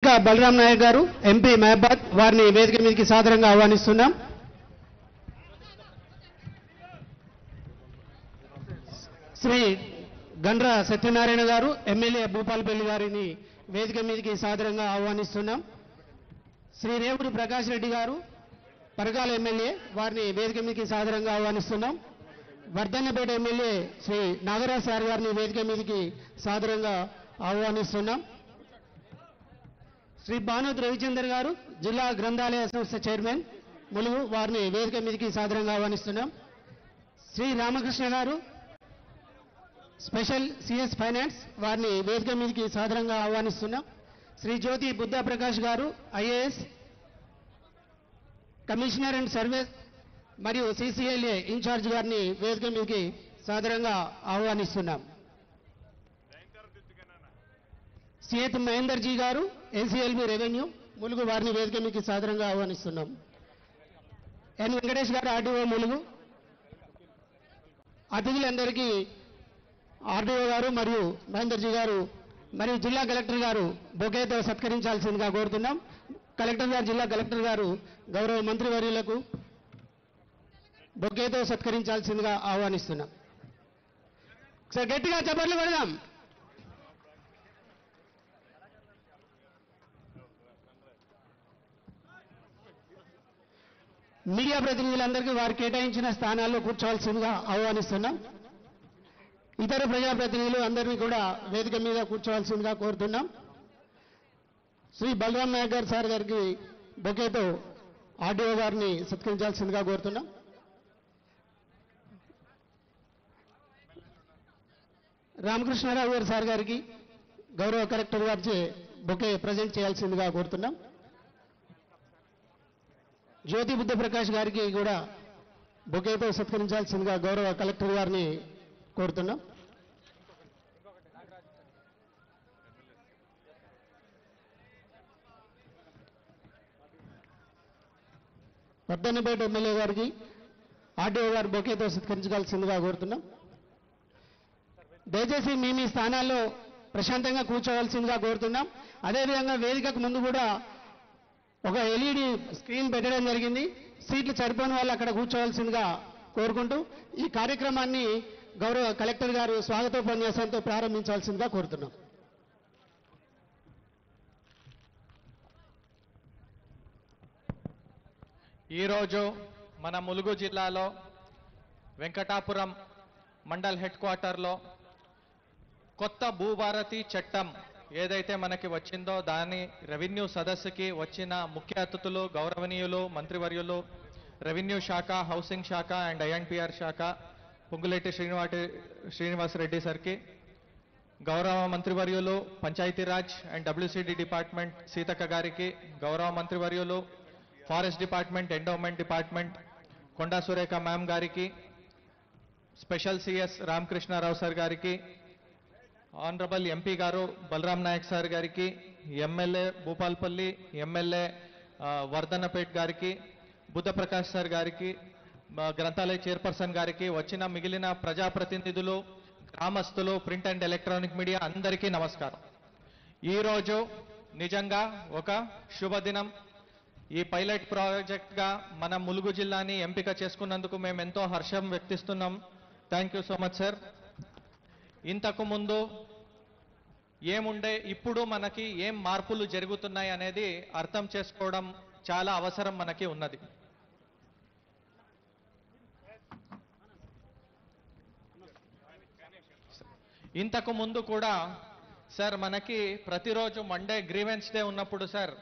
బుద్ధ బలరాం నాయక్ గారు ఎంపీ మహబాద్ వారిని వేదిక మీదకి సాదరంగా ఆహ్వానిస్తున్నాం. శ్రీ గండ్ర సత్యనారాయణ గారు ఎమ్మెల్యే భూపాలపల్లి గారిని వేదిక మీదకి సాదరంగా ఆహ్వానిస్తున్నాం. శ్రీ రేవుడి ప్రకాష్ రెడ్డి గారు పరకాల ఎమ్మెల్యే వారిని వేదిక మీదకి సాదరంగా ఆహ్వానిస్తున్నాం. వర్ధన్నపేట ఎమ్మెల్యే శ్రీ నాగరాజ్ సార్ గారిని వేదిక మీదకి సాదరంగా ఆహ్వానిస్తున్నాం. శ్రీ భానుద్ రవిచందర్ గారు జిల్లా గ్రంథాలయ సంస్థ చైర్మన్ ములుగు వారిని వేదిక మీదకి సాదరంగా ఆహ్వానిస్తున్నాం. శ్రీ రామకృష్ణ గారు స్పెషల్ సిఎస్ ఫైనాన్స్ వారిని వేదిక మీదకి సాదరంగా ఆహ్వానిస్తున్నాం. శ్రీ జ్యోతి బుద్ధ ప్రకాష్ గారు ఐఏఎస్ కమిషనర్ అండ్ సర్వీస్ మరియు సిసిఎల్ఏ ఇన్ఛార్జ్ గారిని వేదిక మీదకి సాదరంగా ఆహ్వానిస్తున్నాం. సిఎత్ మహేందర్ జీ గారు ఎన్సీఎల్బీ రెవెన్యూ ములుగు వారిని వేదిక మీదకి సాదరంగా ఆహ్వానిస్తున్నాం. ఎన్ వెంకటేష్ గారు ఆర్డీఓ ములుగు. అతిథులందరికీ ఆర్డీఓ గారు మరియు మహేందర్ జీ గారు మరియు జిల్లా కలెక్టర్ గారు బొకేతో సత్కరించాల్సిందిగా కోరుతున్నాం. కలెక్టర్ గారు జిల్లా కలెక్టర్ గారు గౌరవ మంత్రివర్యులకు బొకేతో సత్కరించాల్సిందిగా ఆహ్వానిస్తున్నాం. సార్ గట్టిగా చప్పట్లు కొడదాం. మీడియా ప్రతినిధులందరికీ వారు కేటాయించిన స్థానాల్లో కూర్చోవలసిందిగా ఆహ్వానిస్తున్నాం. ఇతర ప్రజాప్రతినిధులు అందరినీ కూడా వేదిక మీద కూర్చోవలసిందిగా కోరుతున్నాం. శ్రీ బలరాం నాయక్ గారు సార్ గారికి బొకేతో ఆర్డీఓ గారిని సత్కరించాల్సిందిగా కోరుతున్నాం. రామకృష్ణారావు గారు సార్ గారికి గౌరవ కలెక్టర్ గారిచే బొకే ప్రజెంట్ చేయాల్సిందిగా కోరుతున్నాం. జ్యోతి బుద్ధ ప్రకాష్ గారికి కూడా బొకేతో సత్కరించాల్సిందిగా గౌరవ కలెక్టర్ గారిని కోరుతున్నాం. వర్ధన్నపేట ఎమ్మెల్యే గారికి ఆర్డీఓ గారు బొకేతో సత్కరించాల్సిందిగా కోరుతున్నాం. దయచేసి మీ స్థానాల్లో ప్రశాంతంగా కూర్చోవలసిందిగా కోరుతున్నాం. అదేవిధంగా వేదికకు ముందు కూడా ఒక ఎల్ఈడి స్క్రీన్ పెట్టడం జరిగింది. సీట్లు సరిపోని వాళ్ళు అక్కడ కూర్చోవలసిందిగా కోరుకుంటూ ఈ కార్యక్రమాన్ని గౌరవ కలెక్టర్ గారు స్వాగతోపన్యాసంతో ప్రారంభించాల్సిందిగా కోరుతున్నాం. ఈరోజు మన ములుగు జిల్లాలో వెంకటాపురం మండల్ హెడ్ క్వార్టర్లో కొత్త భూభారతి చట్టం ఏదైతే మనకి వచ్చిందో దాని రెవెన్యూ సదస్సుకి వచ్చిన ముఖ్య అతిథులు గౌరవనీయులు మంత్రివర్యులు రెవెన్యూ శాఖ హౌసింగ్ శాఖ అండ్ ఐఎన్పిఆర్ శాఖ పొంగులేటి శ్రీనివాసరెడ్డి సార్కి గౌరవ మంత్రివర్యులు Panchayati Raj and WCD department Seethakka గారికి గౌరవ మంత్రివర్యులు forest department endowment department Konda Surekha ma'am గారికి స్పెషల్ సిఎస్ రామకృష్ణారావు సార్ గారికి ఆనరబుల్ ఎంపీ గారు బలరాం నాయక్ సార్ గారికి ఎమ్మెల్యే భూపాల్పల్లి ఎమ్మెల్యే వర్ధన్నపేట్ గారికి బుద్ధ ప్రకాష్ సార్ గారికి గ్రంథాలయ చైర్పర్సన్ గారికి వచ్చిన మిగిలిన ప్రజాప్రతినిధులు గ్రామస్తులు ప్రింట్ అండ్ ఎలక్ట్రానిక్ మీడియా అందరికీ నమస్కారం. ఈరోజు నిజంగా ఒక శుభదినం. ఈ పైలట్ ప్రాజెక్ట్గా మన ములుగు జిల్లాని ఎంపిక చేసుకున్నందుకు మేము ఎంతో హర్షం వ్యక్తిస్తున్నాం. Thank you so much sir. ఇంతకు ముందు ఏముండే ఇప్పుడు మనకి ఏం మార్పులు జరుగుతున్నాయి అనేది అర్థం చేసుకోవడం చాలా అవసరం మనకి ఉన్నది. ఇంతకు ముందు కూడా సార్ మనకి ప్రతిరోజు మండే గ్రీవెన్స్ డే ఉన్నప్పుడు సార్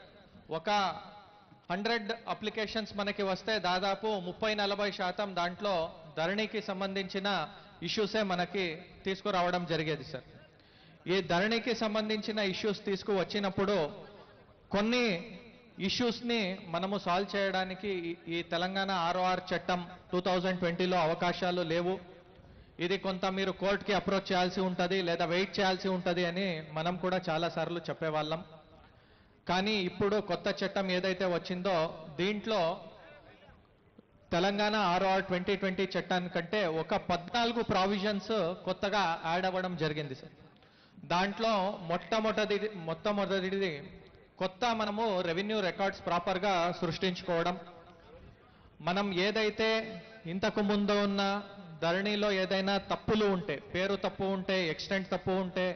ఒక 100 అప్లికేషన్స్ మనకి వస్తే దాదాపు 30-40% దాంట్లో ధరణికి సంబంధించిన ఇష్యూసే మనకి తీసుకురావడం జరిగేది సార్. ఈ ధరణికి సంబంధించిన ఇష్యూస్ తీసుకువచ్చినప్పుడు కొన్ని ఇష్యూస్ని మనము సాల్వ్ చేయడానికి ఈ తెలంగాణ ఆర్ఓఆర్ చట్టం 2020లో అవకాశాలు లేవు. ఇది కొంత మీరు కోర్టుకి అప్రోచ్ చేయాల్సి ఉంటుంది లేదా వెయిట్ చేయాల్సి ఉంటుంది అని మనం కూడా చాలాసార్లు చెప్పేవాళ్ళం. కానీ ఇప్పుడు కొత్త చట్టం ఏదైతే వచ్చిందో దీంట్లో తెలంగాణ ఆర్ఓఆర్ 2020 చట్టానికంటే ఒక 14 ప్రావిజన్స్ కొత్తగా యాడ్ అవ్వడం జరిగింది సార్. దాంట్లో మొట్టమొదటిది కొత్త మనము రెవెన్యూ రికార్డ్స్ ప్రాపర్గా సృష్టించుకోవడం, మనం ఏదైతే ఇంతకు ముందు ఉన్న ధరణిలో ఏదైనా తప్పులు ఉంటే, పేరు తప్పు ఉంటే, ఎక్స్టెంట్ తప్పు ఉంటే,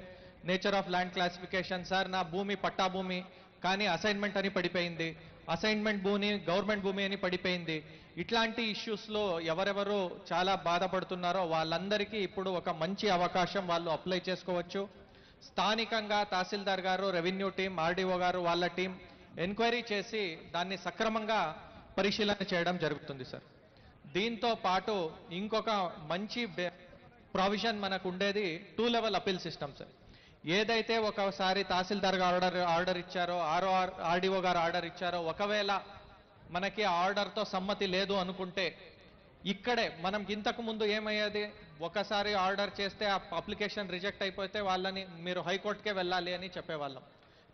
nature of land classification, sir నా భూమి పట్టా భూమి కానీ అసైన్మెంట్ అని పడిపోయింది, అసైన్మెంట్ భూమి గవర్నమెంట్ భూమి అని పడిపోయింది, ఇట్లాంటి ఇష్యూస్లో ఎవరెవరు చాలా బాధపడుతున్నారో వాళ్ళందరికీ ఇప్పుడు ఒక మంచి అవకాశం, వాళ్ళు అప్లై చేసుకోవచ్చు. స్థానికంగా తహసీల్దార్ గారు, రెవెన్యూ టీం, ఆర్డీఓ గారు వాళ్ళ టీం ఎంక్వైరీ చేసి దాన్ని సక్రమంగా పరిశీలన చేయడం జరుగుతుంది సార్. దీంతో పాటు ఇంకొక మంచి ప్రావిజన్ మనకు ఉండేది 2 లెవెల్ అపీల్ సిస్టమ్ సార్. ఏదైతే ఒకసారి తహసీల్దార్ గారు ఆర్డర్ ఇచ్చారో, ఆర్డీఓ గారు ఆర్డర్ ఇచ్చారో, ఒకవేళ మనకి ఆర్డర్తో సమ్మతి లేదు అనుకుంటే, ఇక్కడే మనం ఇంతకు ముందు ఏమయ్యేది, ఒకసారి ఆర్డర్ చేస్తే ఆ అప్లికేషన్ రిజెక్ట్ అయిపోతే వాళ్ళని మీరు హైకోర్టుకే వెళ్ళాలి అని చెప్పేవాళ్ళం.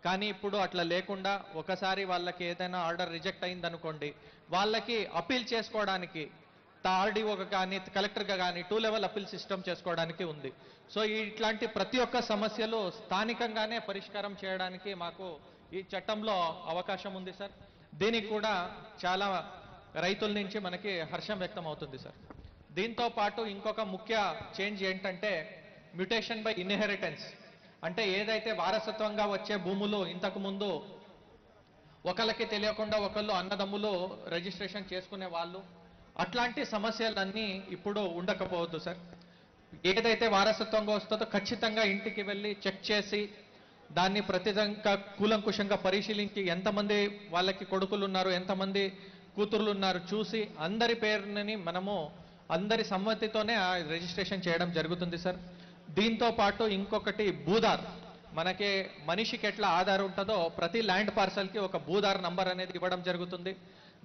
కానీ ఇప్పుడు అట్లా లేకుండా ఒకసారి వాళ్ళకి ఏదైనా ఆర్డర్ రిజెక్ట్ అయిందనుకోండి, వాళ్ళకి అపీల్ చేసుకోవడానికి ఆర్డీఓగా కానీ కలెక్టర్గా కానీ 2 లెవెల్ అపీల్ సిస్టమ్ చేసుకోవడానికి ఉంది. సో ఇట్లాంటి ప్రతి ఒక్క సమస్యలు స్థానికంగానే పరిష్కారం చేయడానికి మాకు ఈ చట్టంలో అవకాశం ఉంది సార్. దీనికి కూడా చాలా రైతుల నుంచి మనకి హర్షం వ్యక్తం అవుతుంది సార్. దీంతో పాటు ఇంకొక ముఖ్య చేంజ్ ఏంటంటే మ్యుటేషన్ బై ఇన్హెరిటెన్స్. అంటే ఏదైతే వారసత్వంగా వచ్చే భూములు ఇంతకు ముందు ఒకళ్ళకి తెలియకుండా ఒకళ్ళు అన్నదమ్ములు రిజిస్ట్రేషన్ చేసుకునే వాళ్ళు, అట్లాంటి సమస్యలన్నీ ఇప్పుడు ఉండకపోవద్దు సార్. ఏదైతే వారసత్వంగా వస్తుందో ఖచ్చితంగా ఇంటికి వెళ్ళి చెక్ చేసి దాన్ని ప్రతిదంగా కూలంకుషంగా పరిశీలించి ఎంతమంది వాళ్ళకి కొడుకులు ఉన్నారు, ఎంతమంది కూతుర్లు ఉన్నారు చూసి అందరి పేరుని మనము అందరి సమ్మతితోనే రిజిస్ట్రేషన్ చేయడం జరుగుతుంది సార్. దీంతో పాటు ఇంకొకటి భూదార్, మనకి మనిషికి ఎట్లా ఆధార్ ఉంటుందో ప్రతి ల్యాండ్ పార్సల్కి ఒక భూదార్ నంబర్ అనేది ఇవ్వడం జరుగుతుంది.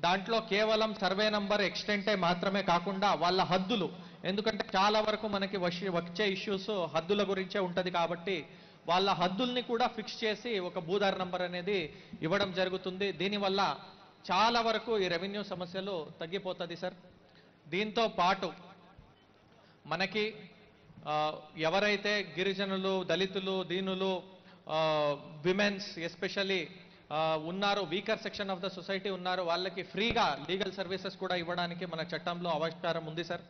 దాంట్లో కేవలం సర్వే నంబర్ ఎక్స్టెంటే మాత్రమే కాకుండా వాళ్ళ హద్దులు, ఎందుకంటే చాలా వరకు మనకి వచ్చే ఇష్యూస్ హద్దుల గురించే ఉంటుంది కాబట్టి వాళ్ళ హద్దుల్ని కూడా ఫిక్స్ చేసి ఒక భూదార్ నంబర్ అనేది ఇవ్వడం జరుగుతుంది. దీనివల్ల చాలా వరకు ఈ రెవెన్యూ సమస్యలు తగ్గిపోతుంది సార్. దీంతో పాటు మనకి ఎవరైతే గిరిజనులు, దళితులు, దీనులు, విమెన్స్ ఎస్పెషల్లీ ఉన్నారు, weaker section of the society ఉన్నారు, వాళ్ళకి ఫ్రీగా లీగల్ సర్వీసెస్ కూడా ఇవ్వడానికి మన చట్టంలో ఆవిష్కారం ఉంది సార్.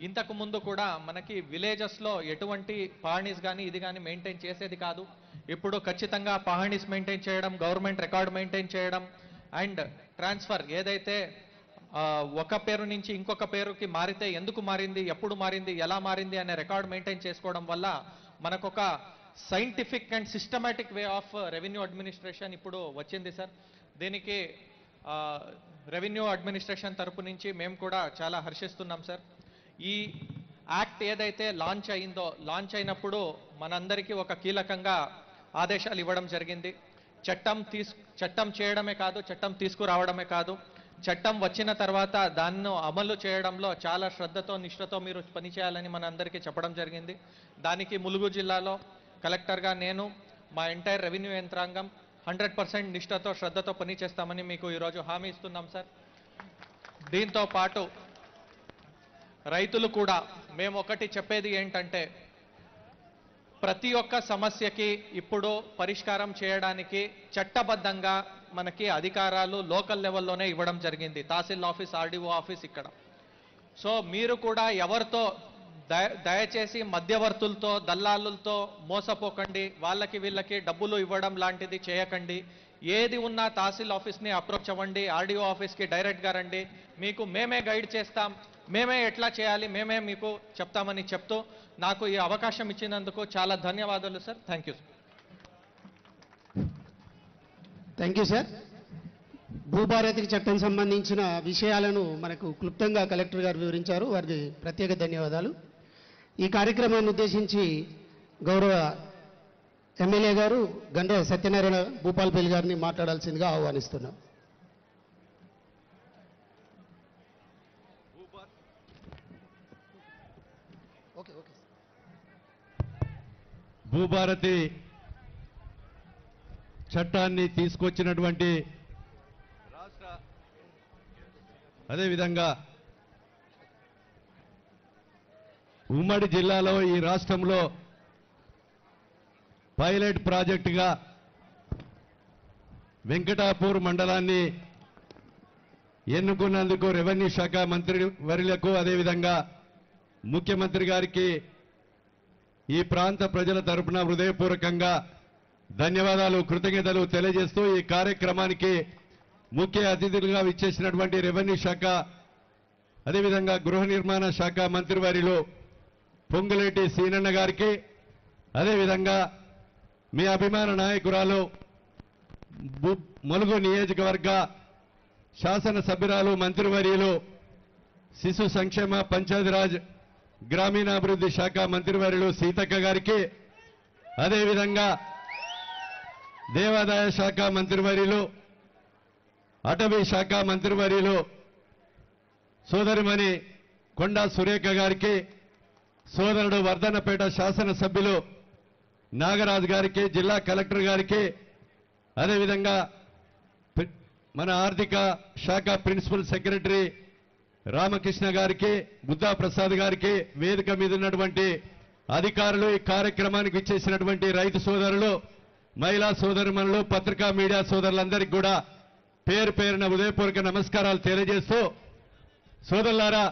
ఇంతకు ముందు కూడా మనకి విలేజెస్లో ఎటువంటి పహాణీస్ కానీ ఇది కానీ మెయింటైన్ చేసేది కాదు. ఇప్పుడు ఖచ్చితంగా పహాణీస్ మెయింటైన్ చేయడం, గవర్నమెంట్ రికార్డ్ మెయింటైన్ చేయడం అండ్ ట్రాన్స్ఫర్, ఏదైతే ఒక పేరు నుంచి ఇంకొక పేరుకి మారితే ఎందుకు మారింది, ఎప్పుడు మారింది, ఎలా మారింది అనే రికార్డ్ మెయింటైన్ చేసుకోవడం వల్ల మనకొక scientific and systematic way of revenue administration ఇప్పుడు వచ్చింది సార్. దీనికి రెవెన్యూ అడ్మినిస్ట్రేషన్ తరపు నుంచి మేము కూడా చాలా హర్షిస్తున్నాం సార్. ఈ యాక్ట్ ఏదైతే లాంచ్ అయిందో, లాంచ్ అయినప్పుడు మనందరికీ ఒక కీలకంగా ఆదేశాలు ఇవ్వడం జరిగింది. చట్టం చేయడమే కాదు, చట్టం తీసుకురావడమే కాదు, చట్టం వచ్చిన తర్వాత దాన్ని అమలు చేయడంలో చాలా శ్రద్ధతో నిష్ఠతో మీరు పనిచేయాలని మన అందరికీ చెప్పడం జరిగింది. దానికి ములుగు జిల్లాలో కలెక్టర్గా నేను, మా ఎంటైర్ రెవెన్యూ యంత్రాంగం 100% నిష్ఠతో శ్రద్ధతో పనిచేస్తామని మీకు ఈరోజు హామీ ఇస్తున్నాం సార్. దీంతో పాటు రైతులు కూడా మేము ఒకటి చెప్పేది ఏంటంటే, ప్రతి ఒక్క సమస్యకి ఇప్పుడు పరిష్కారం చేయడానికి చట్టబద్ధంగా మనకి అధికారాలు లోకల్ లెవెల్లోనే ఇవ్వడం జరిగింది, తహసీల్ ఆఫీస్, ఆర్డీఓ ఆఫీస్ ఇక్కడ. సో మీరు కూడా ఎవరితో దయచేసి మధ్యవర్తులతో, దల్లాలులతో మోసపోకండి, వాళ్ళకి వీళ్ళకి డబ్బులు ఇవ్వడం లాంటిది చేయకండి. ఏది ఉన్నా తహసీల్ ఆఫీస్ని అప్రోచ్ అవ్వండి, ఆర్డీఓ ఆఫీస్కి డైరెక్ట్గా రండి, మీకు మేమే గైడ్ చేస్తాం, మేమే ఎట్లా చేయాలి మేమే మీకు చెప్తామని చెప్తూ నాకు ఈ అవకాశం ఇచ్చినందుకు చాలా ధన్యవాదాలు sir. Thank you. Thank you sir. Bhubharati చట్టం సంబంధించిన విషయాలను మనకు క్లుప్తంగా కలెక్టర్ గారు వివరించారు, వారికి ప్రత్యేక ధన్యవాదాలు. ఈ కార్యక్రమాన్ని ఉద్దేశించి గౌరవ ఎమ్మెల్యే గారు గండ్ర సత్యనారాయణ భూపాలపల్లి గారిని మాట్లాడాల్సిందిగా ఆహ్వానిస్తున్నాం. భూభారతి చట్టాన్ని తీసుకొచ్చినటువంటి రాష్ట్ర, అదేవిధంగా ఉమ్మడి జిల్లాలో ఈ రాష్ట్రంలో పైలట్ ప్రాజెక్టుగా వెంకటాపూర్ మండలాన్ని ఎన్నుకున్నందుకు రెవెన్యూ శాఖ మంత్రి వర్యులకు అదేవిధంగా ముఖ్యమంత్రి గారికి ఈ ప్రాంత ప్రజల తరపున హృదయపూర్వకంగా ధన్యవాదాలు కృతజ్ఞతలు తెలియజేస్తూ ఈ కార్యక్రమానికి ముఖ్య అతిథులుగా విచ్చేసినటువంటి రెవెన్యూ శాఖ అదేవిధంగా గృహ నిర్మాణ శాఖ మంత్రివర్యులు పొంగులేటి సీనన్న గారికి అదేవిధంగా మీ అభిమాన నాయకురాలు ములుగు నియోజకవర్గ శాసనసభ్యురాలు మంత్రివర్యులు శిశు సంక్షేమ పంచాయతీరాజ్ గ్రామీణాభివృద్ధి శాఖ మంత్రివర్యులు సీతక్క గారికి అదేవిధంగా దేవాదాయ శాఖ మంత్రివర్యులు అటవీ శాఖ మంత్రివర్యులు సోదరిమణి కొండా సురేఖ గారికి సోదరుడు వర్ధన్నపేట శాసనసభ్యులు నాగరాజు గారికి జిల్లా కలెక్టర్ గారికి అదేవిధంగా మన ఆర్థిక శాఖ ప్రిన్సిపల్ సెక్రటరీ రామకృష్ణ గారికి బుద్ధా ప్రసాద్ గారికి వేదిక మీద ఉన్నటువంటి అధికారులు ఈ కార్యక్రమానికి ఇచ్చేసినటువంటి రైతు సోదరులు మహిళా సోదరుమణులు పత్రికా మీడియా సోదరులందరికీ కూడా పేరు పేరున హృదయపూర్వక నమస్కారాలు తెలియజేస్తూ సోదరులారా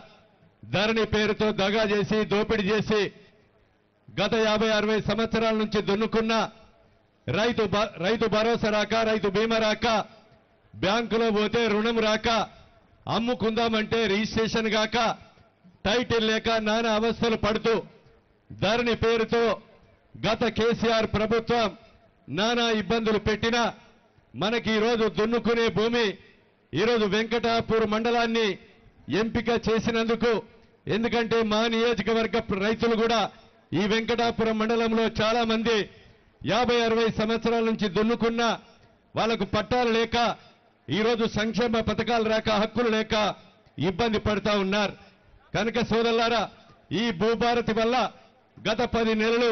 ధరణి పేరుతో దగా చేసి దోపిడీ చేసి గత 50-60 సంవత్సరాల నుంచి దున్నుకున్న రైతు భరోసా రాక రైతు బీమా రాక బ్యాంకులో పోతే రుణం రాక అమ్ముకుందామంటే రిజిస్ట్రేషన్ కాక టైటిల్ లేక నానా అవస్థలు పడుతూ ధరణి పేరుతో గత కేసీఆర్ ప్రభుత్వం నానా ఇబ్బందులు పెట్టినా మనకి ఈరోజు దున్నుకునే భూమి ఈరోజు వెంకటాపూర్ మండలాన్ని ఎంపిక చేసినందుకు ఎందుకంటే మా నియోజకవర్గ రైతులు కూడా ఈ వెంకటాపురం మండలంలో చాలా మంది 50-60 సంవత్సరాల నుంచి దున్నుకున్న వాళ్లకు పట్టాలు లేక ఈరోజు సంక్షేమ పథకాలు రాక హక్కులు లేక ఇబ్బంది పడుతూ ఉన్నారు కనుక సోదరులారా ఈ భూభారతి వల్ల గత 10 నెలలు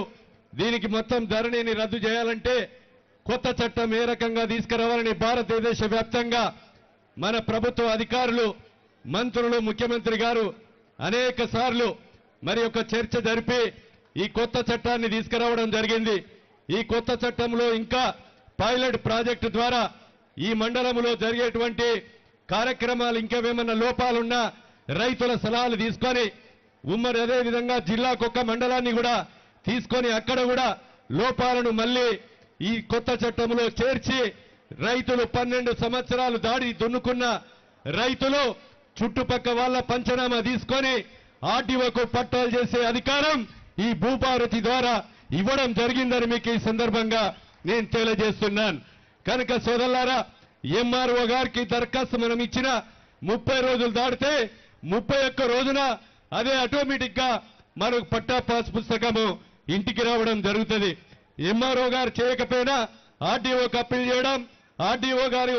దీనికి మొత్తం ధరణిని రద్దు చేయాలంటే కొత్త చట్టం ఏ రకంగా తీసుకురావాలని భారతదేశ వ్యాప్తంగా మన ప్రభుత్వ అధికారులు మంత్రులు ముఖ్యమంత్రి గారు అనేక సార్లు మరి ఒక చర్చ జరిపి ఈ కొత్త చట్టాన్ని తీసుకురావడం జరిగింది ఈ కొత్త చట్టంలో ఇంకా పైలట్ ప్రాజెక్టు ద్వారా ఈ మండలంలో జరిగేటువంటి కార్యక్రమాలు ఇంకేమేమన్నా లోపాలున్నా రైతుల సలహాలు తీసుకొని ఉమ్మడి అదే విధంగా జిల్లాకొక్క మండలాన్ని కూడా తీసుకొని అక్కడ కూడా లోపాలను మళ్ళీ ఈ కొత్త చట్టంలో చేర్చి రైతులు 12 సంవత్సరాలు దాడి దున్నుకున్న రైతులు చుట్టుపక్క వాళ్ళ పంచనామా తీసుకొని ఆర్టీఓకు పట్టాలు చేసే అధికారం ఈ భూభారతి ద్వారా ఇవ్వడం జరిగిందని మీకు ఈ సందర్భంగా నేను తెలియజేస్తున్నాను కనుక సోదరులారా ఎంఆర్ఓ గారికి దరఖాస్తు మనం ఇచ్చిన 30 రోజులు దాటితే 31 రోజున అదే ఆటోమేటిక్ గా మనకు పట్టా పాస్ పుస్తకము ఇంటికి రావడం జరుగుతుంది ఎంఆర్ఓ గారు చేయకపోయినా ఆర్డీఓకి అప్పీల్ చేయడం ఆర్డీఓ గారు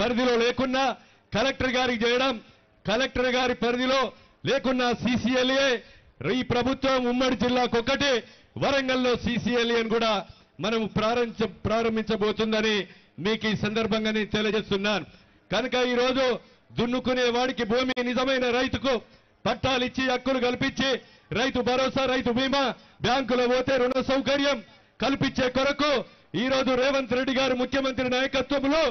పరిధిలో లేకున్నా కలెక్టర్ గారికి చేయడం కలెక్టర్ గారి పరిధిలో లేకున్నా సీసీఎల్ఏ ఈ ప్రభుత్వం ఉమ్మడి జిల్లాకు ఒకటి వరంగల్లో సీసీఎల్ఏని కూడా మనం ప్రారంభించబోతుందని మీకు ఈ సందర్భంగా నేను తెలియజేస్తున్నాను కనుక ఈరోజు దున్నుకునే వాడికి భూమి నిజమైన రైతుకు పట్టాలు ఇచ్చి హక్కులు కల్పించి రైతు భరోసా రైతు బీమా బ్యాంకులో పోతే రుణ సౌకర్యం కల్పించే కొరకు ఈ రోజు రేవంత్ రెడ్డి గారు ముఖ్యమంత్రి నాయకత్వంలో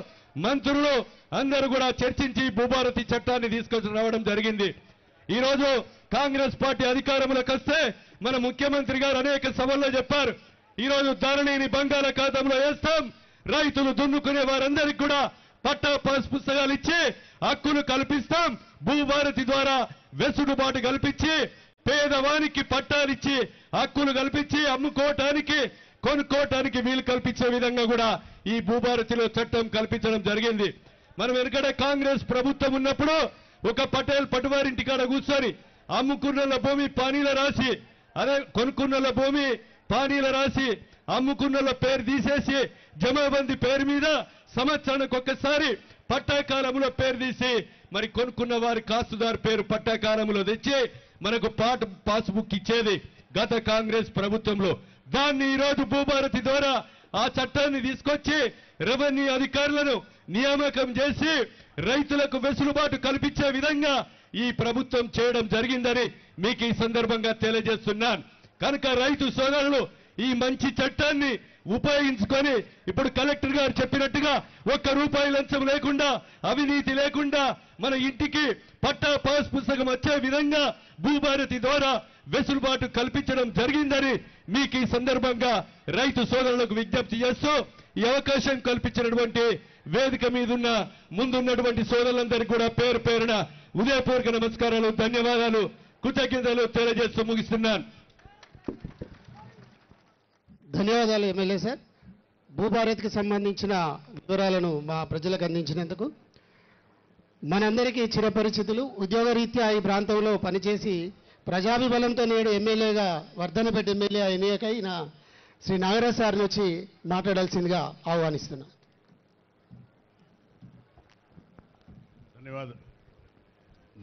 మంత్రులు అందరూ కూడా చర్చించి భూభారతి చట్టాన్ని తీసుకొని రావడం జరిగింది ఈ రోజు కాంగ్రెస్ పార్టీ అధికారంలోకి వస్తే మన ముఖ్యమంత్రి గారు అనేక సభల్లో చెప్పారు ఈ రోజు ధరణిని బంగాళాఖాతంలో వేస్తాం రైతులు దున్నుకునే వారందరికీ కూడా పట్టా పాస్ పుస్తకాలు ఇచ్చి హక్కులు కల్పిస్తాం భూభారతి ద్వారా వెసులుబాటు కల్పించి పేదవానికి పట్టాలిచ్చి హక్కులు కల్పించి అమ్ముకోవటానికి కొనుక్కోవటానికి వీలు కల్పించే విధంగా కూడా ఈ భూభారతిలో చట్టం కల్పించడం జరిగింది మనం వెనుకడే కాంగ్రెస్ ప్రభుత్వం ఉన్నప్పుడు ఒక పటేల్ పటువారింటి కాడ కూర్చొని అమ్ముకున్న భూమి పానీల రాసి అదే కొనుక్కున్న భూమి పానీల రాసి అమ్ముకున్న పేరు తీసేసి జమాబందీ పేరు మీద సంవత్సరానికి ఒక్కసారి పట్టాకాలంలో పేరు తీసి మరి కొనుక్కున్న వారి కాస్తుదారు పేరు పట్టాకాలంలో తెచ్చి మనకు పాస్బుక్ ఇచ్చేది గత కాంగ్రెస్ ప్రభుత్వంలో దాన్ని ఈరోజు భూభారతి ద్వారా ఆ చట్టాన్ని తీసుకొచ్చి రెవెన్యూ అధికారులను నియామకం చేసి రైతులకు వెసులుబాటు కల్పించే విధంగా ఈ ప్రభుత్వం చేయడం జరిగిందని మీకు ఈ సందర్భంగా తెలియజేస్తున్నాను కనుక రైతు సోదరులు ఈ మంచి చట్టాన్ని ఉపయోగించుకొని ఇప్పుడు కలెక్టర్ గారు చెప్పినట్టుగా ₹1 లంచం లేకుండా, అవినీతి లేకుండా మన ఇంటికి పట్టా పాస్ పుస్తకం వచ్చే విధంగా భూభారతి ద్వారా వెసులుబాటు కల్పించడం జరిగిందని మీకు ఈ సందర్భంగా రైతు సోదరులకు విజ్ఞప్తి చేస్తూ ఈ అవకాశం కల్పించినటువంటి వేదిక మీదున్న ముందున్నటువంటి సోదరులందరికీ కూడా పేరు పేరున ఉదయపూర్వక నమస్కారాలు, ధన్యవాదాలు, కృతజ్ఞతలు తెలియజేస్తూ ముగిస్తున్నాను. ధన్యవాదాలు ఎమ్మెల్యే సార్. భూభారత్కి సంబంధించిన వివరాలను మా ప్రజలకు అందించినందుకు. మనందరికీ చిరపరిచితులు, ఉద్యోగరీత్యా ఈ ప్రాంతంలో పనిచేసి ప్రజాభిబలంతో నేడు ఎమ్మెల్యేగా వర్ధనపేట ఎమ్మెల్యే ఎన్నికైన శ్రీ నాగరాజ్ సార్ని వచ్చి మాట్లాడాల్సిందిగా ఆహ్వానిస్తున్నాం.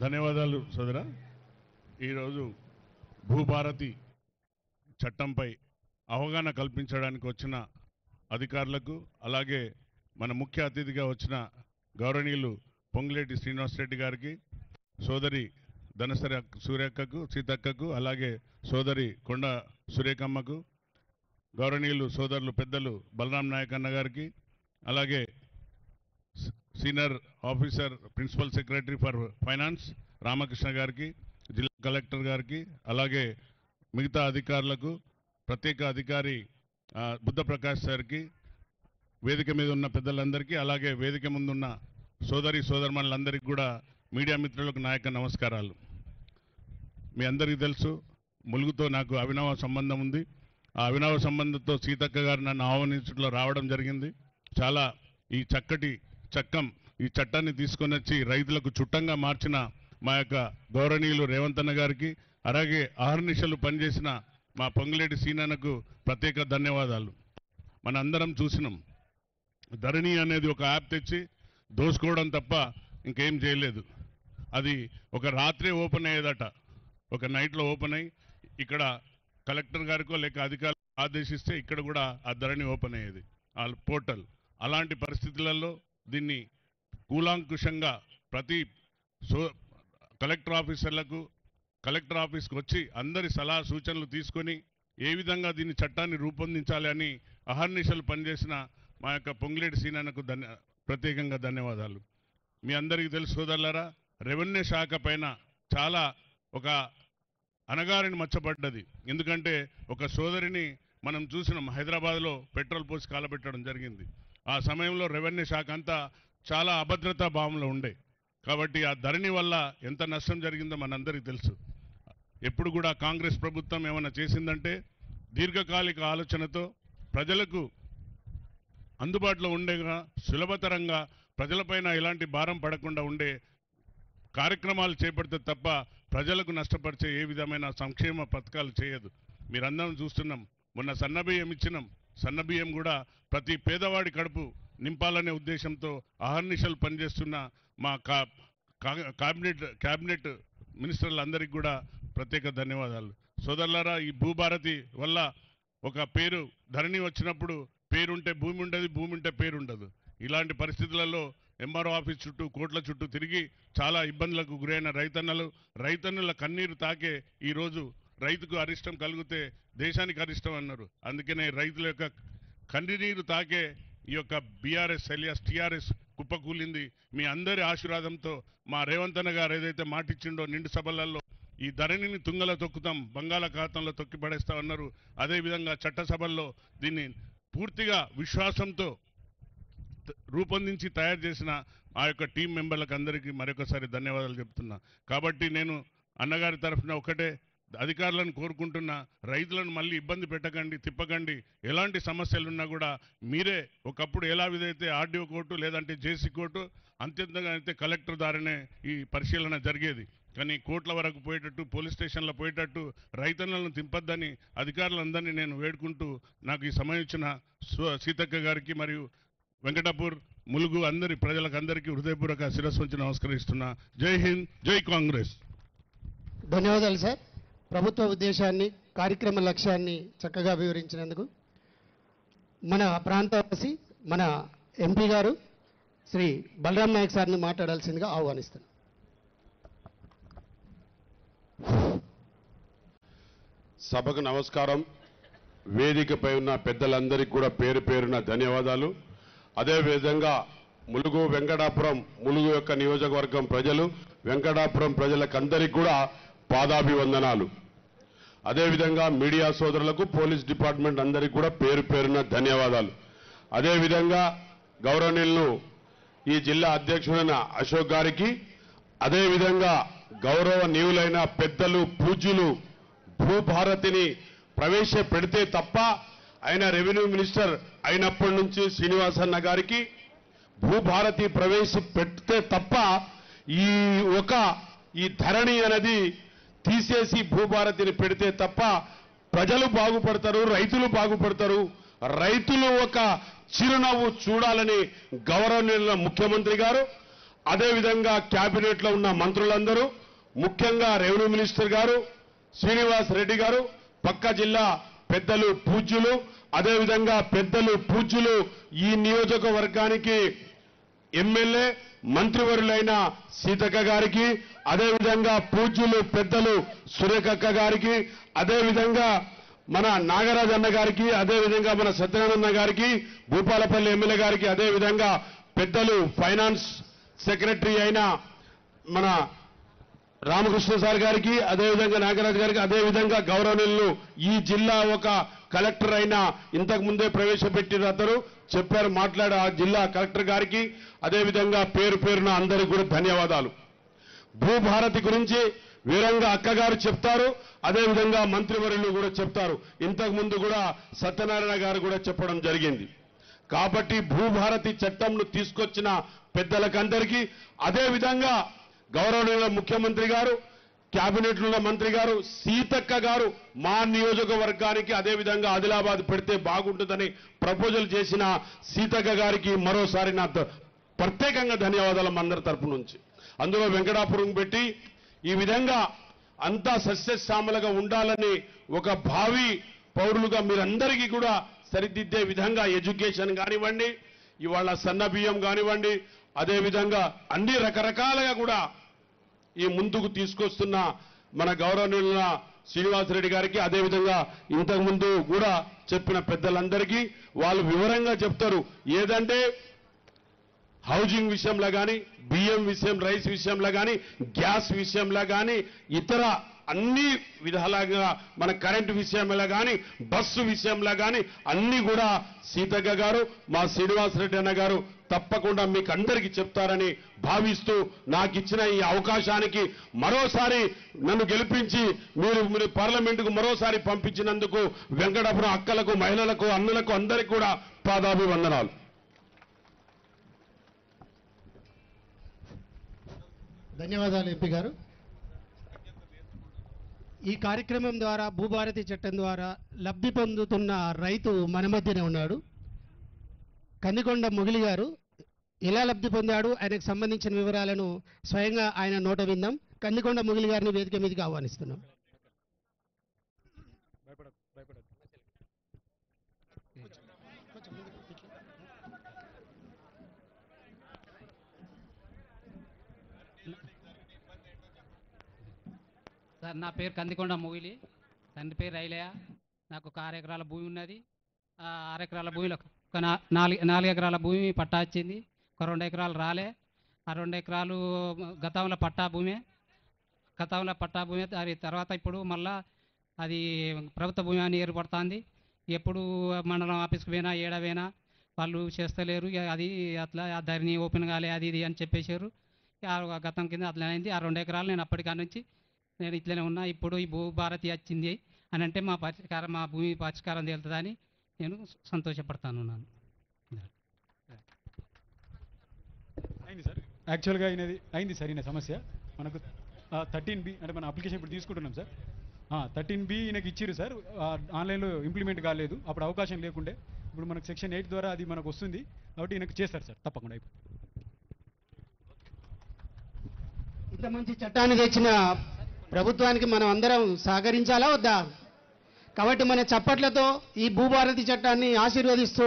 ధన్యవాదాలు సోదర. ఈరోజు భూభారతి చట్టంపై అవగాహన కల్పించడానికి వచ్చిన అధికారులకు, అలాగే మన ముఖ్య అతిథిగా వచ్చిన గౌరవనీయులు పొంగులేటి శ్రీనివాసరెడ్డి గారికి, సోదరి ధనసరి సూర్యక్కకు, సీతక్కకు, అలాగే సోదరి కొండ సురేఖమ్మకు, గౌరవనీయులు సోదరులు పెద్దలు బలరాం నాయక్ అన్న గారికి, అలాగే senior officer principal secretary for finance Ramakrishna గారికి, జిల్లా కలెక్టర్ గారికి, అలాగే మిగతా అధికారులకు, ప్రత్యేక అధికారి బుద్ధప్రకాష్ సార్కి, వేదిక మీద ఉన్న పెద్దలందరికీ, అలాగే వేదిక ముందున్న సోదరి సోదరుమణులందరికీ కూడా మీడియా మిత్రులకు నాయక నమస్కారాలు. మీ అందరికీ తెలుసు, ములుగుతో నాకు అవినవ సంబంధం ఉంది. ఆ అవినవ సంబంధంతో సీతక్క గారు నన్ను ఆహ్వానించడంలో రావడం జరిగింది. చాలా ఈ ఈ చట్టాన్ని తీసుకొని వచ్చి రైతులకు చుట్టంగా మార్చిన మా యొక్క గౌరవనీయులు రేవంత్ అన్న గారికి, అలాగే అహర్నిశలు పనిచేసిన మా పొంగులేటి సీనన్నకు ప్రత్యేక ధన్యవాదాలు. మన అందరం చూసినాం, ధరణి అనేది ఒక యాప్ తెచ్చి దోసుకోవడం తప్ప ఇంకేం చేయలేదు. అది ఒక రాత్రే ఓపెన్ అయ్యేదట, ఒక నైట్లో ఓపెన్ అయ్యి ఇక్కడ కలెక్టర్ గారికో లేక అధికారులు ఆదేశిస్తే ఇక్కడ కూడా ఆ ధరణి ఓపెన్ అయ్యేది, ఆ పోర్టల్. అలాంటి పరిస్థితులలో దీన్ని కూలాంకుషంగా ప్రతి కలెక్టర్ ఆఫీసర్లకు, కలెక్టర్ ఆఫీస్కి వచ్చి అందరి సలహా సూచనలు తీసుకొని ఏ విధంగా దీన్ని చట్టాన్ని రూపొందించాలి అని అహర్నిశలు పనిచేసిన మా యొక్క పొంగులేటి సీనన్నకు ప్రత్యేకంగా ధన్యవాదాలు. మీ అందరికీ తెలుసు సోదరులారా, రెవెన్యూ శాఖ పైన చాలా ఒక అనగారిని మచ్చబడ్డది. ఎందుకంటే ఒక సోదరిని మనం చూసినాం, హైదరాబాద్లో పెట్రోల్ పోసి కాలబెట్టడం జరిగింది. ఆ సమయంలో రెవెన్యూ శాఖ అంతా చాలా అభద్రతా భావంలో ఉండే. కాబట్టి ఆ ధరణి వల్ల ఎంత నష్టం జరిగిందో మనందరికీ తెలుసు. ఎప్పుడు కూడా కాంగ్రెస్ ప్రభుత్వం ఏమైనా చేసిందంటే దీర్ఘకాలిక ఆలోచనతో ప్రజలకు అందుబాటులో ఉండేగా, సులభతరంగా ప్రజలపైన ఎలాంటి భారం పడకుండా ఉండే కార్యక్రమాలు చేపడితే తప్ప ప్రజలకు నష్టపరిచే ఏ విధమైన సంక్షేమ పథకాలు చేయదు. మీరందరం చూస్తున్నాం, మొన్న సన్నబియ్యం ఇచ్చినాం. సన్నబియ్యం కూడా ప్రతి పేదవాడి కడుపు నింపాలనే ఉద్దేశంతో అహర్నిశలు పనిచేస్తున్న మా క్యాబినెట్ మినిస్టర్లందరికీ కూడా ప్రత్యేక ధన్యవాదాలు. సోదరులారా, ఈ భూభారతి వల్ల ఒక పేరు ధరణి వచ్చినప్పుడు పేరుంటే భూమి ఉండదు, భూమి ఉంటే పేరు ఉండదు. ఇలాంటి పరిస్థితులలో ఎంఆర్ఓ ఆఫీస్ చుట్టూ, కోట్ల చుట్టూ తిరిగి చాలా ఇబ్బందులకు గురైన రైతన్నుల కన్నీరు తాకే ఈరోజు రైతుకు అరిష్టం కలిగితే దేశానికి అరిష్టం అన్నారు. అందుకనే రైతుల యొక్క కన్నీరు తాకే ఈ యొక్క బీఆర్ఎస్ ఎలియాస్ టీఆర్ఎస్ కుప్పకూలింది. మీ అందరి ఆశీర్వాదంతో మా రేవంత్ అన్న గారు ఏదైతే మాటిచ్చిండో నిండు సభలలో ఈ ధరణిని తుంగలో తొక్కుతాం, బంగాళాఖాతంలో తొక్కి పడేస్తామన్నారు. అదేవిధంగా చట్టసభల్లో దీన్ని పూర్తిగా విశ్వాసంతో రూపొందించి తయారు చేసిన ఆ యొక్క టీం మెంబర్లకు అందరికీ మరొకసారి ధన్యవాదాలు చెప్తున్నా. కాబట్టి నేను అన్నగారి తరఫున ఒకటే అధికారులను కోరుకుంటున్నా, రైతులను మళ్ళీ ఇబ్బంది పెట్టకండి, తిప్పకండి. ఎలాంటి సమస్యలున్నా కూడా మీరే, ఒకప్పుడు ఎలా విధైతే ఆర్డీఓ కోర్టు లేదంటే జేసీ కోర్టు, అత్యంతంగా అయితే కలెక్టర్ ద్వారానే ఈ పరిశీలన జరిగేది. కానీ కోర్టుల వరకు పోయేటట్టు, పోలీస్ స్టేషన్లో పోయేటట్టు రైతన్నలను తింపద్దని అధికారులందరినీ నేను వేడుకుంటూ, నాకు ఈ సమయం ఇచ్చిన సీతక్క గారికి మరియు వెంకటాపూర్, ములుగు అందరి ప్రజలకందరికీ హృదయపూర్వక శిరస్సు వంచి నమస్కరిస్తున్నా. జై హింద్, జై కాంగ్రెస్. ధన్యవాదాలు సార్. ప్రభుత్వ ఉద్దేశాన్ని, కార్యక్రమ లక్ష్యాన్ని చక్కగా వివరించినందుకు. మన ప్రాంతవాసి, మన ఎంపీ గారు శ్రీ బలరాం నాయక్ సార్ని మాట్లాడాల్సిందిగా ఆహ్వానిస్తున్నాను. సభకు నమస్కారం. వేదికపై ఉన్న పెద్దలందరికీ కూడా పేరు పేరున ధన్యవాదాలు. అదేవిధంగా ములుగు వెంకటాపురం ములుగు యొక్క నియోజకవర్గం ప్రజలు వెంకటాపురం ప్రజలకందరికీ కూడా పాదాభివందనాలు. అదేవిధంగా మీడియా సోదరులకు పోలీస్ డిపార్ట్మెంట్ అందరికీ కూడా పేరు పేరున ధన్యవాదాలు. అదేవిధంగా గౌరవనీయులు ఈ జిల్లా అధ్యక్షుడైన అశోక్ గారికి, అదేవిధంగా గౌరవనీయులైన పెద్దలు పూజ్యులు భూభారతిని ప్రవేశపెడితే తప్ప ఆయన రెవెన్యూ మినిస్టర్ అయినప్పటి నుంచి శ్రీనివాసన్న గారికి భూభారతి ప్రవేశపెడితే తప్ప ఈ ధరణి అనేది తీసేసి భూభారతిని పెడితే తప్ప ప్రజలు బాగుపడతారు, రైతులు బాగుపడతారు. రైతులు ఒక చిరునవ్వు చూడాలని గౌరవనీయుల ముఖ్యమంత్రి గారు, అదేవిధంగా క్యాబినెట్ లో ఉన్న మంత్రులందరూ, ముఖ్యంగా రెవెన్యూ మినిస్టర్ గారు శ్రీనివాస్ రెడ్డి గారు, పక్క జిల్లా పెద్దలు పూజ్యులు, అదేవిధంగా పెద్దలు పూజ్యులు ఈ నియోజకవర్గానికి ఎమ్మెల్యే మంత్రివర్యులైన సీతక్క గారికి, అదేవిధంగా పూజ్యులు పెద్దలు సురేఖక్క గారికి, అదేవిధంగా మన నాగరాజ్ అన్న గారికి, అదేవిధంగా మన సత్యనారాయణ గారికి, భూపాలపల్లి ఎమ్మెల్యే గారికి, అదేవిధంగా పెద్దలు ఫైనాన్స్ సెక్రటరీ అయిన మన రామకృష్ణ సార్ గారికి, అదేవిధంగా నాగరాజ్ గారికి, అదేవిధంగా గౌరవనీయులు ఈ జిల్లా ఒక కలెక్టర్ అయిన ఇంతకు ముందే ప్రవేశపెట్టిన అతను చెప్పారు మాట్లాడే ఆ జిల్లా కలెక్టర్ గారికి, అదేవిధంగా పేరు పేరున అందరికీ కూడా ధన్యవాదాలు. భూభారతి గురించి వీరంగా అక్కగారు చెప్తారు, అదేవిధంగా మంత్రివర్యులు కూడా చెప్తారు. ఇంతకు ముందు కూడా సత్యనారాయణ గారు కూడా చెప్పడం జరిగింది. కాబట్టి భూభారతి చట్టంను తీసుకొచ్చిన పెద్దలకందరికీ, అదేవిధంగా గౌరవనీయుల ముఖ్యమంత్రి గారు, క్యాబినెట్లో ఉన్న మంత్రి గారు సీతక్క గారు మా నియోజకవర్గానికి అదేవిధంగా ఆదిలాబాద్ పెడితే బాగుంటుందని ప్రపోజల్ చేసిన సీతక్క గారికి మరోసారి నా ప్రత్యేకంగా ధన్యవాదాలు అందరి తరపు నుంచి. అందులో వెంకటాపురం పెట్టి ఈ విధంగా అంతా సస్యశ్యామలుగా ఉండాలని ఒక భావి పౌరులుగా మీరందరికీ కూడా సరిదిద్దే విధంగా ఎడ్యుకేషన్ కానివ్వండి, ఇవాళ సన్న బియ్యం కానివ్వండి, అదేవిధంగా అన్ని రకరకాలుగా కూడా ఈ ముందుకు తీసుకొస్తున్న మన గౌరవనీయుల శ్రీనివాసరెడ్డి గారికి, అదేవిధంగా ఇంతకు ముందు కూడా చెప్పిన పెద్దలందరికీ వాళ్ళు వివరంగా చెప్తారు. ఏదంటే హౌసింగ్ విషయంలో కానీ, బియ్యం విషయం, రైస్ విషయంలో కానీ, గ్యాస్ విషయంలో కానీ, ఇతర అన్ని విధాలుగా మన కరెంటు విషయంలో కానీ, బస్సు విషయంలో కానీ అన్ని కూడా సీతక్క గారు, మా శ్రీనివాసరెడ్డి అన్న గారు తప్పకుండా మీకు అందరికీ చెప్తారని భావిస్తూ నాకు ఇచ్చిన ఈ అవకాశానికి మరోసారి నన్ను గెలిపించి మీరు పార్లమెంటుకు మరోసారి పంపించినందుకు వెంకటాపురం అక్కలకు, మహిళలకు, అన్నులకు అందరికీ కూడా పాదాభివందనాలు. ధన్యవాదాలు ఎంపీ గారు. ఈ కార్యక్రమం ద్వారా భూభారతి చట్టం ద్వారా లబ్ధి పొందుతున్న రైతు మన మధ్యనే ఉన్నాడు. కందికొండ మొగిలి గారు ఎలా లబ్ధి పొందాడు, ఆయనకు సంబంధించిన వివరాలను స్వయంగా ఆయన నోట విందాం. కందికొండ మొగిలి గారిని వేదిక మీదకి ఆహ్వానిస్తున్నాం. సార్, నా పేరు కందికొండ మొగిలి, తండ్రి పేరు రైలయ్య. నాకు ఒక 6 ఎకరాల భూమి ఉన్నది. ఆ 6 ఎకరాల భూమిలో ఒక 4 ఎకరాల భూమి పట్టా వచ్చింది, ఒక 2 ఎకరాలు రాలే. ఆ 2 ఎకరాలు గతంలో పట్టా భూమి, దాని తర్వాత ఇప్పుడు మళ్ళా అది ప్రభుత్వ భూమి అని ఏర్పడుతుంది. ఎప్పుడు మండలం ఆఫీస్కి పోయినా ఏడవైనా వాళ్ళు చేస్తలేరు, అది అట్లా ధరణి ఓపెన్ కాలే అది ఇది అని చెప్పేశారు. గతం కింద అట్లా అయింది. ఆ 2 ఎకరాలు నేను అప్పటికా నుంచి నేను ఇట్లనే ఉన్నా. ఇప్పుడు ఈ భూభారతి వచ్చింది అని అంటే మా భూమి పరిష్కారం తేలుతుందని నేను సంతోషపడతాను. అయింది సార్, యాక్చువల్గా అయింది సార్. ఈయన సమస్య మనకు 13B అంటే మన అప్లికేషన్ ఇప్పుడు తీసుకుంటున్నాం సార్. 13B ఈయనకి ఇచ్చిరు సార్, ఆన్లైన్లో ఇంప్లిమెంట్ కాలేదు, అప్పుడు అవకాశం లేకుండే. ఇప్పుడు మనకు సెక్షన్ 8 ద్వారా అది మనకు వస్తుంది కాబట్టి ఈయనకు చేస్తారు సార్ తప్పకుండా. ఇంత మంచి చట్టాన్ని తెచ్చిన ప్రభుత్వానికి మనం అందరం సహకరించాలా వద్దా? కాబట్టి మన చప్పట్లతో ఈ భూభారతి చట్టాన్ని ఆశీర్వదిస్తూ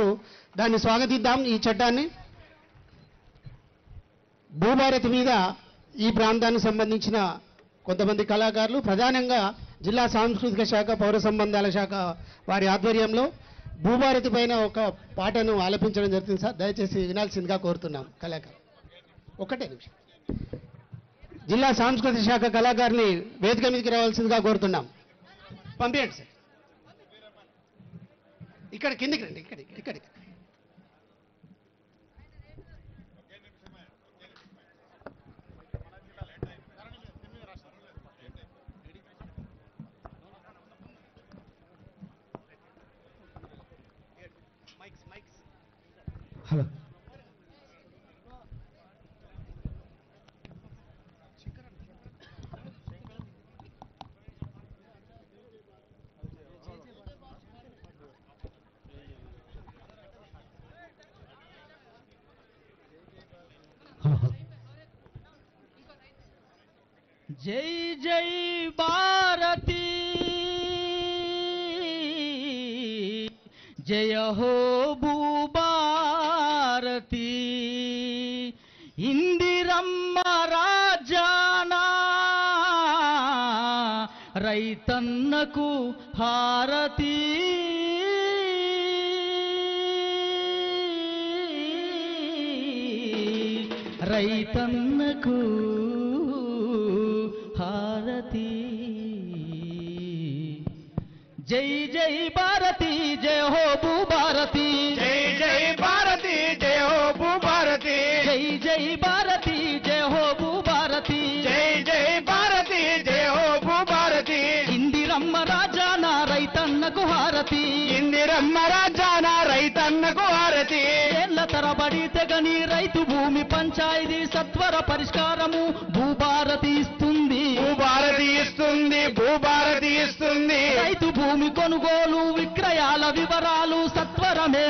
దాన్ని స్వాగతిద్దాం. ఈ చట్టాన్ని భూభారతి మీద ఈ ప్రాంతానికి సంబంధించిన కొంతమంది కళాకారులు, ప్రధానంగా జిల్లా సాంస్కృతిక శాఖ పౌర సంబంధాల శాఖ వారి ఆధ్వర్యంలో భూభారతి పైన ఒక పాటను ఆలపించడం జరుగుతుంది సార్. దయచేసి వినాల్సిందిగా కోరుతున్నాం కళాకారు. ఒకటే నిమిషం. జిల్లా సాంస్కృతిక శాఖ కళాకారుని వేదిక మీదకి రావాల్సిందిగా కోరుతున్నాం. పంపించండి సార్. ఇక్కడ కిందికి రండి. ఇక్కడ హలో. జై జై భారతి జయ హో భూభారతి ఇందిరమ్మ రాజానా రైతన్నకు హారతి రైతన్నకు హారతి జై జై భారతి జయ హో భూభారతి జై జై భారతి జయ హో భూభారతి జై జై భారతి జయ హో భూభారతి జై జై భారతి జయ హో భూభారతి ఇందిరమ్మ రాజాన రైతన్నకు హారతి ఇందిరమ్మ రాజాన రైతన్నకు హారతి ఏళ్ల తరబడి తెగని రైతు భూమి పంచాయతీ సత్వర పరిష్కారము భూభారతి ఇస్తుంది భూభారతి ఇస్తుంది భూభారతి ఇస్తుంది రైతు భూమి కొనుగోలు విక్రయాల వివరాలు సత్వరమే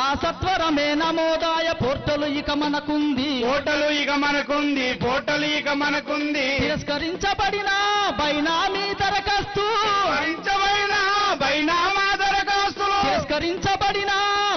ఆ సత్వరమే నమోదాయ పోర్టలు ఇక మనకుంది పోటలు ఇక మనకుంది పోటలు ఇక మనకుంది తిరస్కరించబడిన బైనామీ దరఖాస్తు భరించబడిన బైనామా దరఖాస్తులు తిరస్కరించబడిన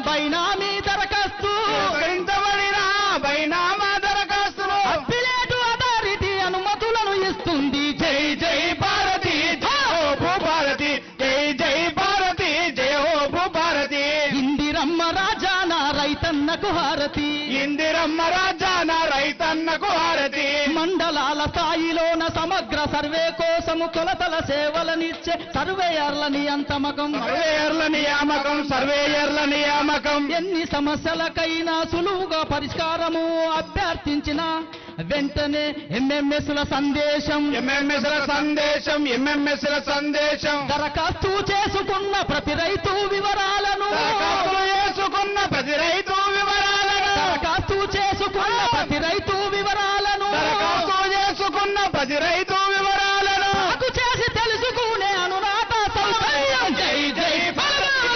బైనామీ దరఖాస్తు భరించబడిన బైనామా దరఖాస్తులు అప్పిలేటు అథారిటీ అనుమతులను ఇస్తుంది జై జై భారతి జయ హో భూభారతి జై జై భారతి జయ హో భూభారతి ఇందిరమ్మ రాజాన రైతన్నకు హారతి ఇందిరమ్మ రాజాన రైతన్నకు హారతి మండలాల స్థాయిలోన సమగ్ర సర్వే కోసము కొలతల సేవలనిచ్చే సర్వేయర్ల నియంతమకం సర్వేయర్ల నియామకం సర్వేయర్ల నియామకం ఎన్ని సమస్యలకైనా సులువుగా పరిష్కారము అభ్యర్థించిన వెంటనే ఎంఎంఎస్ల సందేశం ఎంఎంఎస్ల సందేశం ఎంఎంఎస్ల సందేశం దరఖాస్తు చేసుకున్న ప్రతి రైతు వివరాలను దరఖాస్తులు చేసుకున్న ప్రతి రైతు వివరాలను దరఖాస్తు చేసుకున్న ప్రతి రైతు వివరాలను దరఖాస్తు చేసుకున్న ప్రతి రైతు వివరాలను సాగు చేసి తెలుసుకునే అనురాధ సౌకర్యం జై జై భారతి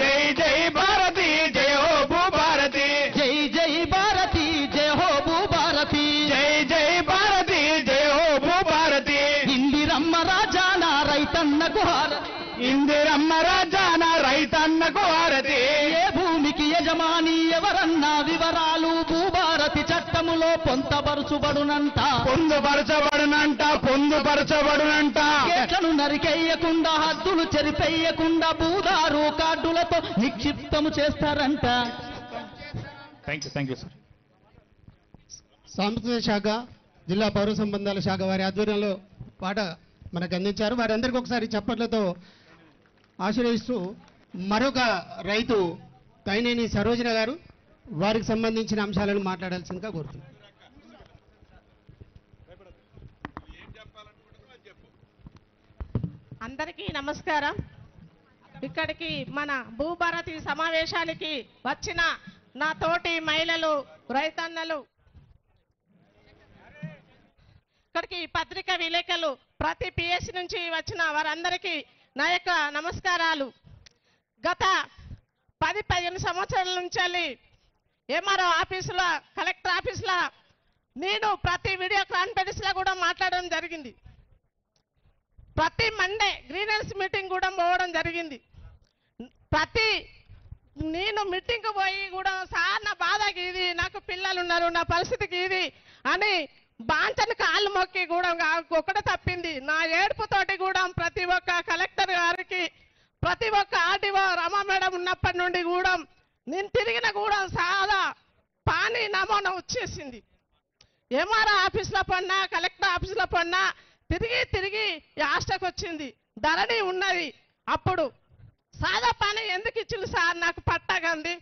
జై జై భారతి జై హో భూభారతి జై జై భారతి జయ హో భూభారతి జై జై భారతి జై హో భూభారతి ఇందిరమ్మ రాజాన రైతన్నకు హారతి ఇందిరమ్మ రాజాన రైతన్నకు హారతి ఏ భూమికి యజమాని ఎవరన్నా వివరాలు భూభారతి చట్టములో పొంతపరచుబడునంట పొందుపరచబడునంట పొందుపరచబడునంట గేట్లను నరికేయకుండా హద్దులు చెరిపేయకుండా భూదారు కార్డులతో నిక్షిప్తము చేస్తారంట థ్యాంక్ యూ సార్ సాంస్కృతిక శాఖ జిల్లా పౌర సంబంధాల శాఖ వారి ఆధ్వర్యంలో పాట మనకు అందించారు. వారందరికీ ఒకసారి చప్పట్లతో ఆశీర్వదిస్తూ మరొక రైతు తైనేని సరోజన గారు వారికి సంబంధించిన అంశాలను మాట్లాడాల్సిందిగా కోరుతున్నాను. అందరికీ నమస్కారం. ఇక్కడికి మన భూభారతి సమావేశానికి వచ్చిన నా తోటి మహిళలు రైతన్నలు, ఇక్కడికి పత్రికా విలేకరులు, ప్రతి పిఎస్ నుంచి వచ్చిన వారందరికీ నా యొక్క నమస్కారాలు. గత 10-15 సంవత్సరాల నుంచి ఎంఆర్ఓ ఆఫీసులో, కలెక్టర్ ఆఫీసులో నేను ప్రతి వీడియో కాన్ఫరెన్స్లో కూడా మాట్లాడడం జరిగింది. ప్రతి మండే గ్రీనెన్స్ మీటింగ్ కూడా పోవడం జరిగింది. నేను మీటింగ్కి పోయి కూడా సార్ నా బాధకి ఇది, నాకు పిల్లలు ఉన్నారు, నా పరిస్థితికి ఇది అని బాంచని కాళ్ళు మొక్కి కూడా ఒకటే తప్పింది. నా ఏడుపుతోటి కూడా ప్రతి ఒక్క కలెక్టర్ గారికి, ప్రతి ఒక్క ఆర్టీఓ రమా మేడం ఉన్నప్పటి నుండి కూడా నేను తిరిగిన కూడా సాదా పానీ నమూనా వచ్చేసింది. ఎంఆర్ఓ ఆఫీస్లో పడినా, కలెక్టర్ ఆఫీస్లో పడినా తిరిగి ఆస్టకు వచ్చింది. ధరణి ఉన్నది. అప్పుడు సాదా పానీ ఎందుకు ఇచ్చింది సార్ నాకు పట్టగంది.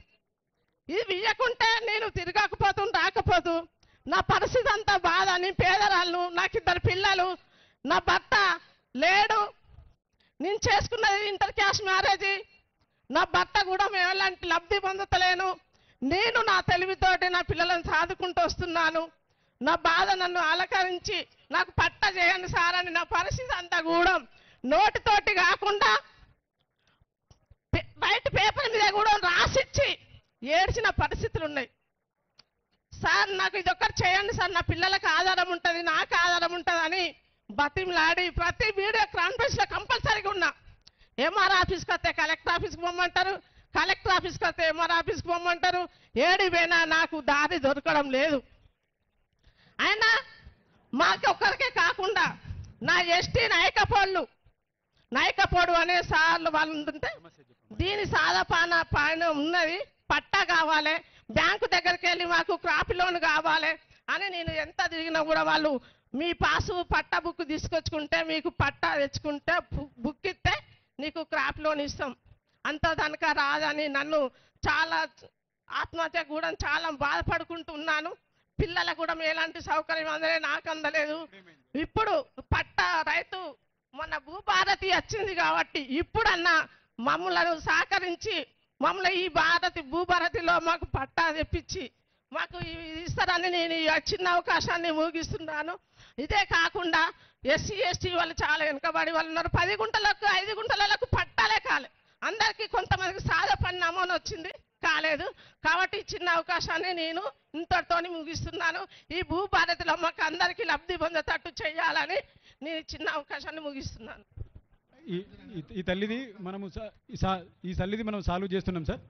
ఇది ఇవ్వకుంటే నేను రాకపోతూ నా పరిస్థితి అంతా బాధ. నేను పేదరాళ్ళు, నాకు 2 పిల్లలు, నా భర్త లేడు. నేను చేసుకున్నది ఇంటర్ క్యాస్ట్ మ్యారేజ్. నా భర్త కూడా మేము ఎలాంటి లబ్ధి పొందతలేను. నేను నా తెలివితోటి నా పిల్లలను సాదుకుంటూ వస్తున్నాను. నా బాధ నన్ను అలకరించి నాకు పట్ట చేయండి సార్ అని నా పరిస్థితి అంతా కూడా నోటితోటి కాకుండా బయట పేపర్ మీద కూడా రాసిచ్చి ఏడ్చిన పరిస్థితులు ఉన్నాయి. సార్ నాకు ఇదొక్కటి చేయండి సార్, నా పిల్లలకు ఆధారం ఉంటుంది, నాకు ఆధారం ఉంటుంది అని బతిమలాడి ప్రతి వీడియో కాన్ఫరెన్స్లో కంపల్సరీగా ఉన్నా. ఎంఆర్ ఆఫీస్కి వస్తే కలెక్టర్ ఆఫీస్కి పొమ్మంటారు, కలెక్టర్ ఆఫీస్కి వస్తే ఎంఆర్ ఆఫీస్కి పొమ్మంటారు. ఏడి పోయినా నాకు దారి దొరకడం లేదు. అయినా మాకు ఒక్కరికే కాకుండా నా ఎస్టీ నాయకపోడు అనే సార్లు వాళ్ళు ఉంటుంటే దీని సాదా పైన ఉన్నది, పట్టా కావాలి, బ్యాంకు దగ్గరికి వెళ్ళి మాకు క్రాప్ లోన్ కావాలి అని నేను ఎంత తిరిగినా కూడా వాళ్ళు మీ పాసు పట్టా బుక్ తీసుకొచ్చుకుంటే, మీకు పట్టా తెచ్చుకుంటే బుక్ ఇస్తే నీకు క్రాప్ లోన్ ఇస్తాం, అంత దనక రాదని నన్ను చాలా ఆత్మహత్య కూడా చాలా బాధపడుకుంటున్నాను. పిల్లలకు కూడా ఎలాంటి సౌకర్యం అందలే, నాకు అందలేదు. ఇప్పుడు పట్టా రైతు మొన్న భూభారతి వచ్చింది కాబట్టి ఇప్పుడన్నా మమ్మలను సహకరించి మమ్మల్ని ఈ భూభారతిలో మాకు పట్టా తెప్పించి మాకు ఇస్తారని నేను ఈ చిన్న అవకాశాన్ని ముగిస్తున్నాను. ఇదే కాకుండా ఎస్సీ ఎస్టీ వాళ్ళు చాలా వెనుకబడి వాళ్ళు ఉన్నారు. 10 గుంటలకు 5 గుంటలకు పట్టాలే కాలే. అందరికీ కొంతమందికి సాదా పని నమూనా వచ్చింది, కాలేదు. కాబట్టి ఈ చిన్న అవకాశాన్ని నేను ఇంతటితోని ముగిస్తున్నాను. ఈ భూభారతిలో మాకు అందరికీ లబ్ధి పొందేటట్టు చేయాలని నేను చిన్న అవకాశాన్ని ముగిస్తున్నాను. ఈ తల్లిది మనము ఈ తల్లిది మనం సాల్వ్ చేస్తున్నాం సార్.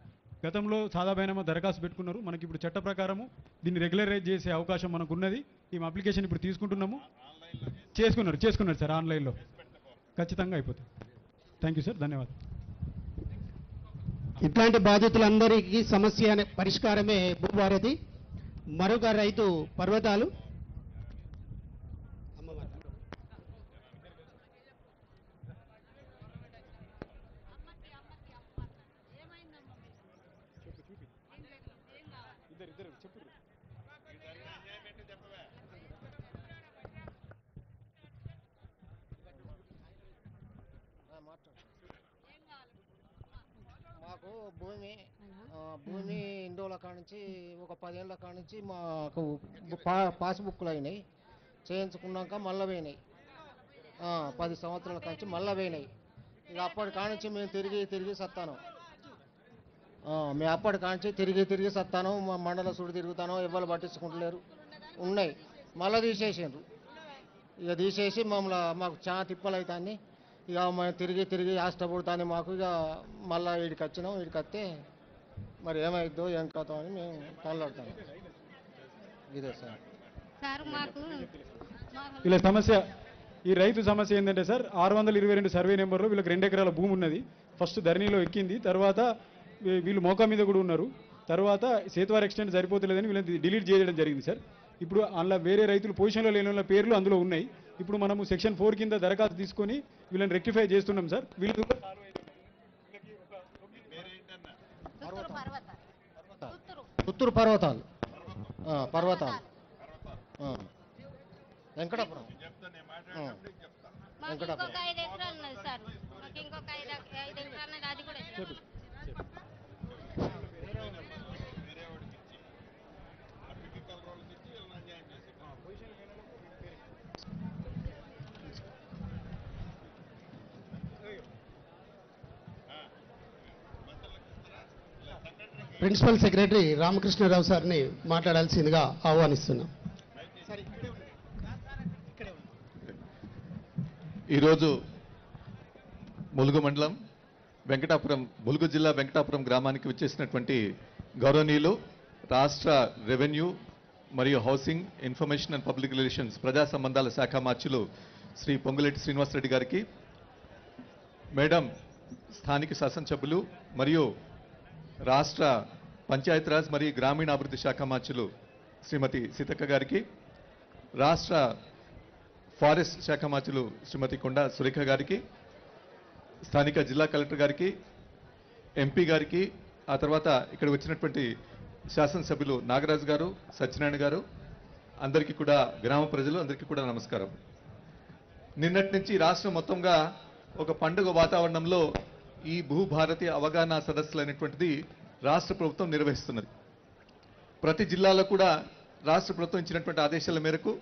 గతంలో సాదా బైనామా దరఖాస్తు పెట్టుకున్నారు. మనకి ఇప్పుడు చట్ట ప్రకారము దీన్ని రెగ్యులరైజ్ చేసే అవకాశం మనకు ఉన్నది. ఈ అప్లికేషన్ ఇప్పుడు తీసుకుంటున్నాము. చేసుకున్నారు సార్, ఆన్లైన్లో ఖచ్చితంగా అయిపోతుంది. థ్యాంక్ యూ సార్, ధన్యవాదాలు. ఇట్లాంటి బాధితులందరికీ సమస్య పరిష్కారమే భూభారతి. మరొక రైతు పర్వతాలు. మాకు భూమి ఇండోల కాడ నుంచి ఒక 10 ఏళ్ళ కాడ నుంచి మాకు పాస్బుక్లు అయినాయి. చేయించుకున్నాక మళ్ళీ పోయినాయి. 10 సంవత్సరాల కాంచి మళ్ళీ పోయినాయి. ఇక అప్పటి కానించి మేము తిరిగి సత్తాను. మేము అప్పటి కాంచి తిరిగి సత్తాను. మా మండల సుడి తిరుగుతాను, ఎవరు పట్టించుకుంటలేరు. ఉన్నాయి, మళ్ళీ తీసేసిండ్రు. ఇక తీసేసి మాకు చాలా తిప్పలు అవుతాన్ని. ఇక మేము తిరిగి ఆష్టపడుతుంది మాకు. ఇక మళ్ళీ వీడికి వచ్చినాం. వీడికి వస్తే మరి ఏమైద్దో ఏం కాదో అని మేము మాట్లాడతాం. ఇదే సార్ మాకు ఇలా సమస్య. ఈ రైతు సమస్య ఏంటంటే సార్, 622 సర్వే నెంబర్లో వీళ్ళకి 2 ఎకరాల భూమి ఉన్నది. ఫస్ట్ ధరణిలో ఎక్కింది, తర్వాత వీళ్ళు మోకా మీద కూడా ఉన్నారు. తర్వాత సేతువార్ ఎక్స్టెంట్ సరిపోతలేదని వీళ్ళని డిలీట్ చేయడం జరిగింది సార్. ఇప్పుడు అందులో వేరే రైతులు పొజిషన్లో లేని వాళ్ళ పేర్లు అందులో ఉన్నాయి. ఇప్పుడు మనము సెక్షన్ 4 కింద దరఖాస్తు తీసుకొని వీళ్ళని రెక్టిఫై చేస్తున్నాం సార్. వీళ్ళు పుత్తూరు పర్వతాలు వెంకటాపురం. వెంకటాపురం 5 ఎకరాలు ఉన్నది సార్. ఇంకొక 5 ఎకరాలు అది కూడా ప్రిన్సిపల్ సెక్రటరీ రామకృష్ణరావు సార్ని మాట్లాడాల్సిందిగా ఆహ్వానిస్తున్నాం. ఈరోజు ములుగు మండలం ములుగు జిల్లా వెంకటాపురం గ్రామానికి వచ్చేసినటువంటి గౌరవనీయులు రాష్ట్ర రెవెన్యూ మరియు housing, information and public relations ప్రజా సంబంధాల శాఖ మార్చులు శ్రీ పొంగులేటి శ్రీనివాసరెడ్డి గారికి, మేడం స్థానిక శాసనసభ్యులు మరియు రాష్ట్ర పంచాయతీరాజ్ మరియు గ్రామీణాభివృద్ధి శాఖ మార్చులు శ్రీమతి సీతక్క గారికి, రాష్ట్ర ఫారెస్ట్ శాఖ మార్చులు శ్రీమతి కొండా సురేఖ గారికి, స్థానిక జిల్లా కలెక్టర్ గారికి, ఎంపీ గారికి, ఆ తర్వాత ఇక్కడ వచ్చినటువంటి శాసనసభ్యులు నాగరాజు గారు, సత్యనారాయణ గారు, అందరికీ కూడా గ్రామ ప్రజలు అందరికీ కూడా నమస్కారం. నిన్నటి నుంచి రాష్ట్రం మొత్తంగా ఒక పండుగ వాతావరణంలో ఈ భూభారతి అవగాహన సదస్సులు అనేటువంటిది రాష్ట్ర ప్రభుత్వం నిర్వహిస్తున్నది. ప్రతి జిల్లాలో కూడా రాష్ట్ర ప్రభుత్వం ఇచ్చినటువంటి ఆదేశాల మేరకు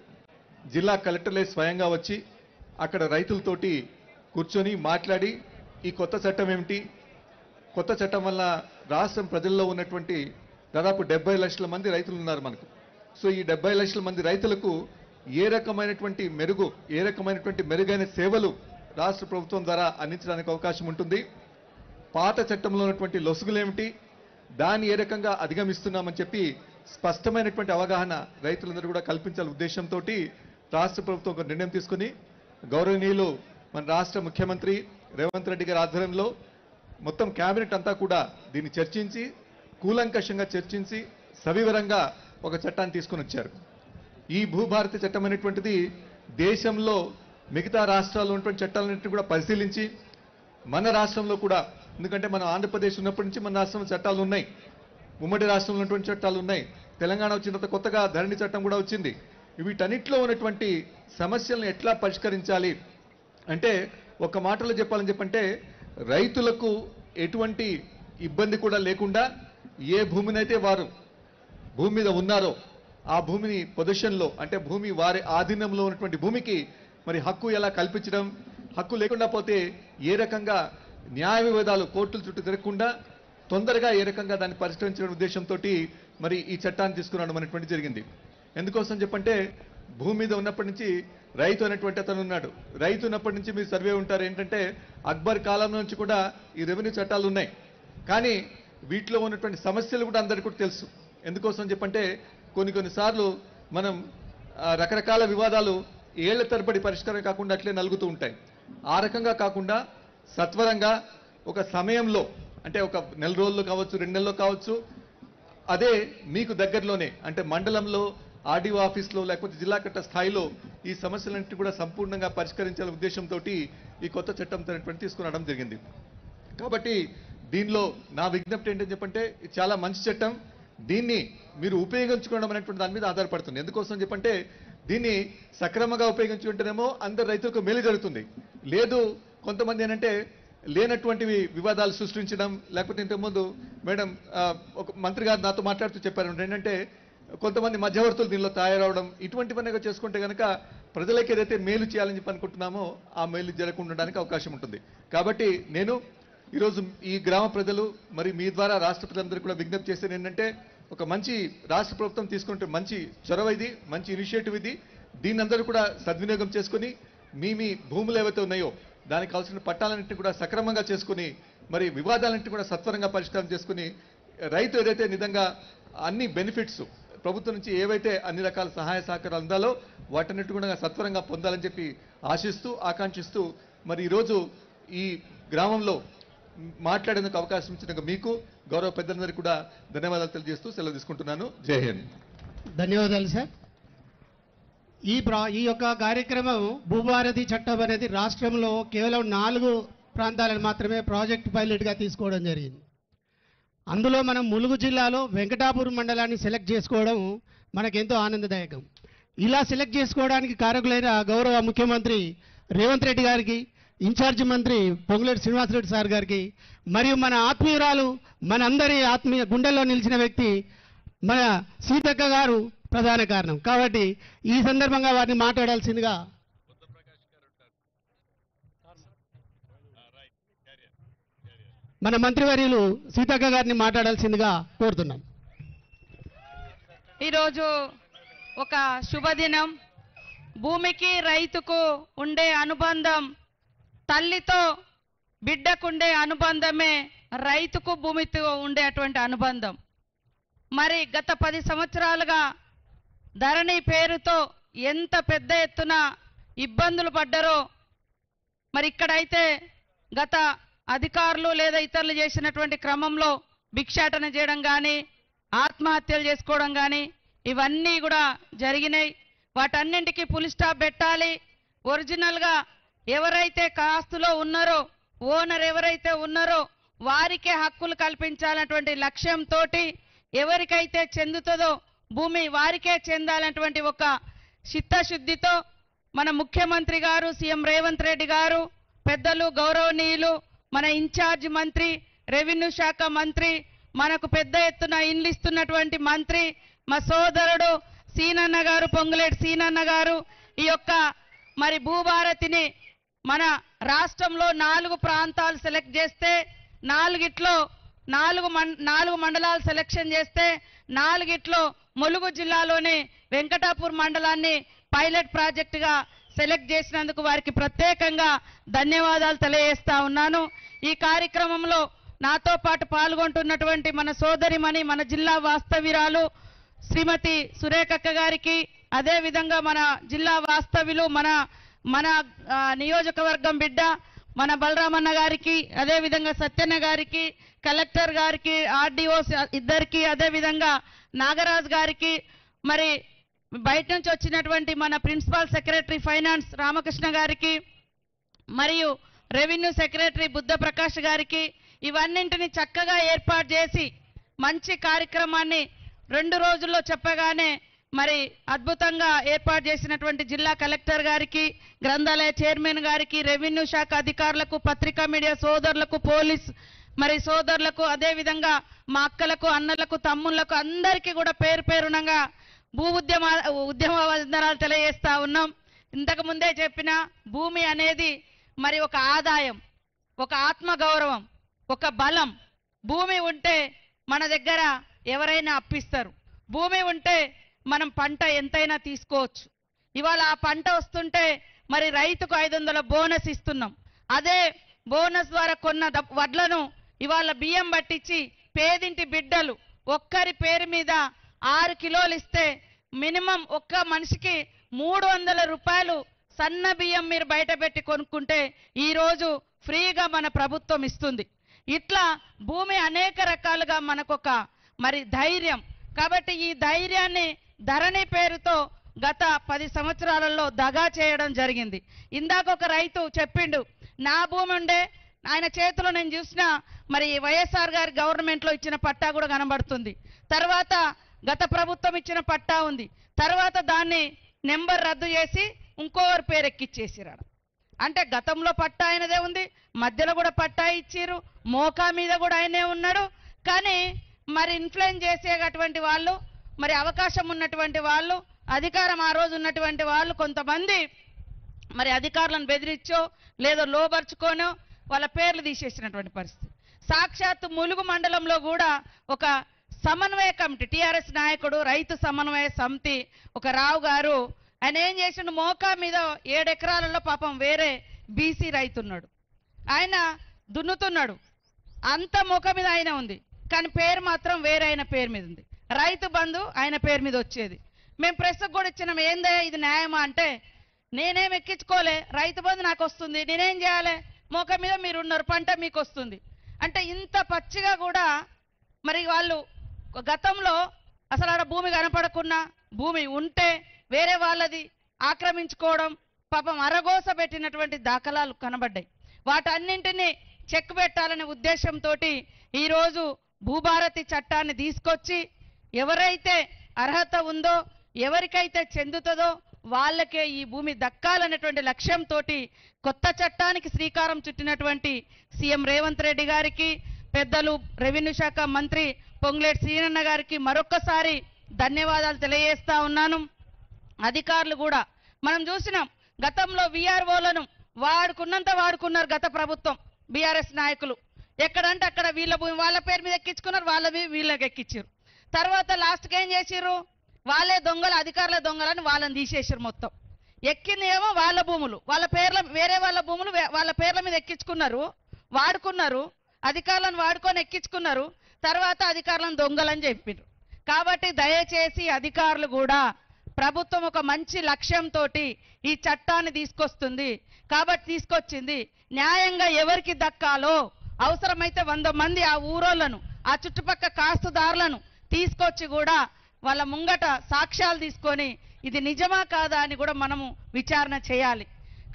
జిల్లా కలెక్టర్లే స్వయంగా వచ్చి అక్కడ రైతులతోటి కూర్చొని మాట్లాడి ఈ కొత్త చట్టం ఏమిటి, కొత్త చట్టం వల్ల రాష్ట్రం ప్రజల్లో ఉన్నటువంటి దాదాపు 70 లక్షల మంది రైతులు ఉన్నారు మనకు. సో ఈ 70 లక్షల మంది రైతులకు ఏ రకమైనటువంటి మెరుగైన సేవలు రాష్ట్ర ప్రభుత్వం ద్వారా అందించడానికి అవకాశం ఉంటుంది, పాత చట్టంలో ఉన్నటువంటి లొసుగులేమిటి, దాన్ని ఏ రకంగా అధిగమిస్తున్నామని చెప్పి స్పష్టమైనటువంటి అవగాహన రైతులందరూ కూడా కల్పించాల ఉద్దేశంతో రాష్ట్ర ప్రభుత్వం ఒక నిర్ణయం తీసుకుని గౌరవనీయులు మన రాష్ట్ర ముఖ్యమంత్రి రేవంత్ రెడ్డి గారి ఆధ్వర్యంలో మొత్తం కేబినెట్ అంతా కూడా దీన్ని చర్చించి కూలంకషంగా చర్చించి సవివరంగా ఒక చట్టాన్ని తీసుకుని వచ్చారు. ఈ భూభారతి చట్టం అనేటువంటిది దేశంలో మిగతా రాష్ట్రాల్లో ఉన్నటువంటి చట్టాలన్నింటినీ కూడా పరిశీలించి మన రాష్ట్రంలో కూడా, ఎందుకంటే మనం ఆంధ్రప్రదేశ్ ఉన్నప్పటి నుంచి మన రాష్ట్రంలో చట్టాలు ఉన్నాయి, ఉమ్మడి రాష్ట్రంలో ఉన్నటువంటి చట్టాలు ఉన్నాయి, తెలంగాణ వచ్చిన తర్వాత కొత్తగా ధరణి చట్టం కూడా వచ్చింది. వీటన్నిటిలో ఉన్నటువంటి సమస్యలను ఎట్లా పరిష్కరించాలి అంటే, ఒక మాటలో చెప్పాలని చెప్పంటే రైతులకు ఎటువంటి ఇబ్బంది కూడా లేకుండా ఏ భూమినైతే వారు భూమి మీద ఉన్నారో ఆ భూమిని పొజిషన్లో, అంటే భూమి వారి ఆధీనంలో ఉన్నటువంటి భూమికి మరి హక్కు ఎలా కల్పించడం, హక్కు లేకుండా పోతే ఏ రకంగా న్యాయ వివాదాలు కోర్టుల చుట్టూ తిరగకుండా తొందరగా ఏ రకంగా దాన్ని పరిష్కరించడం ఉద్దేశంతో మరి ఈ చట్టాన్ని తీసుకురావడం అనేటువంటి జరిగింది. ఎందుకోసం చెప్పంటే భూమి మీద ఉన్నప్పటి నుంచి రైతు అనేటువంటి అతను ఉన్నాడు. రైతు ఉన్నప్పటి నుంచి మీరు సర్వే ఉంటారు ఏంటంటే అక్బర్ కాలం నుంచి కూడా ఈ రెవెన్యూ చట్టాలు ఉన్నాయి, కానీ వీటిలో ఉన్నటువంటి సమస్యలు కూడా అందరికీ కూడా తెలుసు. ఎందుకోసం చెప్పంటే కొన్నిసార్లు మనం రకరకాల వివాదాలు ఏళ్ల తరబడి పరిష్కారం కాకుండా అట్లే నలుగుతూ ఉంటాయి. ఆ రకంగా కాకుండా సత్వరంగా ఒక సమయంలో, అంటే ఒక నెల రోజుల్లో కావచ్చు, 2 నెలల్లో కావచ్చు, అదే మీకు దగ్గరలోనే అంటే మండలంలో ఆర్డీఓ ఆఫీస్లో లేకపోతే జిల్లా కలెక్టర్ స్థాయిలో ఈ సమస్యలన్నింటినీ కూడా సంపూర్ణంగా పరిష్కరించాలనే ఉద్దేశంతో ఈ కొత్త చట్టం తీసుకురావడం జరిగింది. కాబట్టి దీనిలో నా విజ్ఞప్తి ఏంటని చెప్పంటే ఇది చాలా మంచి చట్టం, దీన్ని మీరు ఉపయోగించుకోవడం అనేటువంటి దాని మీద ఆధారపడుతుంది. ఎందుకోసం చెప్పంటే దీన్ని సక్రమంగా ఉపయోగించుకుంటేనేమో అందరు రైతులకు మేలు జరుగుతుంది. లేదు కొంతమంది ఏంటంటే లేనటువంటి వివాదాలు సృష్టించడం, లేకపోతే ఇంతకుముందు మేడం ఒక మంత్రి గారు నాతో మాట్లాడుతూ చెప్పారు ఏంటంటే కొంతమంది మధ్యవర్తులు దీనిలో తయారవడం, ఇటువంటివన్నీ చేసుకుంటే కనుక ప్రజలకి ఏదైతే మేలు చేయాలని చెప్పి అనుకుంటున్నామో ఆ మేలు జరగకుండా ఉండడానికి అవకాశం ఉంటుంది. కాబట్టి నేను ఈరోజు ఈ గ్రామ ప్రజలు మరి మీ ద్వారా రాష్ట్ర ప్రజలందరికీ కూడా విజ్ఞప్తి చేసేది ఏంటంటే ఒక మంచి రాష్ట్ర ప్రభుత్వం తీసుకుంటే మంచి చొరవ ఇది, మంచి ఇనిషియేటివ్ ఇది, దీన్ని అందరూ కూడా సద్వినియోగం చేసుకుని మీ భూములు ఏవైతే ఉన్నాయో దానికి కావాల్సిన పట్టాలన్నింటినీ కూడా సక్రమంగా చేసుకుని మరి వివాదాలన్నింటినీ కూడా సత్వరంగా పరిష్కారం చేసుకుని రైతు ఏదైతే నిజంగా అన్ని బెనిఫిట్స్ ప్రభుత్వం నుంచి ఏవైతే అన్ని రకాల సహాయ సహకారాలు అందాలో వాటన్నిటి కూడా సత్వరంగా పొందాలని చెప్పి ఆశిస్తూ ఆకాంక్షిస్తూ మరి ఈరోజు ఈ గ్రామంలో మాట్లాడేందుకు అవకాశం ఇచ్చిన మీకు గౌరవ పెద్దలందరికీ కూడా ధన్యవాదాలు తెలియజేస్తూ సెలవు తీసుకుంటున్నాను. జై హింద్. ధన్యవాదాలు సార్. ఈ యొక్క కార్యక్రమం భూభారతి చట్టం అనేది రాష్ట్రంలో కేవలం 4 ప్రాంతాలను మాత్రమే ప్రాజెక్ట్ పైలట్గా తీసుకోవడం జరిగింది. అందులో మనం ములుగు జిల్లాలో వెంకటాపురం మండలాన్ని సెలెక్ట్ చేసుకోవడం మనకెంతో ఆనందదాయకం. ఇలా సెలెక్ట్ చేసుకోవడానికి కారకులైన గౌరవ ముఖ్యమంత్రి రేవంత్ రెడ్డి గారికి, ఇన్ఛార్జి మంత్రి పొంగులేటి శ్రీనివాసరెడ్డి సార్ గారికి, మరియు మన ఆత్మీయురాలు మనందరి ఆత్మీయ గుండెల్లో నిలిచిన వ్యక్తి మన సీతక్క గారు ప్రధాన కారణం. కాబట్టి ఈ సందర్భంగా వారిని మాట్లాడాల్సిందిగా మన మంత్రివర్యులు సీతక్క గారిని మాట్లాడాల్సిందిగా కోరుతున్నాం. ఈరోజు ఒక శుభదినం. భూమికి రైతుకు ఉండే అనుబంధం, తల్లితో బిడ్డకుండే అనుబంధమే రైతుకు భూమితో ఉండేటువంటి అనుబంధం. మరి గత 10 సంవత్సరాలుగా ధరణి పేరుతో ఎంత పెద్ద ఎత్తున ఇబ్బందులు పడ్డారో మరి ఇక్కడైతే గత అధికారులు లేదా ఇతరులు చేసినటువంటి క్రమంలో భిక్షాటన చేయడం కానీ ఆత్మహత్యలు చేసుకోవడం కానీ ఇవన్నీ కూడా జరిగినాయి. వాటన్నింటికి ఫుల్ స్టాప్ పెట్టాలి. ఒరిజినల్గా ఎవరైతే కాస్తులో ఉన్నారో ఓనర్ ఎవరైతే ఉన్నారో వారికే హక్కులు కల్పించాలన్నటువంటి లక్ష్యంతో ఎవరికైతే చెందుతుందో భూమి వారికే చెందాలన్నటువంటి ఒక చిత్తశుద్ధితో మన ముఖ్యమంత్రి గారు సీఎం రేవంత్ రెడ్డి గారు పెద్దలు గౌరవనీయులు మన ఇన్ఛార్జ్ మంత్రి రెవెన్యూ శాఖ మంత్రి మనకు పెద్ద ఎత్తున ఇన్లిస్తున్నటువంటి మంత్రి మా సోదరుడు సీనన్న గారు పొంగులేటి సీనన్న గారు ఈ యొక్క మరి భూభారతిని మన రాష్ట్రంలో 4 ప్రాంతాలు సెలెక్ట్ చేస్తే 4 మండలాలు సెలెక్షన్ చేస్తే 4 ములుగు జిల్లాలోని వెంకటాపూర్ మండలాన్ని పైలట్ ప్రాజెక్టుగా సెలెక్ట్ చేసినందుకు వారికి ప్రత్యేకంగా ధన్యవాదాలు తెలియజేస్తా ఉన్నాను. ఈ కార్యక్రమంలో నాతో పాటు పాల్గొంటున్నటువంటి మన సోదరిమణి మన జిల్లా వాస్తవ్యురాలు శ్రీమతి సురేఖక్క గారికి అదేవిధంగా మన జిల్లా వాస్తవ్యులు మన నియోజకవర్గం బిడ్డ మన బలరామన్న గారికి అదేవిధంగా సత్యన్న గారికి కలెక్టర్ గారికి ఆర్డీఓ ఇద్దరికి అదేవిధంగా నాగరాజు గారికి మరి బయట నుంచి వచ్చినటువంటి మన ప్రిన్సిపల్ సెక్రటరీ ఫైనాన్స్ రామకృష్ణ గారికి మరియు రెవెన్యూ సెక్రటరీ బుద్ధ ప్రకాష్ గారికి ఇవన్నింటిని చక్కగా ఏర్పాటు చేసి మంచి కార్యక్రమాన్ని 2 రోజుల్లో చెప్పగానే మరి అద్భుతంగా ఏర్పాటు చేసినటువంటి జిల్లా కలెక్టర్ గారికి గ్రంథాలయ చైర్మన్ గారికి రెవెన్యూ శాఖ అధికారులకు పత్రికా మీడియా సోదరులకు పోలీస్ మరి సోదరులకు అదేవిధంగా మా అక్కలకు అన్నలకు తమ్ముళ్లకు అందరికీ కూడా పేరు పేరునంగా ఉద్యమ వందనాలు తెలియజేస్తా ఉన్నాం. ఇంతకు ముందే చెప్పిన భూమి అనేది మరి ఒక ఆదాయం, ఒక ఆత్మగౌరవం, ఒక బలం. భూమి ఉంటే మన దగ్గర ఎవరైనా అప్పిస్తారు. భూమి ఉంటే మనం పంట ఎంతైనా తీసుకోవచ్చు. ఇవాళ ఆ పంట వస్తుంటే మరి రైతుకు 500 బోనస్ ఇస్తున్నాం. అదే బోనస్ ద్వారా కొన్న వడ్లను ఇవాళ బియ్యం పట్టించి పేదింటి బిడ్డలు ఒక్కరి పేరు మీద 6 కిలోలు ఇస్తే మినిమం ఒక్క మనిషికి 300 రూపాయలు సన్న బియ్యం మీరు బయట పెట్టి కొనుక్కుంటే ఈరోజు ఫ్రీగా మన ప్రభుత్వం ఇస్తుంది. ఇట్లా భూమి అనేక రకాలుగా మనకొక మరి ధైర్యం. కాబట్టి ఈ ధైర్యాన్ని ధరణి పేరుతో గత 10 సంవత్సరాలలో దగా చేయడం జరిగింది. ఇందాక ఒక రైతు చెప్పిండు నా భూమి ఉండే ఆయన చేతిలో నేను చూసిన మరి వైఎస్ఆర్ గారి గవర్నమెంట్లో ఇచ్చిన పట్టా కూడా కనబడుతుంది. తర్వాత గత ప్రభుత్వం ఇచ్చిన పట్టా ఉంది. తర్వాత దాన్ని నెంబర్ రద్దు చేసి ఇంకోవరి పేరు ఎక్కిచ్చేసిరాడు. అంటే గతంలో పట్టా ఆయనదే ఉంది, మధ్యలో కూడా పట్టా ఇచ్చిరు, మోకా మీద కూడా ఆయనే ఉన్నాడు. కానీ మరి ఇన్ఫ్లుయెన్స్ చేసేటటువంటి వాళ్ళు మరి అవకాశం ఉన్నటువంటి వాళ్ళు అధికారం ఆ రోజు ఉన్నటువంటి వాళ్ళు కొంతమంది మరి అధికారులను బెదిరించో లేదో లోబర్చుకోనో వాళ్ళ పేర్లు తీసేసినటువంటి పరిస్థితి. సాక్షాత్తు ములుగు మండలంలో కూడా ఒక సమన్వయ కమిటీ టీఆర్ఎస్ నాయకుడు రైతు సమన్వయ సమితి ఒక రావు గారు ఆయన ఏం చేసిండు మోకా మీద 7 ఎకరాలలో పాపం వేరే బీసీ రైతు ఉన్నాడు. ఆయన దున్నుతున్నాడు, అంత మోకా మీద ఆయన ఉంది, కానీ పేరు మాత్రం వేరే ఆయన పేరు మీద ఉంది. రైతు బంధు ఆయన పేరు మీద వచ్చేది. మేము ప్రెస్కు కూడా ఇచ్చినాం, ఏందయ్యా ఇది న్యాయమా అంటే నేనేం ఎక్కించుకోలే, రైతు బంధు నాకు వస్తుంది, నేనేం చేయాలి, మోక మీద మీరున్నారు, పంట మీకు వస్తుంది అంటే ఇంత పచ్చిగా కూడా మరి వాళ్ళు గతంలో అసలు ఆడ భూమి కనపడకున్నా భూమి ఉంటే వేరే వాళ్ళది ఆక్రమించుకోవడం పాపం అరగోస పెట్టినటువంటి దాఖలాలు కనబడ్డాయి. వాటన్నింటినీ చెక్ పెట్టాలనే ఉద్దేశంతో ఈరోజు భూభారతి చట్టాన్ని తీసుకొచ్చి ఎవరైతే అర్హత ఉందో ఎవరికైతే చెందుతుందో వాళ్ళకే ఈ భూమి దక్కాలనేటువంటి లక్ష్యంతో కొత్త చట్టానికి శ్రీకారం చుట్టినటువంటి సీఎం రేవంత్ రెడ్డి గారికి పెద్దలు రెవెన్యూ శాఖ మంత్రి పొంగులేటి శ్రీనన్న గారికి మరొక్కసారి ధన్యవాదాలు తెలియజేస్తా ఉన్నాను. అధికారులు కూడా మనం చూసినాం గతంలో వీఆర్ఓలను వాడుకున్నంత వాడుకున్నారు గత ప్రభుత్వం బీఆర్ఎస్ నాయకులు. ఎక్కడంటే అక్కడ వీళ్ళ భూమి వాళ్ళ పేరు మీద ఎక్కించుకున్నారు, వాళ్ళ వీళ్ళకి ఎక్కించారు. తర్వాత లాస్ట్కి ఏం చేసిర్రు, వాళ్ళే దొంగలు అధికారుల దొంగలని వాళ్ళని తీసేసారు. మొత్తం ఎక్కింది ఏమో వాళ్ళ భూములు, వాళ్ళ పేర్ల వేరే వాళ్ళ భూములు వాళ్ళ పేర్ల మీద ఎక్కించుకున్నారు, వాడుకున్నారు, అధికారులను వాడుకొని ఎక్కించుకున్నారు. తర్వాత అధికారులను దొంగలని చెప్పారు. కాబట్టి దయచేసి అధికారులు కూడా ప్రభుత్వం ఒక మంచి లక్ష్యంతో ఈ చట్టాన్ని తీసుకొచ్చింది. న్యాయంగా ఎవరికి దక్కాలో అవసరమైతే 100 మంది ఆ ఊరోళ్లను, ఆ చుట్టుపక్కల కాస్తుదారులను తీసుకొచ్చి కూడా వాళ్ళ ముంగట సాక్ష్యాలు తీసుకొని ఇది నిజమా కాదా అని కూడా మనము విచారణ చేయాలి.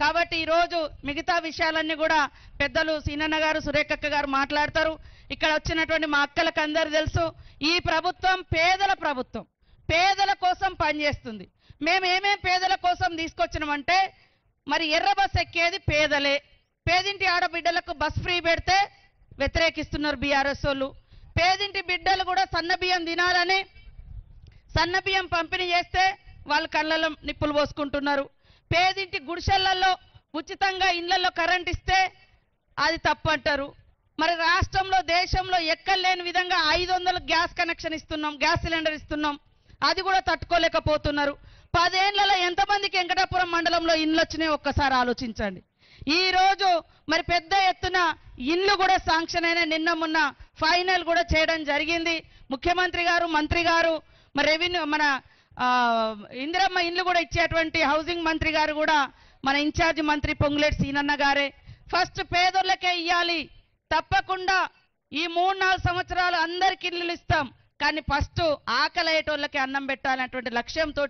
కాబట్టి ఈరోజు మిగతా విషయాలన్నీ కూడా పెద్దలు సీనన్న గారు, సురేఖక్క గారు మాట్లాడతారు. ఇక్కడ వచ్చినటువంటి మా అక్కలకు అందరూ తెలుసు, ఈ ప్రభుత్వం పేదల ప్రభుత్వం, పేదల కోసం పనిచేస్తుంది. మేము ఏమేం పేదల కోసం తీసుకొచ్చినామంటే, మరి ఎర్ర బస్ ఎక్కేది పేదలే, పేదింటి ఆడబిడ్డలకు బస్ ఫ్రీ పెడితే వ్యతిరేకిస్తున్నారు బీఆర్ఎస్ వాళ్ళు. పేదింటి బిడ్డలు కూడా సన్న బియ్యం తినాలని సన్న బియ్యం పంపిణీ చేస్తే వాళ్ళు కళ్ళలో నిప్పులు పోసుకుంటున్నారు. పేదింటి గుడిసెళ్లలో ఉచితంగా ఇళ్లలో కరెంట్ ఇస్తే అది తప్పంటారు. మరి రాష్ట్రంలో దేశంలో ఎక్కలేని విధంగా 500 గ్యాస్ కనెక్షన్ ఇస్తున్నాం, గ్యాస్ సిలిండర్ ఇస్తున్నాం, అది కూడా తట్టుకోలేకపోతున్నారు. 10 ఏళ్లలో ఎంతమందికి వెంకటాపురం మండలంలో ఇండ్లు వచ్చినాయో ఒక్కసారి ఆలోచించండి. ఈ రోజు మరి పెద్ద ఎత్తున ఇండ్లు కూడా శాంక్షన్ అయిన, నిన్న మొన్న ఫైనల్ కూడా చేయడం జరిగింది. ముఖ్యమంత్రి గారు, మంత్రి గారు, మరి రెవెన్యూ మన ఇందిరమ్మ ఇండ్లు కూడా ఇచ్చేటువంటి హౌసింగ్ మంత్రి గారు కూడా మన ఇన్ఛార్జి మంత్రి పొంగులేటి సీనన్న గారే. ఫస్ట్ పేదోళ్ళకే ఇవ్వాలి, తప్పకుండా ఈ 3-4 సంవత్సరాలు అందరికి ఇల్లులు ఇస్తాం, కానీ ఫస్ట్ ఆకలయ్యేటోళ్ళకే అన్నం పెట్టాలనేటువంటి లక్ష్యంతో,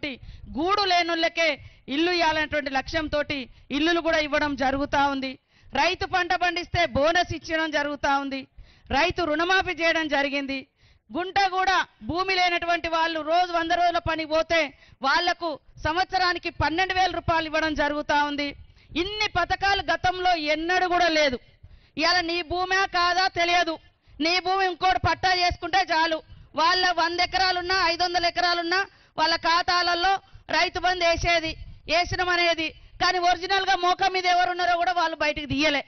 గూడు లేనోళ్ళకే ఇల్లు ఇవ్వాలనేటువంటి లక్ష్యంతో ఇల్లులు కూడా ఇవ్వడం జరుగుతూ ఉంది. రైతు పంట పండిస్తే బోనస్ ఇచ్చడం జరుగుతూ ఉంది. రైతు రుణమాఫీ చేయడం జరిగింది. గుంట కూడా భూమి లేనటువంటి వాళ్ళు రోజు 100 రోజుల పని పోతే వాళ్లకు సంవత్సరానికి 12,000 రూపాయలు ఇవ్వడం జరుగుతూ ఉంది. ఇన్ని పథకాలు గతంలో ఎన్నడూ కూడా లేదు. ఇవాళ నీ భూమే కాదా తెలియదు, నీ భూమి ఇంకోటి పట్టా చేసుకుంటే చాలు, వాళ్ళ 100 ఎకరాలున్నా 500 ఎకరాలున్నా వాళ్ళ ఖాతాలలో రైతు బంధు వేసినమనేది, కానీ ఒరిజినల్గా మోక మీద ఎవరున్నారో కూడా వాళ్ళు బయటికి తీయలే.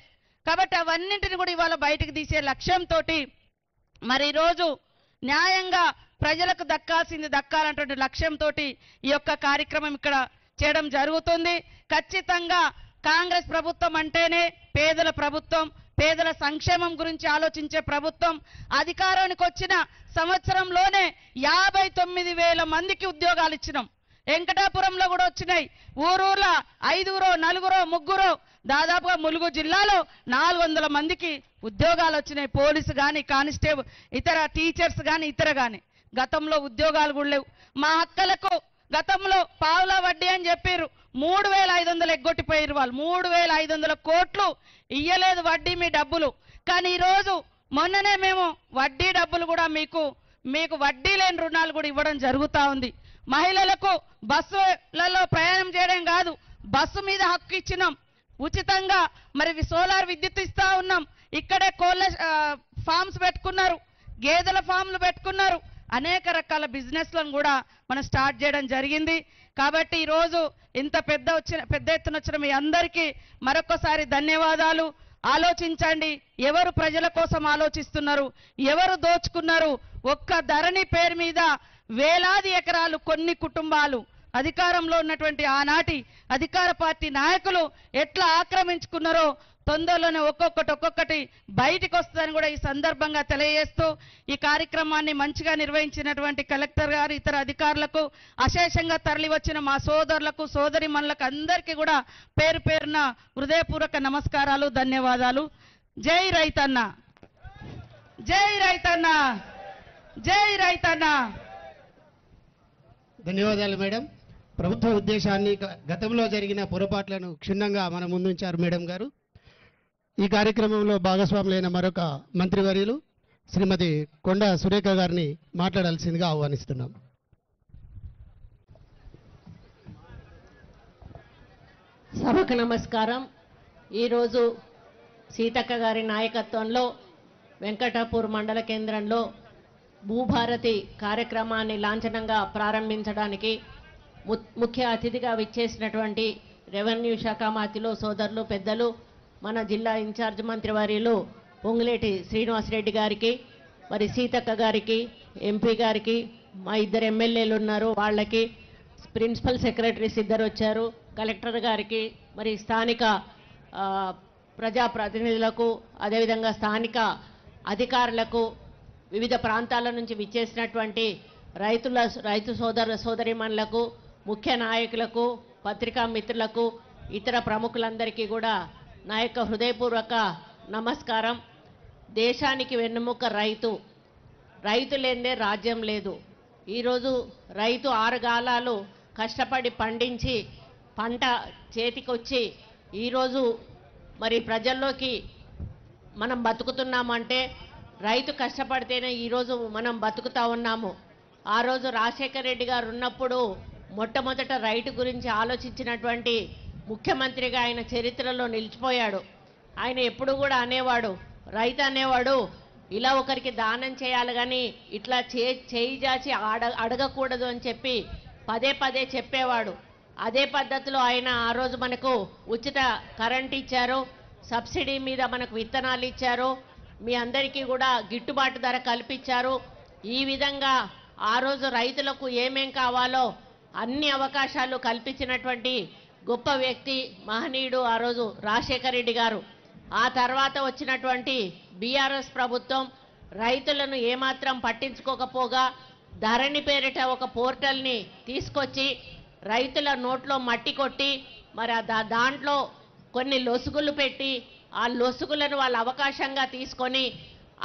కాబట్టి అవన్నింటిని కూడా ఇవాళ బయటికి తీసే లక్ష్యంతో మరి ఈరోజు న్యాయంగా ప్రజలకు దక్కాలన్నటువంటి లక్ష్యంతో ఈ యొక్క కార్యక్రమం ఇక్కడ చేయడం జరుగుతుంది. ఖచ్చితంగా కాంగ్రెస్ ప్రభుత్వం అంటేనే పేదల ప్రభుత్వం, పేదల సంక్షేమం గురించి ఆలోచించే ప్రభుత్వం. అధికారానికి వచ్చిన సంవత్సరంలోనే 59,000 మందికి ఉద్యోగాలు ఇచ్చినాం. వెంకటాపురంలో కూడా వచ్చినాయి. ఊరూర్లో 5గురో 4గురో 3గురో దాదాపుగా ములుగు జిల్లాలో 400 మందికి ఉద్యోగాలు వచ్చినాయి. పోలీసు కానీ, కానిస్టేబుల్, ఇతర టీచర్స్ కానీ, ఇతర కానీ. గతంలో ఉద్యోగాలు కూడా లేవు. మా అక్కలకు గతంలో పావులా వడ్డీ అని చెప్పారు, 3,500 ఎగ్గొట్టిపోయారు వాళ్ళు. 3,500 కోట్లు ఇయ్యలేదు వడ్డీ మీ డబ్బులు. కానీ ఈరోజు మొన్ననే మేము వడ్డీ డబ్బులు కూడా మీకు వడ్డీ లేని రుణాలు కూడా ఇవ్వడం జరుగుతూ ఉంది. మహిళలకు బస్సులలో ప్రయాణం చేయడం కాదు, బస్సు మీద హక్కు ఇచ్చినాం ఉచితంగా. మరి సోలార్ విద్యుత్ ఇస్తా ఉన్నాం. ఇక్కడే కోళ్ళ ఫార్మ్స్ పెట్టుకున్నారు, గేదెల ఫామ్లు పెట్టుకున్నారు. అనేక రకాల బిజినెస్లను కూడా మనం స్టార్ట్ చేయడం జరిగింది. కాబట్టి ఈరోజు ఇంత పెద్ద ఎత్తున వచ్చిన మీ అందరికీ మరొకసారి ధన్యవాదాలు. ఆలోచించండి, ఎవరు ప్రజల కోసం ఆలోచిస్తున్నారు, ఎవరు దోచుకున్నారు. ఒక్క ధరణి పేరు మీద వేలాది ఎకరాలు కొన్ని కుటుంబాలు, అధికారంలో ఉన్నటువంటి ఆనాటి అధికార పార్టీ నాయకులు ఎట్లా ఆక్రమించుకున్నారో తొందరలోనే ఒక్కొక్కటి బయటికి వస్తుందని కూడా ఈ సందర్భంగా తెలియజేస్తూ ఈ కార్యక్రమాన్ని మంచిగా నిర్వహించినటువంటి కలెక్టర్ గారు, ఇతర అధికారులకు, అశేషంగా తరలి వచ్చిన మా సోదరులకు, సోదరిమణులకు అందరికీ కూడా పేరు పేరున హృదయపూర్వక నమస్కారాలు, ధన్యవాదాలు. జై రైతన్న, జై రైతన్న, జై రైతన్న. ధన్యవాదాలు మేడం. ప్రభుత్వ ఉద్దేశాన్ని, గతంలో జరిగిన పొరపాట్లను క్షుణ్ణంగా మన ముందుంచారు మేడం గారు. ఈ కార్యక్రమంలో భాగస్వాములైన మరొక మంత్రివర్యులు శ్రీమతి కొండ సురేఖ గారిని మాట్లాడాల్సిందిగా ఆహ్వానిస్తున్నాం. సభకు నమస్కారం. ఈరోజు సీతక్క గారి నాయకత్వంలో వెంకటాపూర్ మండల కేంద్రంలో భూభారతి కార్యక్రమాన్ని లాంఛనంగా ప్రారంభించడానికి ముఖ్య అతిథిగా విచ్చేసినటువంటి రెవెన్యూ శాఖ మంత్రులు, సోదరులు, పెద్దలు, మన జిల్లా ఇన్ఛార్జ్ మంత్రివర్యులు పొంగులేటి శ్రీనివాసరెడ్డి గారికి, మరి సీతక్క గారికి, ఎంపీ గారికి, మా 2 ఎమ్మెల్యేలు ఉన్నారు వాళ్ళకి, ప్రిన్సిపల్ సెక్రటరీస్ 2 వచ్చారు, కలెక్టర్ గారికి, మరి స్థానిక ప్రజాప్రతినిధులకు, అదేవిధంగా స్థానిక అధికారులకు, వివిధ ప్రాంతాల నుంచి విచ్చేసినటువంటి రైతు సోదరీమణులకు, ముఖ్య నాయకులకు, పత్రికా మిత్రులకు, ఇతర ప్రముఖులందరికీ కూడా నా యొక్క హృదయపూర్వక నమస్కారం. దేశానికి వెన్నెముక రైతు. రైతు లేనిదే రాజ్యం లేదు. ఈరోజు రైతు 6 గాలాలు కష్టపడి పండించి పంట చేతికొచ్చి ఈరోజు మరి ప్రజల్లోకి మనం బతుకుతున్నామంటే రైతు కష్టపడితేనే ఈరోజు మనం బతుకుతా ఉన్నాము. ఆ రోజు రాజశేఖర రెడ్డి గారు ఉన్నప్పుడు మొట్టమొదట రైతు గురించి ఆలోచించినటువంటి ముఖ్యమంత్రిగా ఆయన చరిత్రలో నిలిచిపోయాడు. ఆయన ఎప్పుడు కూడా అనేవాడు, రైతు అనేవాడు ఇలా ఒకరికి దానం చేయాలి కానీ ఇట్లా చేయి జాచి అడగకూడదు అని చెప్పి పదే పదే చెప్పేవాడు. అదే పద్ధతిలో ఆయన ఆ రోజు మనకు ఉచిత కరెంట్ ఇచ్చారు, సబ్సిడీ మీద మనకు విత్తనాలు ఇచ్చారు, మీ అందరికీ కూడా గిట్టుబాటు ధర కల్పించారు. ఈ విధంగా ఆ రోజు రైతులకు ఏమేం కావాలో అన్ని అవకాశాలు కల్పించినటువంటి గొప్ప వ్యక్తి, మహనీయుడు ఆ రోజు రాజశేఖర రెడ్డి గారు. ఆ తర్వాత వచ్చినటువంటి బీఆర్ఎస్ ప్రభుత్వం రైతులను ఏమాత్రం పట్టించుకోకపోగా ధరణి పేరిట ఒక పోర్టల్ని తీసుకొచ్చి రైతుల నోట్లో మట్టి కొట్టి మరి దాంట్లో కొన్ని లొసుగులు పెట్టి ఆ లొసుగులను వాళ్ళ అవకాశంగా తీసుకొని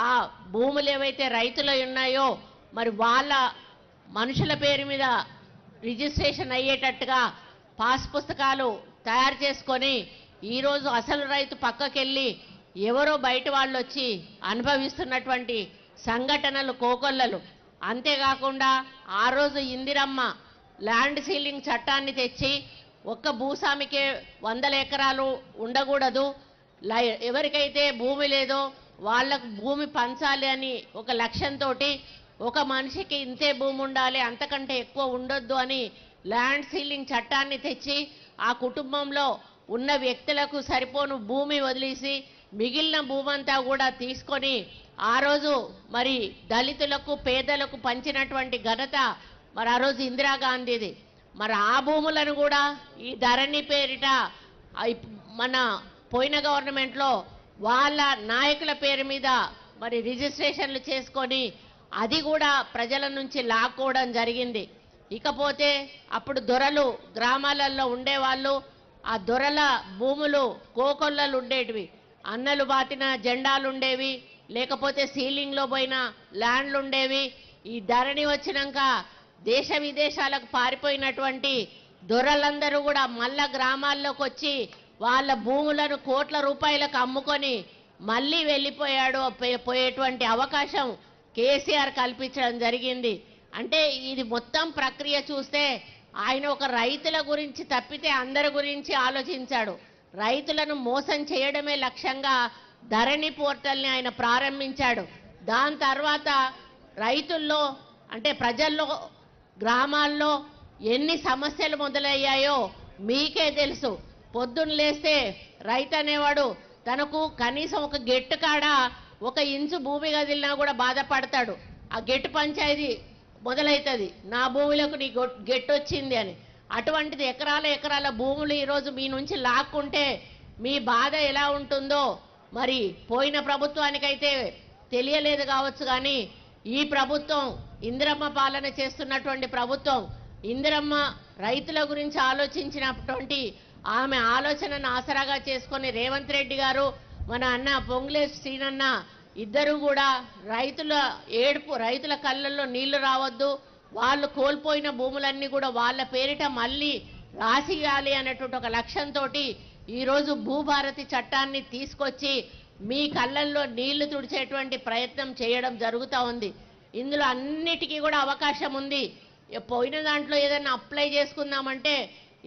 ఆ భూములు ఏవైతే రైతులు ఉన్నాయో మరి వాళ్ళ మనుషుల పేరు మీద రిజిస్ట్రేషన్ అయ్యేటట్టుగా పాస్ పుస్తకాలు తయారు చేసుకొని ఈరోజు అసలు రైతు పక్కకెళ్ళి ఎవరో బయట వాళ్ళు వచ్చి అనుభవిస్తున్నటువంటి సంఘటనలు కోకొల్లలు. అంతేకాకుండా ఆ రోజు ఇందిరమ్మ ల్యాండ్ సీలింగ్ చట్టాన్ని తెచ్చి ఒక్క భూస్వామికే 100 ఎకరాలు ఉండకూడదు, ఎవరికైతే భూమి లేదో వాళ్ళకు భూమి పంచాలి అని ఒక లక్ష్యంతో ఒక మనిషికి ఇంతే భూమి ఉండాలి, అంతకంటే ఎక్కువ ఉండొద్దు అని ల్యాండ్ సీలింగ్ చట్టాన్ని తెచ్చి ఆ కుటుంబంలో ఉన్న వ్యక్తులకు సరిపోను భూమి వదిలేసి మిగిలిన భూమంతా కూడా తీసుకొని ఆ రోజు మరి దళితులకు పేదలకు పంచినటువంటి ఘనత మరి ఆ రోజు ఇందిరాగాంధీది. మరి ఆ భూములను కూడా ఈ ధరణి పేరిట మన పోయిన గవర్నమెంట్లో వాళ్ళ నాయకుల పేరు మీద మరి రిజిస్ట్రేషన్లు చేసుకొని అది కూడా ప్రజల నుంచి లాక్కోవడం జరిగింది. ఇకపోతే అప్పుడు దొరలు గ్రామాలలో ఉండేవాళ్ళు, ఆ దొరల భూములు కోకొల్లలు ఉండేటివి, అన్నలు బాతిన జెండాలు ఉండేవి, లేకపోతే సీలింగ్లో పోయిన ల్యాండ్లు ఉండేవి. ఈ ధరణి వచ్చినాక దేశ విదేశాలకు పారిపోయినటువంటి దొరలందరూ కూడా మళ్ళా గ్రామాల్లోకి వచ్చి వాళ్ళ భూములను కోట్ల రూపాయలకు అమ్ముకొని మళ్ళీ వెళ్ళిపోయాడు. పోయేటువంటి అవకాశం కేసీఆర్ కల్పించడం జరిగింది. అంటే ఇది మొత్తం ప్రక్రియ చూస్తే ఆయన ఒక రైతుల గురించి తప్పితే అందరి గురించి ఆలోచించాడు. రైతులను మోసం చేయడమే లక్ష్యంగా ధరణి పోర్టల్ని ఆయన ప్రారంభించాడు. దాని తర్వాత రైతుల్లో అంటే ప్రజల్లో గ్రామాల్లో ఎన్ని సమస్యలు మొదలయ్యాయో మీకే తెలుసు. పొద్దున్న లేస్తే రైతు అనేవాడు తనకు కనీసం ఒక గెట్టు కాడ 1 ఇంచు భూమి కదిలినా కూడా బాధపడతాడు. ఆ గెట్టు పంచాయతీ మొదలవుతుంది, నా భూములకు నీ గెట్టు వచ్చింది అని. అటువంటిది ఎకరాల భూములు ఈరోజు మీ నుంచి లాక్కుంటే మీ బాధ ఎలా ఉంటుందో మరి పోయిన ప్రభుత్వానికైతే తెలియలేదు కావచ్చు, కానీ ఈ ప్రభుత్వం ఇందిరమ్మ పాలన చేస్తున్నటువంటి ప్రభుత్వం ఇందిరమ్మ రైతుల గురించి ఆలోచించినటువంటి ఆమె ఆలోచనను ఆసరాగా చేసుకొని రేవంత్ రెడ్డి గారు మన అన్న పొంగులేటి శ్రీనన్న ఇద్దరు కూడా రైతుల కళ్ళల్లో నీళ్లు రావద్దు, వాళ్ళు కోల్పోయిన భూములన్నీ కూడా వాళ్ళ పేరిట మళ్ళీ రాసియాలి అనేటువంటి ఒక లక్ష్యంతో ఈరోజు భూభారతి చట్టాన్ని తీసుకొచ్చి మీ కళ్ళల్లో నీళ్లు తుడిచేటువంటి ప్రయత్నం చేయడం జరుగుతూ ఉంది. ఇందులో అన్నిటికీ కూడా అవకాశం ఉంది. పోయిన దాంట్లో ఏదైనా అప్లై చేసుకుందామంటే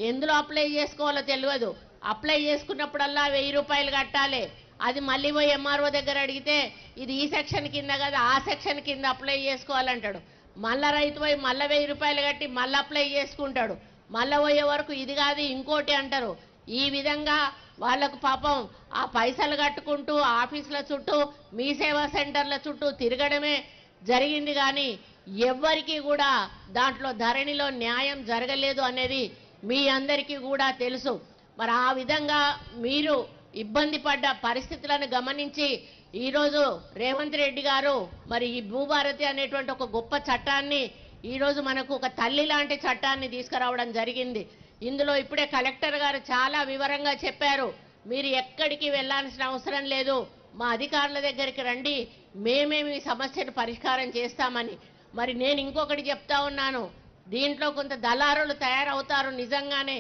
ఎందులో అప్లై చేసుకోవాలో తెలియదు. అప్లై చేసుకున్నప్పుడల్లా 1000 రూపాయలు కట్టాలి. అది మళ్ళీ పోయి ఎంఆర్ఓ దగ్గర అడిగితే ఇది ఈ సెక్షన్ కింద కదా ఆ సెక్షన్ కింద అప్లై చేసుకోవాలంటాడు. మళ్ళా రైతు పోయి మళ్ళీ 1000 రూపాయలు కట్టి మళ్ళీ అప్లై చేసుకుంటాడు. మళ్ళీ పోయే వరకు ఇది కాదు ఇంకోటి అంటారు. ఈ విధంగా వాళ్ళకు పాపం ఆ పైసలు కట్టుకుంటూ ఆఫీసుల చుట్టూ మీ సేవా సెంటర్ల చుట్టూ తిరగడమే జరిగింది, కానీ ఎవ్వరికీ కూడా దాంట్లో ధరణిలో న్యాయం జరగలేదు అనేది మీ అందరికీ కూడా తెలుసు. మరి ఆ విధంగా మీరు ఇబ్బంది పడ్డ పరిస్థితులను గమనించి ఈరోజు రేవంత్ రెడ్డి గారు మరి ఈ భూభారతి అనేటువంటి ఒక గొప్ప చట్టాన్ని ఈరోజు మనకు ఒక తల్లి లాంటి చట్టాన్ని తీసుకురావడం జరిగింది. ఇందులో ఇప్పుడే కలెక్టర్ గారు చాలా వివరంగా చెప్పారు. మీరు ఎక్కడికి వెళ్ళాల్సిన అవసరం లేదు, మా అధికారుల దగ్గరికి రండి, మేమే మీ సమస్యను పరిష్కారం చేస్తామని. మరి నేను ఇంకొకటి చెప్తా ఉన్నాను, దీంట్లో కొంత దళారులు తయారవుతారు. నిజంగానే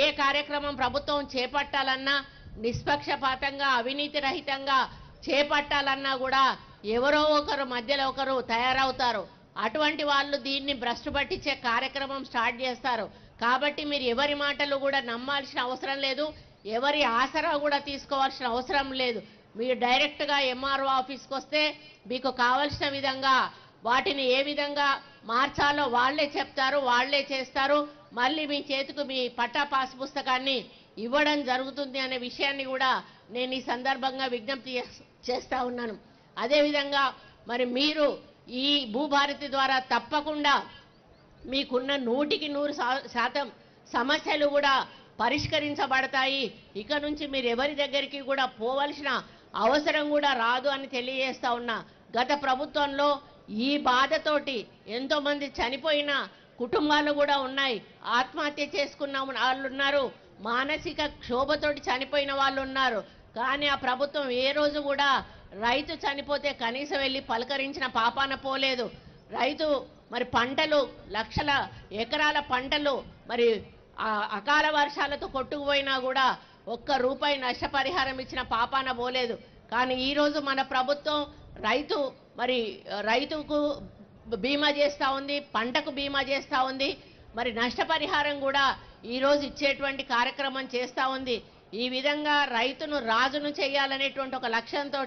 ఏ కార్యక్రమం ప్రభుత్వం చేపట్టాలన్నా నిష్పక్షపాతంగా అవినీతి రహితంగా చేపట్టాలన్నా కూడా ఎవరో ఒకరు మధ్యలో ఒకరు తయారవుతారు. అటువంటి వాళ్ళు దీన్ని భ్రష్టు పట్టించే కార్యక్రమం స్టార్ట్ చేస్తారు. కాబట్టి మీరు ఎవరి మాటలు కూడా నమ్మాల్సిన అవసరం లేదు, ఎవరి ఆసరా కూడా తీసుకోవాల్సిన అవసరం లేదు. మీరు డైరెక్ట్గా ఎంఆర్ఓ ఆఫీస్కి వస్తే మీకు కావలసిన విధంగా వాటిని ఏ విధంగా మార్చాలో వాళ్ళే చెప్తారు, వాళ్ళే చేస్తారు. మళ్ళీ మీ చేతికి మీ పట్టా పాస్ పుస్తకాన్ని ఇవ్వడం జరుగుతుంది అనే విషయాన్ని కూడా నేను ఈ సందర్భంగా విజ్ఞప్తి చేస్తా ఉన్నాను. అదేవిధంగా మరి మీరు ఈ భూభారతి ద్వారా తప్పకుండా మీకున్న 100% సమస్యలు కూడా పరిష్కరించబడతాయి. ఇక నుంచి మీరు ఎవరి దగ్గరికి కూడా పోవలసిన అవసరం కూడా రాదు అని తెలియజేస్తా ఉన్నా. గత ప్రభుత్వంలో ఈ బాధతోటి ఎంతోమంది చనిపోయిన కుటుంబాలు కూడా ఉన్నాయి, ఆత్మహత్య చేసుకున్న వాళ్ళు ఉన్నారు, మానసిక క్షోభతోటి చనిపోయిన వాళ్ళు ఉన్నారు. కానీ ఆ ప్రభుత్వం ఏ రోజు కూడా రైతు చనిపోతే కనీసం వెళ్ళి పలకరించిన పాపాన పోలేదు. రైతు మరి పంటలు లక్షల ఎకరాల పంటలు మరి అకాల వర్షాలతో కొట్టుకుపోయినా కూడా ₹1 నష్టపరిహారం ఇచ్చిన పాపాన పోలేదు. కానీ ఈరోజు మన ప్రభుత్వం రైతుకు బీమా చేస్తూ ఉంది, పంటకు బీమా చేస్తూ ఉంది, మరి నష్టపరిహారం కూడా ఈరోజు ఇచ్చేటువంటి కార్యక్రమం చేస్తూ ఉంది. ఈ విధంగా రైతును రాజును చేయాలనేటువంటి ఒక లక్ష్యంతో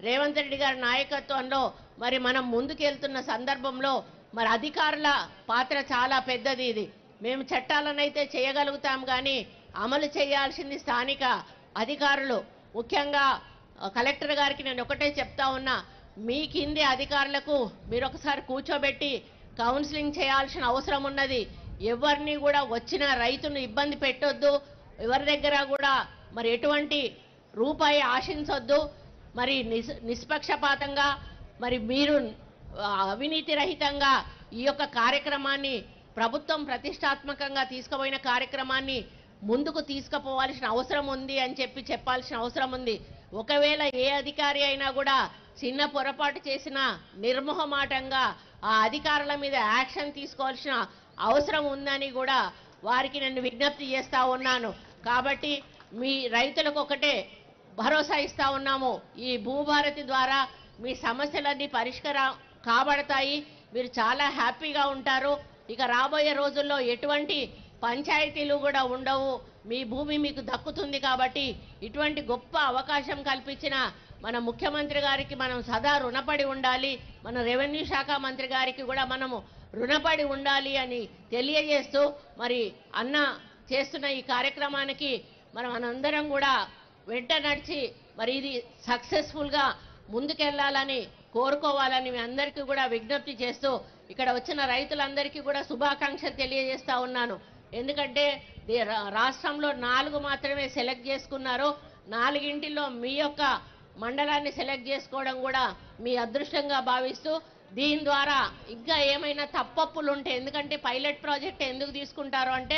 రేవంత్ రెడ్డి గారి నాయకత్వంలో మరి మనం ముందుకెళ్తున్న సందర్భంలో మరి అధికారుల పాత్ర చాలా పెద్దది. ఇది మేము చట్టాలనైతే చేయగలుగుతాం, కానీ అమలు చేయాల్సింది స్థానిక అధికారులు. ముఖ్యంగా కలెక్టర్ గారికి నేను ఒకటే చెప్తా ఉన్నా, మీ కింది అధికారులకు మీరు ఒకసారి కూర్చోబెట్టి కౌన్సిలింగ్ చేయాల్సిన అవసరం ఉన్నది. ఎవరిని కూడా వచ్చిన రైతును ఇబ్బంది పెట్టొద్దు, ఎవరి దగ్గర కూడా మరి ఎటువంటి రూపాయి ఆశించొద్దు. మరి నిష్పక్షపాతంగా మరి మీరు అవినీతి రహితంగా ఈ యొక్క కార్యక్రమాన్ని ప్రభుత్వం ప్రతిష్టాత్మకంగా తీసుకుపోయిన కార్యక్రమాన్ని ముందుకు తీసుకుపోవాల్సిన అవసరం ఉంది అని చెప్పాల్సిన అవసరం ఉంది. ఒకవేళ ఏ అధికారి అయినా కూడా చిన్న పొరపాటు చేసినా నిర్మోహమాటంగా ఆ అధికారుల మీద యాక్షన్ తీసుకోవాల్సిన అవసరం ఉందని కూడా వారికి నేను విజ్ఞప్తి చేస్తా ఉన్నాను. కాబట్టి మీ రైతులకు ఒకటే భరోసా ఇస్తా ఉన్నాము, ఈ భూభారతి ద్వారా మీ సమస్యలన్నీ పరిష్కారం కాబడతాయి, మీరు చాలా హ్యాపీగా ఉంటారు. ఇక రాబోయే రోజుల్లో ఎటువంటి పంచాయతీలు కూడా ఉండవు, మీ భూమి మీకు దక్కుతుంది. కాబట్టి ఇటువంటి గొప్ప అవకాశం కల్పించిన మన ముఖ్యమంత్రి గారికి మనం సదా రుణపడి ఉండాలి, మన రెవెన్యూ శాఖ మంత్రి గారికి కూడా మనము రుణపడి ఉండాలి అని తెలియజేస్తూ మరి అన్న చేస్తున్న ఈ కార్యక్రమానికి మనందరం కూడా వెంట నడిచి మరి ఇది సక్సెస్ఫుల్గా ముందుకెళ్లాలని కోరుకోవాలని మీ అందరికీ కూడా విజ్ఞప్తి చేస్తూ ఇక్కడ వచ్చిన రైతులందరికీ కూడా శుభాకాంక్షలు తెలియజేస్తా ఉన్నాను. ఎందుకంటే రాష్ట్రంలో 4 మాత్రమే సెలెక్ట్ చేసుకున్నారు, 4 మీ యొక్క మండలాన్ని సెలెక్ట్ చేసుకోవడం కూడా మీ అదృష్టంగా భావిస్తూ దీని ద్వారా ఇంకా ఏమైనా తప్పప్పులు ఉంటే, ఎందుకంటే పైలట్ ప్రాజెక్ట్ ఎందుకు తీసుకుంటారు అంటే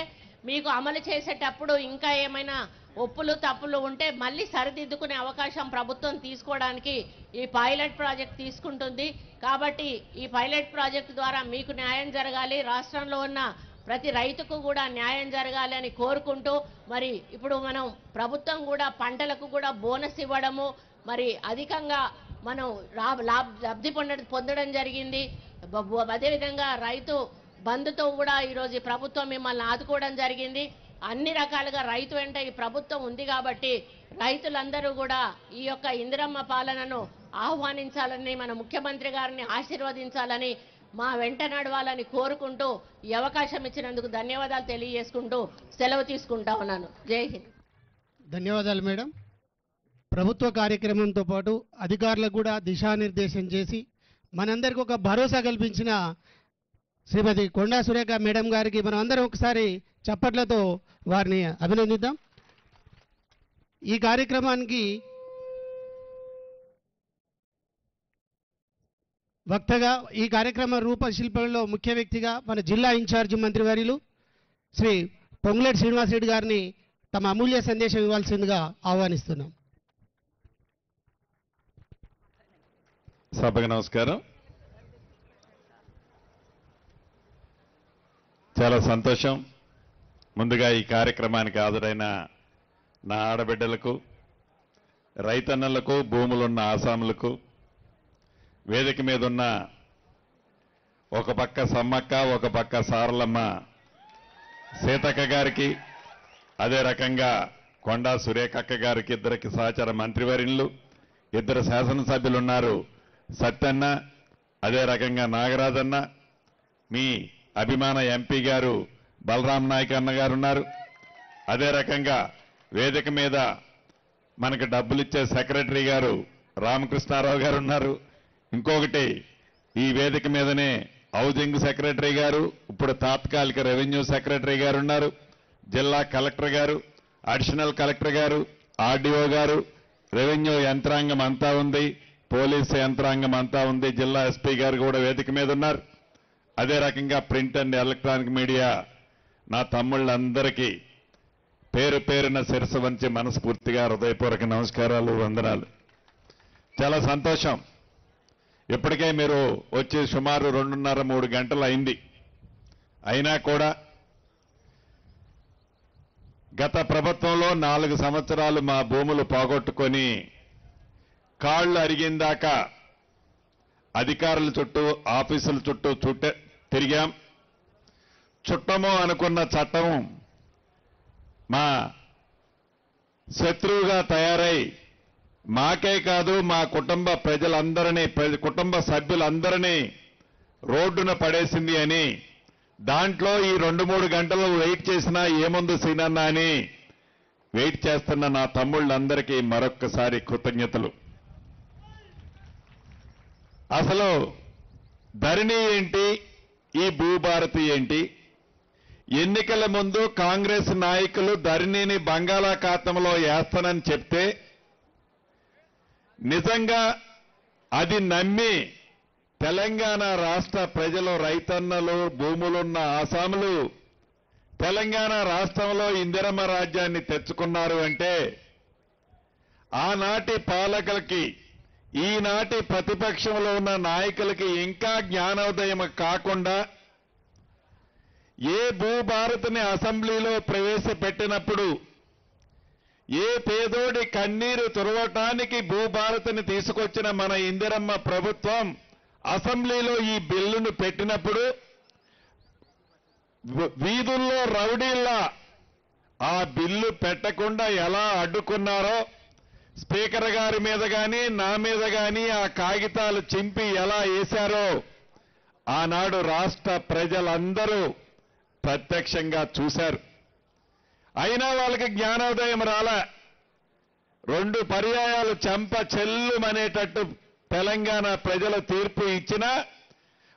మీకు అమలు చేసేటప్పుడు ఇంకా ఏమైనా ఒప్పులు తప్పులు ఉంటే మళ్ళీ సరిదిద్దుకునే అవకాశం ప్రభుత్వం తీసుకోవడానికి ఈ పైలట్ ప్రాజెక్ట్ తీసుకుంటుంది. కాబట్టి ఈ పైలట్ ప్రాజెక్ట్ ద్వారా మీకు న్యాయం జరగాలి, రాష్ట్రంలో ఉన్న ప్రతి రైతుకు కూడా న్యాయం జరగాలి అని కోరుకుంటూ మరి ఇప్పుడు మనం ప్రభుత్వం కూడా పంటలకు కూడా బోనస్ ఇవ్వడము మరి అధికంగా మనం లబ్ధి పొందడం జరిగింది. అదేవిధంగా రైతు బంధుతో కూడా ఈరోజు ప్రభుత్వం మిమ్మల్ని ఆదుకోవడం జరిగింది. అన్ని రకాలుగా రైతు వెంట ఈ ప్రభుత్వం ఉంది. కాబట్టి రైతులందరూ కూడా ఈ యొక్క ఇందిరమ్మ పాలనను ఆహ్వానించాలని, మన ముఖ్యమంత్రి గారిని ఆశీర్వదించాలని, మా వెంట నడవాలని కోరుకుంటూ ఈ అవకాశం ఇచ్చినందుకు ధన్యవాదాలు తెలియజేసుకుంటూ సెలవు తీసుకుంటా ఉన్నాను. జై హింద్. ధన్యవాదాలు మేడం. ప్రభుత్వ కార్యక్రమంతో పాటు అధికారులకు కూడా దిశానిర్దేశం చేసి మనందరికీ ఒక భరోసా కల్పించిన శ్రీమతి కొండా సురేఖ మేడం గారికి మనం అందరం ఒకసారి చప్పట్లతో వారిని అభినందిద్దాం. ఈ కార్యక్రమానికి వక్తగా ఈ కార్యక్రమ రూపశిల్పంలో ముఖ్య వ్యక్తిగా మన జిల్లా ఇన్ఛార్జి మంత్రివర్యులు శ్రీ పొంగులేటి శ్రీనివాసరెడ్డి గారిని తమ అమూల్య సందేశం ఇవ్వాల్సిందిగా ఆహ్వానిస్తున్నాం. సభకు నమస్కారం. చాలా సంతోషం. ముందుగా ఈ కార్యక్రమానికి హాజరైన నా ఆడబిడ్డలకు, రైతన్నలకు, భూములున్న ఆసాములకు, వేదిక మీద ఉన్న ఒక పక్క సమ్మక్క, ఒక పక్క సారలమ్మ సీతక్క గారికి, అదే రకంగా కొండా సురేఖక్క గారికి, ఇద్దరికి సహచర మంత్రివర్యులు, ఇద్దరు శాసనసభ్యులు ఉన్నారు, సత్యన్న, అదే రకంగా నాగరాజన్న, మీ అభిమాన ఎంపీ గారు బలరాం నాయక్ అన్న గారు ఉన్నారు. అదే రకంగా వేదిక మీద మనకు డబ్బులిచ్చే సెక్రటరీ గారు రామకృష్ణారావు గారు ఉన్నారు. ఇంకొకటి ఈ వేదిక మీదనే హౌసింగ్ సెక్రటరీ గారు, ఇప్పుడు తాత్కాలిక రెవెన్యూ సెక్రటరీ గారు ఉన్నారు, జిల్లా కలెక్టర్ గారు, అడిషనల్ కలెక్టర్ గారు, ఆర్డీఓ గారు, రెవెన్యూ యంత్రాంగం అంతా ఉంది, పోలీసు యంత్రాంగం అంతా ఉంది, జిల్లా ఎస్పీ గారు కూడా వేదిక మీద ఉన్నారు. అదే రకంగా ప్రింట్ అండ్ ఎలక్ట్రానిక్ మీడియా నా తమ్ముళ్ళందరికీ పేరు పేరున శిరస్సు వంచి మనస్ఫూర్తిగా హృదయపూర్వక నమస్కారాలు, వందనాలు. చాలా సంతోషం. ఇప్పటికే మీరు వచ్చి సుమారు 2:30-3 గంటలు అయింది. అయినా కూడా గత ప్రభుత్వంలో 4 సంవత్సరాలు మా భూములు పోగొట్టుకొని కాళ్ళు అరిగిందాకా అధికారుల చుట్టూ, ఆఫీసుల చుట్టూ తిరిగాం. చుట్టము అనుకున్న చట్టం మా శత్రువుగా తయారై మాకే కాదు మా కుటుంబ ప్రజలందరినీ, కుటుంబ సభ్యులందరినీ రోడ్డున పడేసింది అని, దాంట్లో ఈ 2-3 గంటలు వెయిట్ చేసినా ఏముంది సీనన్న అని వెయిట్ చేస్తున్న నా తమ్ముళ్ళందరికీ మరొక్కసారి కృతజ్ఞతలు. అసలు ధరణి ఏంటి, ఈ భూభారతి ఏంటి? ఎన్నికల ముందు కాంగ్రెస్ నాయకులు ధరణిని బంగాళాఖాతంలో వేస్తానని చెప్తే నిజంగా అది నమ్మి తెలంగాణ రాష్ట్ర ప్రజలు, రైతన్నలు, భూములున్న ఆసాములు తెలంగాణ రాష్ట్రంలో ఇందిరమ్మ రాజ్యాన్ని తెచ్చుకున్నారు అంటే ఆనాటి పాలకులకి, ఈనాటి ప్రతిపక్షంలో ఉన్న నాయకులకి ఇంకా జ్ఞానోదయం కాకుండా ఏ భూభారతిని అసెంబ్లీలో ప్రవేశపెట్టినప్పుడు ఏ పేదోడి కన్నీరు తుడవటానికి భూభారతిని తీసుకొచ్చిన మన ఇందిరమ్మ ప్రభుత్వం అసెంబ్లీలో ఈ బిల్లును పెట్టినప్పుడు వీధుల్లో రౌడీల్లా ఆ బిల్లు పెట్టకుండా ఎలా అడ్డుకున్నారో, స్పీకర్ గారి మీద కానీ నా మీద కానీ ఆ కాగితాలు చింపి ఎలా వేశారో ఆనాడు రాష్ట్ర ప్రజలందరూ ప్రత్యక్షంగా చూశారు. అయినా వాళ్ళకి జ్ఞానోదయం రాలే. 2 పర్యాయాలు చెంప చెల్లుమనేటట్టు తెలంగాణ ప్రజల తీర్పు ఇచ్చినా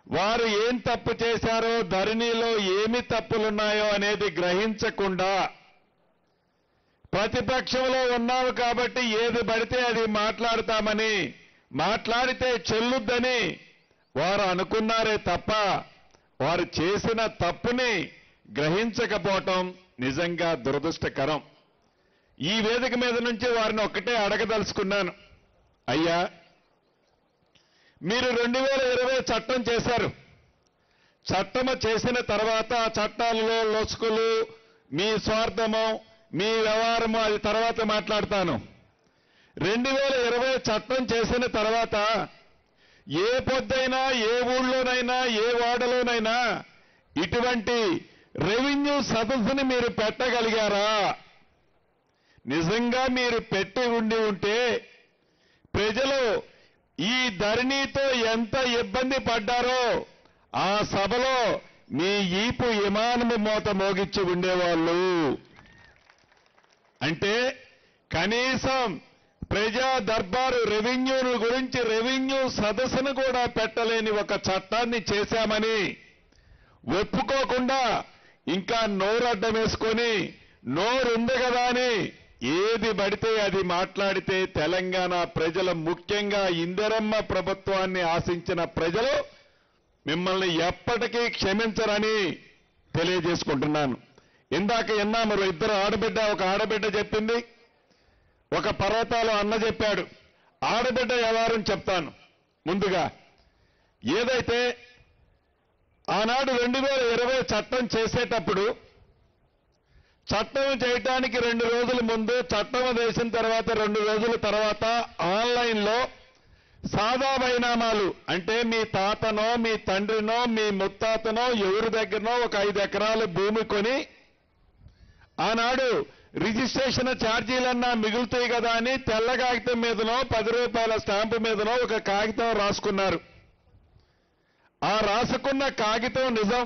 వారు ఏం తప్పు చేశారో, ధరణిలో ఏమి తప్పులున్నాయో అనేది గ్రహించకుండా ప్రతిపక్షంలో ఉన్నావు కాబట్టి ఏది పడితే అది మాట్లాడతామని, మాట్లాడితే చెల్లుద్దని వారు అనుకున్నారే తప్ప వారు చేసిన తప్పుని గ్రహించకపోవటం నిజంగా దురదృష్టకరం. ఈ వేదిక మీద నుంచి వారిని ఒక్కటే అడగదలుచుకున్నాను. అయ్యా, మీరు 2020 చట్టం చేశారు. చట్టము చేసిన తర్వాత చట్టాలలో లొసుకులు, మీ స్వార్థము, మీ వ్యవహారము అది తర్వాత మాట్లాడతాను. 2020 చట్టం చేసిన తర్వాత ఏ పొద్దైనా, ఏ ఊళ్ళోనైనా, ఏ వాడలోనైనా ఇటువంటి రెవెన్యూ సదస్సుని మీరు పెట్టగలిగారా? నిజంగా మీరు పెట్టి ఉంటే ప్రజలు ఈ ధరణితో ఎంత ఇబ్బంది పడ్డారో ఆ సభలో మీ ఈపు విమానము మోత మోగిచ్చి ఉండేవాళ్ళు. అంటే కనీసం ప్రజా దర్బారు రెవెన్యూను గురించి రెవెన్యూ సదస్సును కూడా పెట్టలేని ఒక చట్టాన్ని చేశామని ఒప్పుకోకుండా ఇంకా నోరడ్డం వేసుకొని నోరుంది కదా అని ఏది పడితే అది మాట్లాడితే తెలంగాణ ప్రజలు, ముఖ్యంగా ఇందిరమ్మ ప్రభుత్వాన్ని ఆశించిన ప్రజలు మిమ్మల్ని ఎప్పటికీ క్షమించరని తెలియజేసుకుంటున్నాను. ఇందాక విన్నాము, ఇద్దరు ఆడబిడ్డ, ఒక ఆడబిడ్డ చెప్పింది, ఒక పర్వతాలు అన్న చెప్పాడు. ఆడబిడ్డ వ్యవహారం చెప్తాను. ముందుగా ఏదైతే ఆనాడు 2020 చట్టం చేసేటప్పుడు, చట్టం చేయటానికి 2 రోజుల ముందు, చట్టం వేసిన తర్వాత 2 రోజుల తర్వాత ఆన్లైన్లో సాదా బైనామాలు, అంటే మీ తాతనో మీ తండ్రినో మీ ముత్తాతనో ఎవరి దగ్గరనో ఒక 5 ఎకరాల భూమి కొని ఆనాడు రిజిస్ట్రేషన్ ఛార్జీలన్నా మిగులుతాయి కదా అని తెల్ల కాగితం మీదనో 10 రూపాయల స్టాంపు మీదనో ఒక కాగితం రాసుకున్నారు. ఆ రాసుకున్న కాగితం నిజం.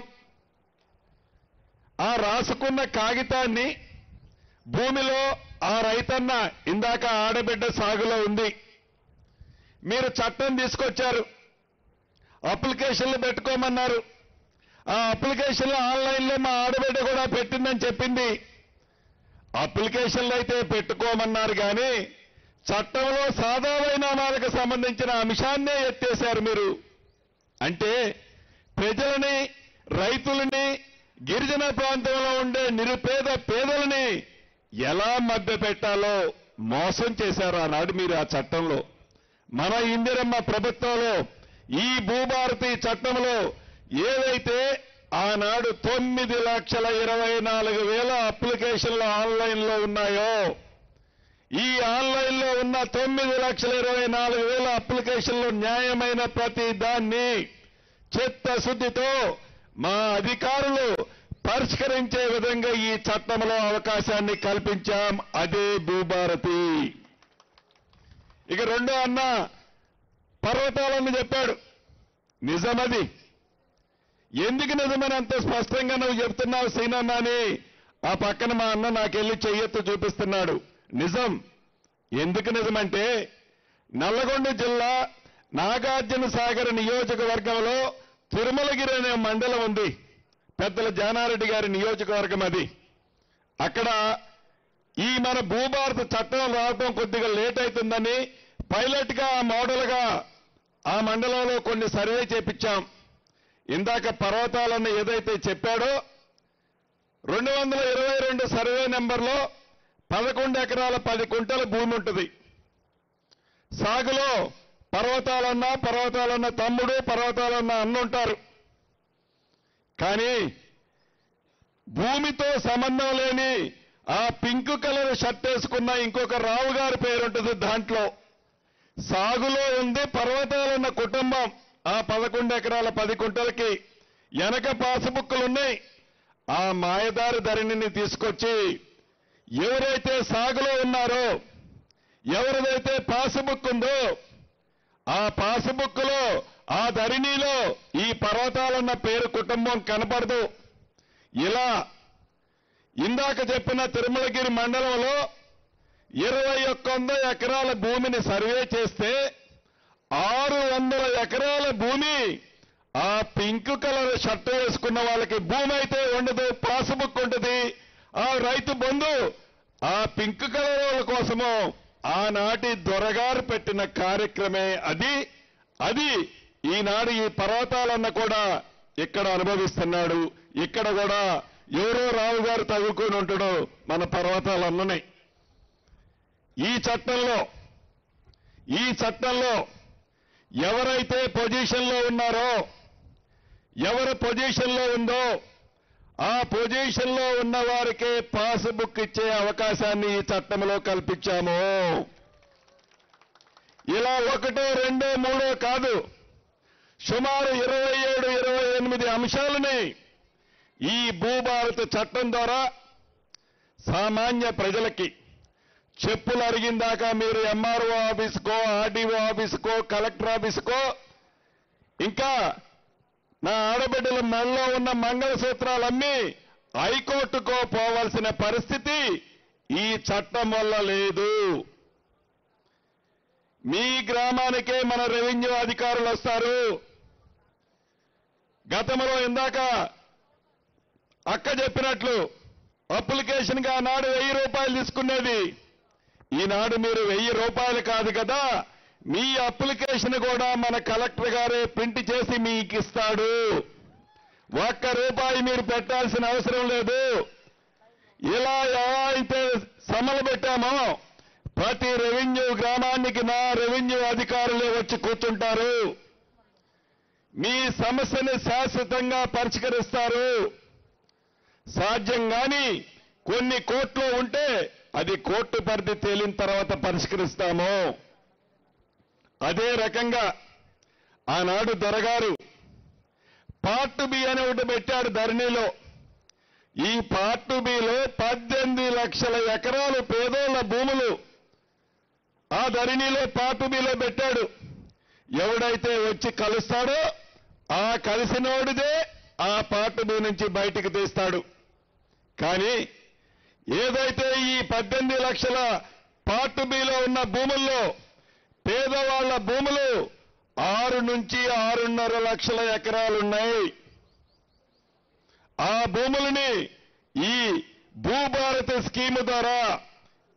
ఆ రాసుకున్న కాగితాన్ని భూమిలో ఆ రైతన్న, ఇందాక ఆడబిడ్డ సాగులో ఉంది, మీరు చట్టం తీసుకొచ్చారు, అప్లికేషన్లు పెట్టుకోమన్నారు. ఆ అప్లికేషన్లు ఆన్లైన్లో మా ఆడబిడ్డ కూడా పెట్టిందని చెప్పింది. అప్లికేషన్లు అయితే పెట్టుకోమన్నారు కానీ చట్టంలో సాదా వైనామాలకు సంబంధించిన అంశాన్నే ఎత్తేశారు మీరు. అంటే ప్రజలని, రైతులని, గిరిజన ప్రాంతంలో ఉండే నిరుపేద పేదలని ఎలా మభ్యపెట్టాలో మోసం చేశారు ఆనాడు మీరు ఆ చట్టంలో. మన ఇందిరమ్మ ప్రభుత్వంలో ఈ భూభారతి చట్టంలో ఏదైతే ఆనాడు 9,24,000 అప్లికేషన్లు ఆన్లైన్లో ఉన్నాయో, ఈ ఆన్లైన్లో ఉన్న 9,24,000 అప్లికేషన్లు న్యాయమైన ప్రతి దాన్ని చిత్తశుద్ధితో మా అధికారులు పరిష్కరించే విధంగా ఈ చట్టంలో అవకాశాన్ని కల్పించాం. అదే భూభారతి. ఇక రెండో అన్న పర్వతాలని చెప్పాడు. నిజమది. ఎందుకు నిజమని అంత స్పష్టంగా నువ్వు చెప్తున్నావు సీనన్న అని ఆ పక్కన మా అన్న నాకెళ్ళి చెయ్యెత్తు చూపిస్తున్నాడు. నిజం. ఎందుకు నిజమంటే నల్లగొండ జిల్లా నాగార్జున సాగర్ నియోజకవర్గంలో తిరుమలగిరి అనే మండలం ఉంది. పెద్దల జానారెడ్డి గారి నియోజకవర్గం అది. అక్కడ ఈ మన భూభారత చట్టం రావడం కొద్దిగా లేట్ అవుతుందని పైలట్ గా, మోడల్గా ఆ మండలంలో కొన్ని సర్వే చేపించాం. ఇందాక పర్వతాలను ఏదైతే చెప్పాడో 222 సర్వే నెంబర్లో 11 ఎకరాల 10 కుంటల భూమి ఉంటుంది. సాగులో పర్వతాలన్న తమ్ముడు, పర్వతాలన్న అన్న ఉంటారు. కానీ భూమితో సంబంధం లేని ఆ పింక్ కలర్ షర్ట్ వేసుకున్న ఇంకొక రావు గారి పేరుంటుంది. దాంట్లో సాగులో ఉంది పర్వతాలన్న కుటుంబం. ఆ 11 ఎకరాల 10 కుంటలకి వెనక పాసుబుక్కులున్నాయి. ఆ మాయదారి ధరణిని తీసుకొచ్చి ఎవరైతే సాగులో ఉన్నారో, ఎవరిదైతే పాసుబుక్ ఉందో ఆ పాసుబుక్లో, ఆ ధరణిలో ఈ పర్వతాలన్న పేరు కుటుంబం కనపడదు. ఇలా ఇందాక చెప్పిన తిరుమలగిరి మండలంలో 21 ఎకరాల భూమిని సర్వే చేస్తే 600 ఎకరాల భూమి ఆ పింక్ కలర్ షర్ట్ వేసుకున్న వాళ్ళకి భూమి అయితే ఉండదు, పాసుబుక్ ఉంటుంది. ఆ రైతు బంధు ఆ పింక్ కలర్ వాళ్ళ కోసము ఆనాటి దొరగారు పెట్టిన కార్యక్రమే అది ఈనాడు ఈ పర్వతాలన్న కూడా ఇక్కడ అనుభవిస్తున్నాడు. ఇక్కడ కూడా ఎవరో రావు గారు తగులుకొని ఉంటాడు మన పర్వతాలన్ననే. ఈ చట్టంలో ఎవరైతే పొజిషన్లో ఉన్నారో, ఎవరి పొజిషన్లో ఉందో ఆ పొజిషన్లో ఉన్న వారికే పాస్బుక్ ఇచ్చే అవకాశాన్ని ఈ చట్టంలో కల్పించాము. ఇలా 1, 2, 3 కాదు, సుమారు 27, 28 అంశాలని ఈ భూభారత చట్టం ద్వారా సామాన్య ప్రజలకి చెప్పులు అరిగిందాకా మీరు ఎంఆర్ఓ ఆఫీసుకో, ఆర్డీఓ ఆఫీసుకో, కలెక్టర్ ఆఫీసుకో, ఇంకా నా ఆడబిడ్డల మెడలో ఉన్న మంగళసూత్రాలన్నీ హైకోర్టుకో పోవాల్సిన పరిస్థితి ఈ చట్టం వల్ల లేదు. మీ గ్రామానికే మన రెవెన్యూ అధికారులు వస్తారు. గతంలో ఇందాక అక్క చెప్పినట్లు అప్లికేషన్గా నాడు 1000 రూపాయలు తీసుకునేది. ఈనాడు మీరు 1000 రూపాయలు కాదు కదా, మీ అప్లికేషన్ కూడా మన కలెక్టర్ గారే ప్రింట్ చేసి మీకు ఇస్తాడు. ₹1 మీరు పెట్టాల్సిన అవసరం లేదు. ఇలా ఎలా అయితే సమ్మలు పెట్టామో ప్రతి రెవెన్యూ గ్రామానికి నా రెవెన్యూ అధికారులే వచ్చి కూర్చుంటారు. మీ సమస్యని శాశ్వతంగా పరిష్కరిస్తారు. సాధ్యం గాని కొన్ని కోర్టులో ఉంటే అది కోర్టు పరిధి తేలిన తర్వాత పరిష్కరిస్తాము. అదే రకంగా ఆనాడు దొరగారు పార్ట్ బి అని ఒకటి పెట్టాడు ధరణిలో. ఈ పార్ట్ బిలో 18 లక్షల ఎకరాలు పేదోళ్ల భూములు ఆ ధరణిలో పార్ట్ బిలో పెట్టాడు. ఎవడైతే వచ్చి కలుస్తాడో ఆ కలిసినోడిదే ఆ పార్ట్ బి నుంచి బయటికి తీస్తాడు. కానీ ఏదైతే ఈ 18 లక్షల పార్ట్ బిలో ఉన్న భూముల్లో పేదవాళ్ల భూములు 6 నుంచి 6.5 లక్షల ఎకరాలున్నాయి. ఆ భూములని ఈ భూభారతి స్కీము ద్వారా,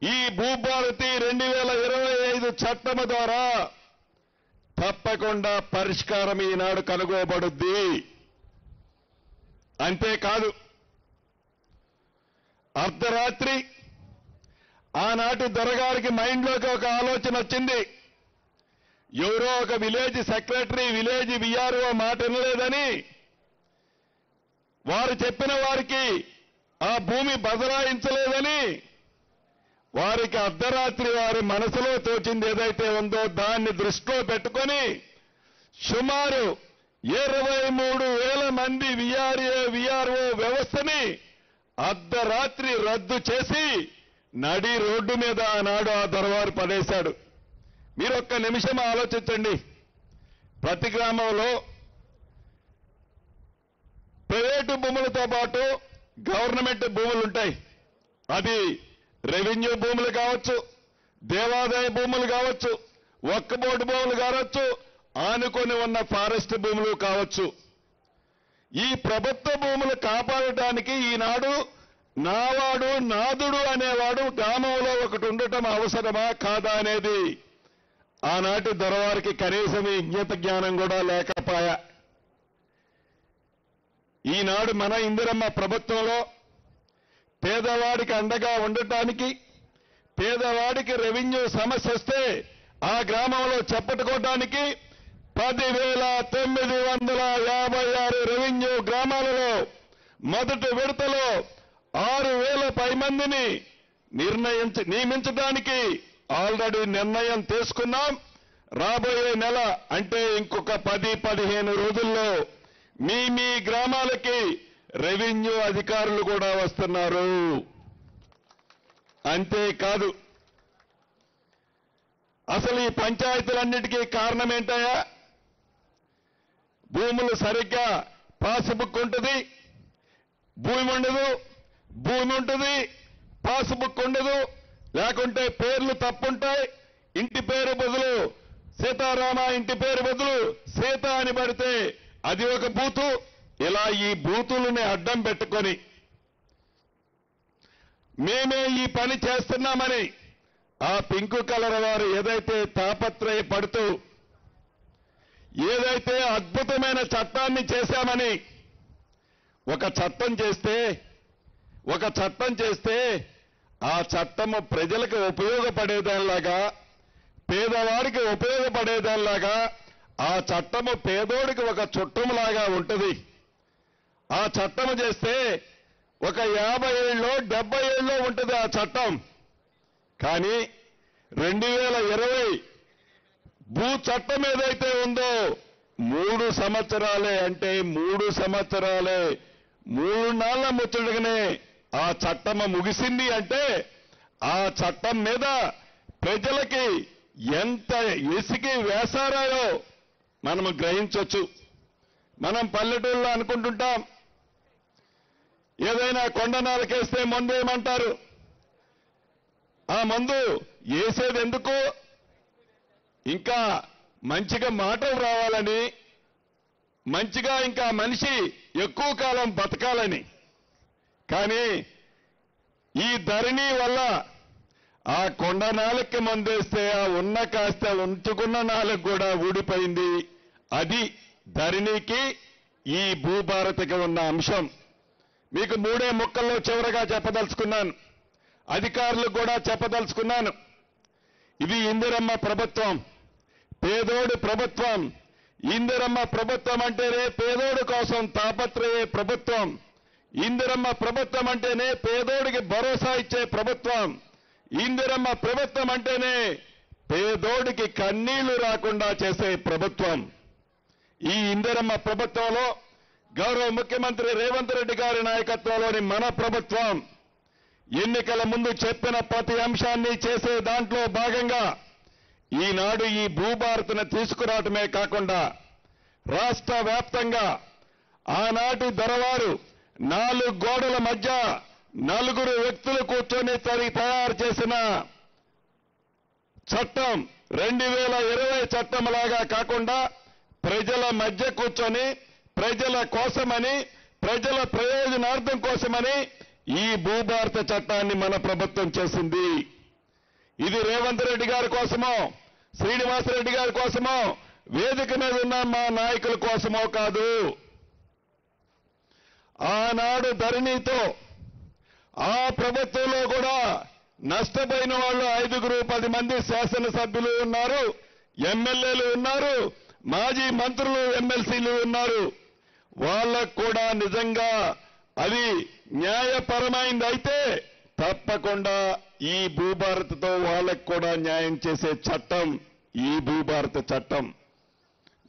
ఈ భూభారతి 2025 చట్టము ద్వారా తప్పకుండా పరిష్కారం ఈనాడు కనుగోబడుద్ది. అంతేకాదు అర్ధరాత్రి ఆనాటి దొరగారికి మైండ్లోకి ఒక ఆలోచన వచ్చింది. ఎవరో ఒక విలేజ్ సెక్రటరీ, విలేజ్ విఆర్ఓ మాట వినలేదని వారు చెప్పిన వారికి ఆ భూమి బదలాయించలేదని వారికి అర్ధరాత్రి వారి మనసులో తోచింది ఏదైతే ఉందో దాన్ని దృష్టిలో పెట్టుకొని సుమారు 23,000 మంది విఆర్ఓ వ్యవస్థని అర్ధరాత్రి రద్దు చేసి నడి రోడ్డు మీద ఆనాడు ఆ దొరవారు పడేశాడు. మీరు ఒక్క నిమిషం ఆలోచించండి. ప్రతి గ్రామంలో ప్రైవేటు భూములతో పాటు గవర్నమెంట్ భూములు ఉంటాయి. అది రెవెన్యూ భూములు కావచ్చు, దేవాదాయ భూములు కావచ్చు, వక్ఫ్ బోర్డు భూములు కావచ్చు, ఆనుకొని ఉన్న ఫారెస్ట్ భూములు కావచ్చు. ఈ ప్రభుత్వ భూములు కాపాడటానికి ఈనాడు నావాడు నాదుడు అనేవాడు గ్రామంలో ఒకటి ఉండటం అవసరమా కాదా అనేది ఆనాటి దొరవారికి కనీసం ఈ ఇంగిత జ్ఞానం కూడా లేకపోయా. ఈనాడు మన ఇందిరమ్మ ప్రభుత్వంలో పేదవాడికి అండగా ఉండటానికి, పేదవాడికి రెవెన్యూ సమస్య వస్తే ఆ గ్రామంలో చెప్పట్టుకోవడానికి 10,956 రెవెన్యూ గ్రామాలలో మొదటి విడతలో 6,000 పైమందిని నియమించడానికి ఆల్రెడీ నిర్ణయం తీసుకున్నాం. రాబోయే నెల అంటే ఇంకొక 10-15 రోజుల్లో మీ గ్రామాలకి రెవెన్యూ అధికారులు కూడా వస్తున్నారు. అంతేకాదు అసలు ఈ పంచాయతీలన్నిటికీ కారణం ఏంటయ్యా? భూములు సరిగ్గా పాస్బుక్ ఉంటుంది, భూమి ఉండదు, భూమి ఉంటుంది, పాస్బుక్ ఉండదు, లేకుంటే పేర్లు తప్పుంటాయి. ఇంటి పేరు బదులు సీతారామ, ఇంటి పేరు బదులు సీత అని పడితే అది ఒక బూతు. ఇలా ఈ బూతులని అడ్డం పెట్టుకొని మేమే ఈ పని చేస్తున్నామని ఆ పింకు కలర్ వారు ఏదైతే తాపత్రయపడుతూ ఏదైతే అద్భుతమైన చట్టాన్ని చేశామని ఒక చట్టం చేస్తే ఆ చట్టము ప్రజలకు ఉపయోగపడేదానిలాగా, పేదవాడికి ఉపయోగపడేదానిలాగా ఆ చట్టము పేదోడికి ఒక చుట్టంలాగా ఉంటుంది. ఆ చట్టము చేస్తే ఒక 50 ఏళ్ళలో 70 ఏళ్ళలో ఉంటుంది ఆ చట్టం. కానీ 2020 భూ చట్టం ఏదైతే ఉందో 3 సంవత్సరాలే, అంటే 3 సంవత్సరాలే, 3 నాళ్ల ముచ్చటగానే ఆ చట్టము ముగిసింది. అంటే ఆ చట్టం మీద ప్రజలకి ఎంత ఇసికి వేసారాయో మనము గ్రహించవచ్చు. మనం పల్లెటూళ్ళలో అనుకుంటుంటాం ఏదైనా కొండనాలకేస్తే మందు ఏమంటారు? ఆ మందు వేసేది ఎందుకు? ఇంకా మంచిగా మాటలు రావాలని, మంచిగా ఇంకా మనిషి ఎక్కువ కాలం బతకాలని. కానీ ఈ ధరణి వల్ల ఆ కొండ నాలుగుకి మందేస్తే ఆ ఉన్న కాస్త ఉంచుకున్న నాలుగు కూడా ఊడిపోయింది. అది ధరణికి ఈ భూభారతికి ఉన్న అంశం. మీకు 3 ముక్కల్లో చివరగా చెప్పదలుచుకున్నాను, అధికారులకు కూడా చెప్పదలుచుకున్నాను. ఇది ఇందిరమ్మ ప్రభుత్వం, పేదోడి ప్రభుత్వం. ఇందిరమ్మ ప్రభుత్వం అంటేనే పేదోడి కోసం తాపత్రయే ప్రభుత్వం. ఇందిరమ్మ ప్రభుత్వం అంటేనే పేదోడికి భరోసా ఇచ్చే ప్రభుత్వం. ఇందిరమ్మ ప్రభుత్వం అంటేనే పేదోడికి కన్నీళ్లు రాకుండా చేసే ప్రభుత్వం. ఈ ఇందిరమ్మ ప్రభుత్వంలో గౌరవ ముఖ్యమంత్రి రేవంత్ రెడ్డి గారి నాయకత్వంలోని మన ప్రభుత్వం ఎన్నికల ముందు చెప్పిన ప్రతి అంశాన్ని చేసే దాంట్లో భాగంగా ఈనాడు ఈ భూభారతిని తీసుకురావటమే కాకుండా రాష్ట్ర వ్యాప్తంగా ఆనాటి దొరవారు 4 గోడల మధ్య 4 వ్యక్తులు కూర్చొని తయారు చేసిన చట్టం 2020 చట్టంలాగా కాకుండా ప్రజల మధ్య కూర్చొని ప్రజల కోసమని ప్రజల ప్రయోజనార్థం కోసమని ఈ భూభారత చట్టాన్ని మన ప్రభుత్వం చేసింది. ఇది రేవంత్ రెడ్డి గారి కోసమో శ్రీనివాసరెడ్డి గారి కోసమో వేదిక మీద ఉన్న మా నాయకుల కోసమో కాదు. ఆనాడు ధరణితో ఆ ప్రభుత్వంలో కూడా నష్టపోయిన వాళ్ళు 5-10 మంది శాసనసభ్యులు ఉన్నారు, ఎమ్మెల్యేలు ఉన్నారు, మాజీ మంత్రులు ఎమ్మెల్సీలు ఉన్నారు. వాళ్ళకు కూడా నిజంగా అది న్యాయపరమైందైతే తప్పకుండా ఈ భూభారతితో వాళ్ళకు కూడా న్యాయం చేసే చట్టం ఈ భూభారత చట్టం.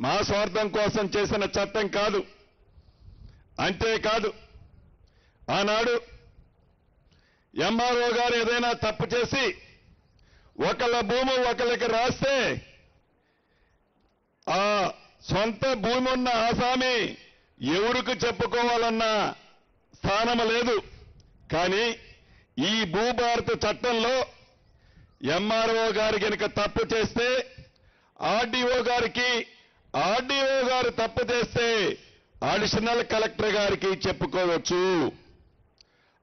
మా స్వార్థం కోసం చేసిన చట్టం కాదు. అంతేకాదు ఆనాడు ఎంఆర్ఓ గారు ఏదైనా తప్పు చేసి ఒకళ్ళ భూమి ఒకళ్ళకి రాస్తే ఆ సొంత భూమి ఉన్న ఆసామి ఎవరికి చెప్పుకోవాలన్న స్థానం లేదు. కానీ ఈ భూభారత చట్టంలో ఎంఆర్ఓ గారు కనుక తప్పు చేస్తే ఆర్డీఓ గారికి, ఆర్డీఓ గారు తప్పు చేస్తే అడిషనల్ కలెక్టర్ గారికి చెప్పుకోవచ్చు.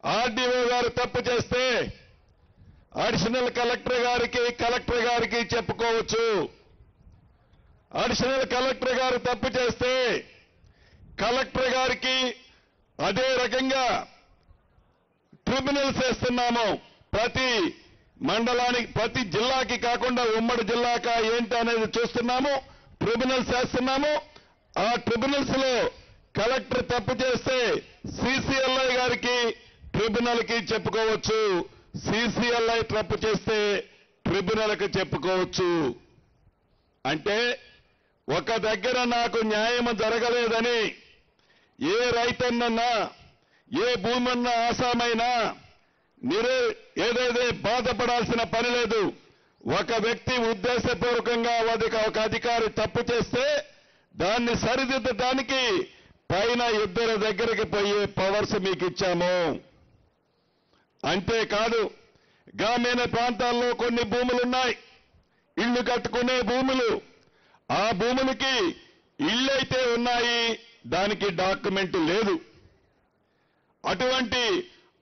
ఆర్డీఓ గారు తప్పు చేస్తే అడిషనల్ కలెక్టర్ గారికి చెప్పుకోవచ్చు. అడిషనల్ కలెక్టర్ గారు తప్పు చేస్తే కలెక్టర్ గారికి అదే రకంగా ట్రిబ్యునల్స్ వేస్తున్నాము. ప్రతి మండలానికి ప్రతి జిల్లాకి కాకుండా ఉమ్మడి జిల్లాకా ఏంటి అనేది చూస్తున్నాము. ట్రిబ్యునల్స్ వేస్తున్నాము. ఆ ట్రిబ్యునల్స్ లో కలెక్టర్ తప్పు చేస్తే సిసిఎల్ఐ గారికి ట్రిబ్యునల్ కి చెప్పుకోవచ్చు. సిసిఎల్ఐ తప్పు చేస్తే ట్రిబ్యునల్ కి చెప్పుకోవచ్చు. అంటే ఒక దగ్గర నాకు న్యాయం జరగలేదని ఏ రైతన్నన్నా ఏ భూమన్న ఆసామైనా ఏదైతే బాధపడాల్సిన పని లేదు. ఒక వ్యక్తి ఉద్దేశపూర్వకంగా ఒక అధికారి తప్పు చేస్తే దాన్ని సరిదిద్దడానికి పైన 2 దగ్గరికి పోయే పవర్స్ మీకు ఇచ్చాము. అంతేకాదు గ్రామీణ ప్రాంతాల్లో కొన్ని భూములున్నాయి, ఇళ్లు కట్టుకునే భూములు. ఆ భూములకి ఇళ్ళైతే ఉన్నాయి, దానికి డాక్యుమెంట్ లేదు. అటువంటి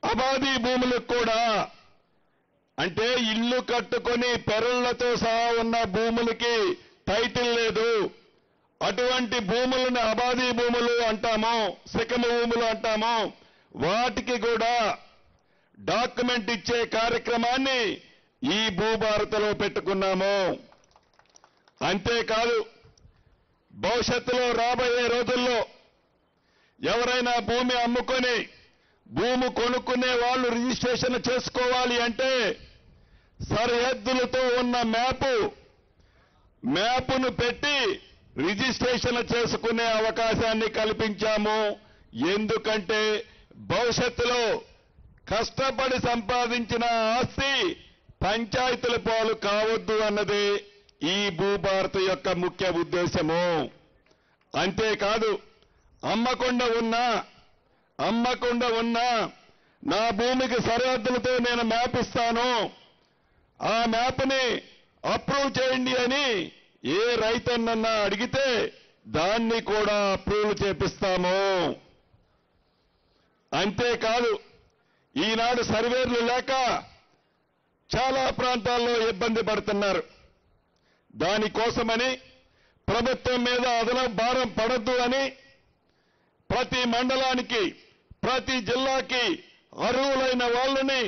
అబాధీ భూములకు కూడా అంటే ఇల్లు కట్టుకొని పెరళ్లతో సహా ఉన్న భూములకి టైటిల్ లేదు. అటువంటి భూములను అబాధీ భూములు అంటాము, శిఖమ భూములు అంటాము. వాటికి కూడా డాక్యుమెంట్ ఇచ్చే కార్యక్రమాన్ని ఈ భూభారతిలో పెట్టుకున్నాము. అంతేకాదు భవిష్యత్తులో రాబోయే రోజుల్లో ఎవరైనా భూమి అమ్ముకొని భూమి కొనుక్కునే వాళ్ళు రిజిస్ట్రేషన్ చేసుకోవాలి అంటే సరిహద్దులతో ఉన్న మ్యాపును పెట్టి రిజిస్ట్రేషన్ చేసుకునే అవకాశాన్ని కల్పించాము. ఎందుకంటే భవిష్యత్తులో కష్టపడి సంపాదించిన ఆస్తి పంచాయతీల పాలు కావద్దు అన్నదే ఈ భూభారతి యొక్క ముఖ్య ఉద్దేశము. అంతేకాదు అమ్మకుండా ఉన్నా నా భూమికి సరిహద్దులతో నేను మ్యాప్ ఇస్తాను, ఆ మ్యాప్ని అప్రూవ్ చేయండి అని ఏ రైతన్నన్నా అడిగితే దాన్ని కూడా అప్రూవ్ చేపిస్తాము. అంతేకాదు ఈనాడు సర్వేర్లు లేక చాలా ప్రాంతాల్లో ఇబ్బంది పడుతున్నారు. దానికోసమని ప్రభుత్వం మీద అదనపు భారం పడద్దు అని ప్రతి మండలానికి ప్రతి జిల్లాకి అర్హులైన వాళ్ళని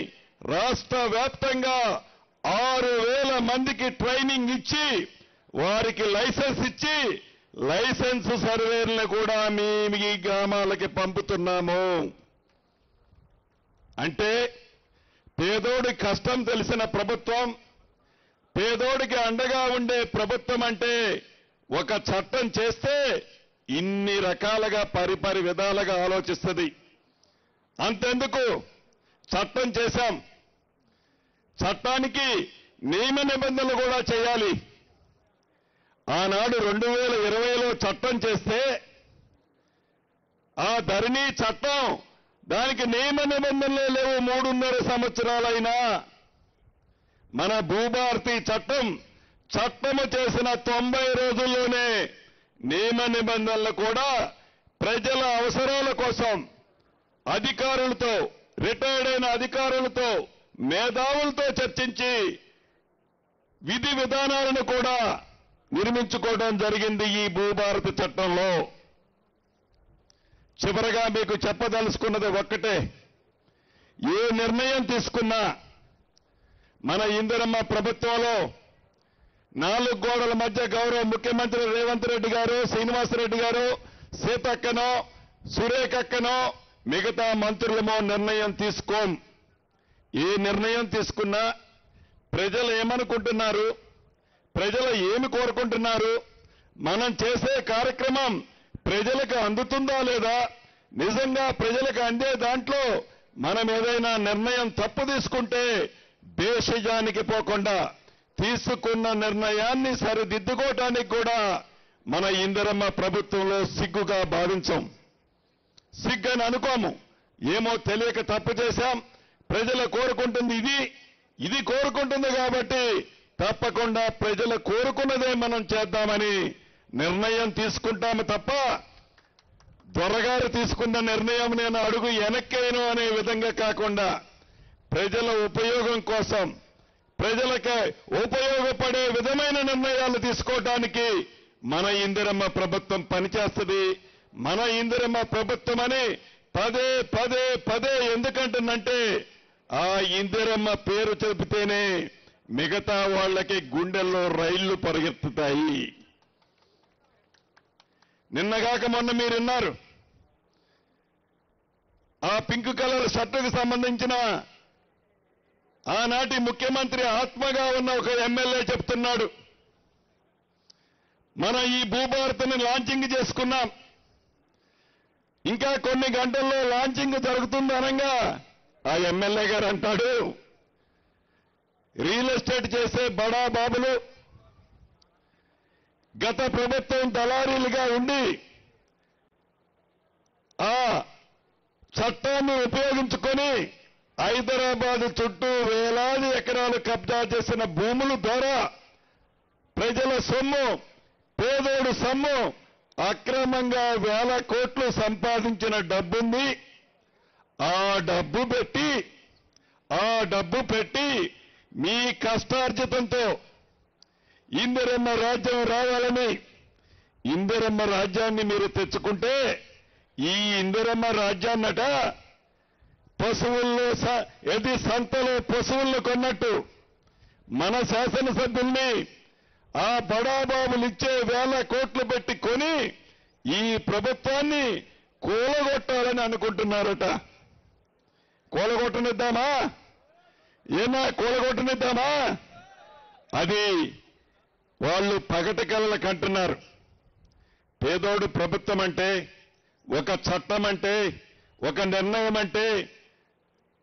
రాష్ట్ర వ్యాప్తంగా 6,000 మందికి ట్రైనింగ్ ఇచ్చి వారికి లైసెన్స్ ఇచ్చి లైసెన్స్ సర్వేలను కూడా మీ గ్రామాలకి పంపుతున్నాము. అంటే పేదోడి కష్టం తెలిసిన ప్రభుత్వం, పేదోడికి అండగా ఉండే ప్రభుత్వం అంటే ఒక చట్టం చేస్తే ఇన్ని రకాలుగా పరిపరి విధాలుగా ఆలోచిస్తుంది. అంతెందుకు చట్టం చేశాం, చట్టానికి నియమ నిబంధనలు కూడా చేయాలి. ఆనాడు 2020లో చట్టం చేస్తే ఆ ధరణి చట్టం దానికి నియమ నిబంధనలే లేవు. 3.5 సంవత్సరాలైనా మన భూభారతి చట్టము చేసిన 90 రోజుల్లోనే నియమ నిబంధనలు కూడా ప్రజల అవసరాల కోసం అధికారులతో, రిటైర్డ్ అయిన అధికారులతో, మేధావులతో చర్చించి విధి విధానాలను కూడా నిర్మించుకోవడం జరిగింది ఈ భూభారతి చట్టంలో. చివరగా మీకు చెప్పదలుచుకున్నది ఒక్కటే, ఏ నిర్ణయం తీసుకున్నా మన ఇందిరమ్మ ప్రభుత్వంలో 4 గోడల మధ్య గౌరవ ముఖ్యమంత్రి రేవంత్ రెడ్డి గారు, శ్రీనివాసరెడ్డి గారు, సీతక్కనో సురేఖక్కనో మిగతా మంత్రులమో నిర్ణయం తీసుకోం. ఏ నిర్ణయం తీసుకున్నా ప్రజలు ఏమనుకుంటున్నారు, ప్రజలు ఏమి కోరుకుంటున్నారు, మనం చేసే కార్యక్రమం ప్రజలకు అందుతుందా లేదా, నిజంగా ప్రజలకు అందే దాంట్లో మనం ఏదైనా నిర్ణయం తప్పు తీసుకుంటే భేషజానికి పోకుండా తీసుకున్న నిర్ణయాన్ని సరిదిద్దుకోవటానికి కూడా మన ఇందిరమ్మ ప్రభుత్వంలో సిగ్గుగా భావించాం. సిగ్గని అనుకోము. ఏమో తెలియక తప్పు చేశాం, ప్రజలు కోరుకుంటుంది ఇది కోరుకుంటుంది కాబట్టి తప్పకుండా ప్రజలు కోరుకున్నదే మనం చేద్దామని నిర్ణయం తీసుకుంటాము తప్ప దొరగారు తీసుకున్న నిర్ణయం నేను అడుగు వెనక్కేను అనే విధంగా కాకుండా ప్రజల ఉపయోగం కోసం, ప్రజలకు ఉపయోగపడే విధమైన నిర్ణయాలు తీసుకోవడానికి మన ఇందిరమ్మ ప్రభుత్వం పనిచేస్తుంది. మన ఇందిరమ్మ ప్రభుత్వం అని పదే ఎందుకంటుందంటే ఆ ఇందిరమ్మ పేరు చెబితేనే మిగతా వాళ్ళకి గుండెల్లో రైళ్లు పరిగెత్తుతాయి. నిన్నగాక మొన్న మీరున్నారు, ఆ పింక్ కలర్ షర్టుకు సంబంధించిన ఆనాటి ముఖ్యమంత్రి ఆత్మగా ఉన్న ఒక ఎమ్మెల్యే చెప్తున్నాడు, మన ఈ భూభారతిని లాంచింగ్ చేసుకున్నాం, ఇంకా కొన్ని గంటల్లో లాంచింగ్ జరుగుతుంది అనగా ఆ ఎమ్మెల్యే గారు అంటాడు, రియల్ ఎస్టేట్ చేసే బడా బాబులు గత ప్రభుత్వం దళారీలుగా ఉండి ఆ చట్టాన్ని ఉపయోగించుకొని హైదరాబాద్ చుట్టూ వేలాది ఎకరాలు కబ్జా చేసిన భూముల ద్వారా ప్రజల సొమ్ము, పేదోడు సొమ్ము అక్రమంగా 1,000 కోట్లు సంపాదించిన డబ్బుంది. ఆ డబ్బు పెట్టి మీ కష్టార్జితంతో ఇందిరమ్మ రాజ్యం రావాలని ఇందిరమ్మ రాజ్యాన్ని మీరు తెచ్చుకుంటే ఈ ఇందిరమ్మ రాజ్యాన్నట పశువుల్లో సంతలో పశువులను కొన్నట్టు మన శాసనసభ్యుల్ని ఆ బడాబాబులు ఇచ్చే 1,000 కోట్లు పెట్టి కొని ఈ ప్రభుత్వాన్ని కూలగొట్టాలని అనుకుంటున్నారట. కూలగొట్టనిద్దామా? కూలగొట్టనిద్దామా? అది వాళ్ళు పగటి కళ్ళకు అంటున్నారు. పేదోడు ప్రభుత్వం అంటే, ఒక చట్టం అంటే, ఒక నిర్ణయం అంటే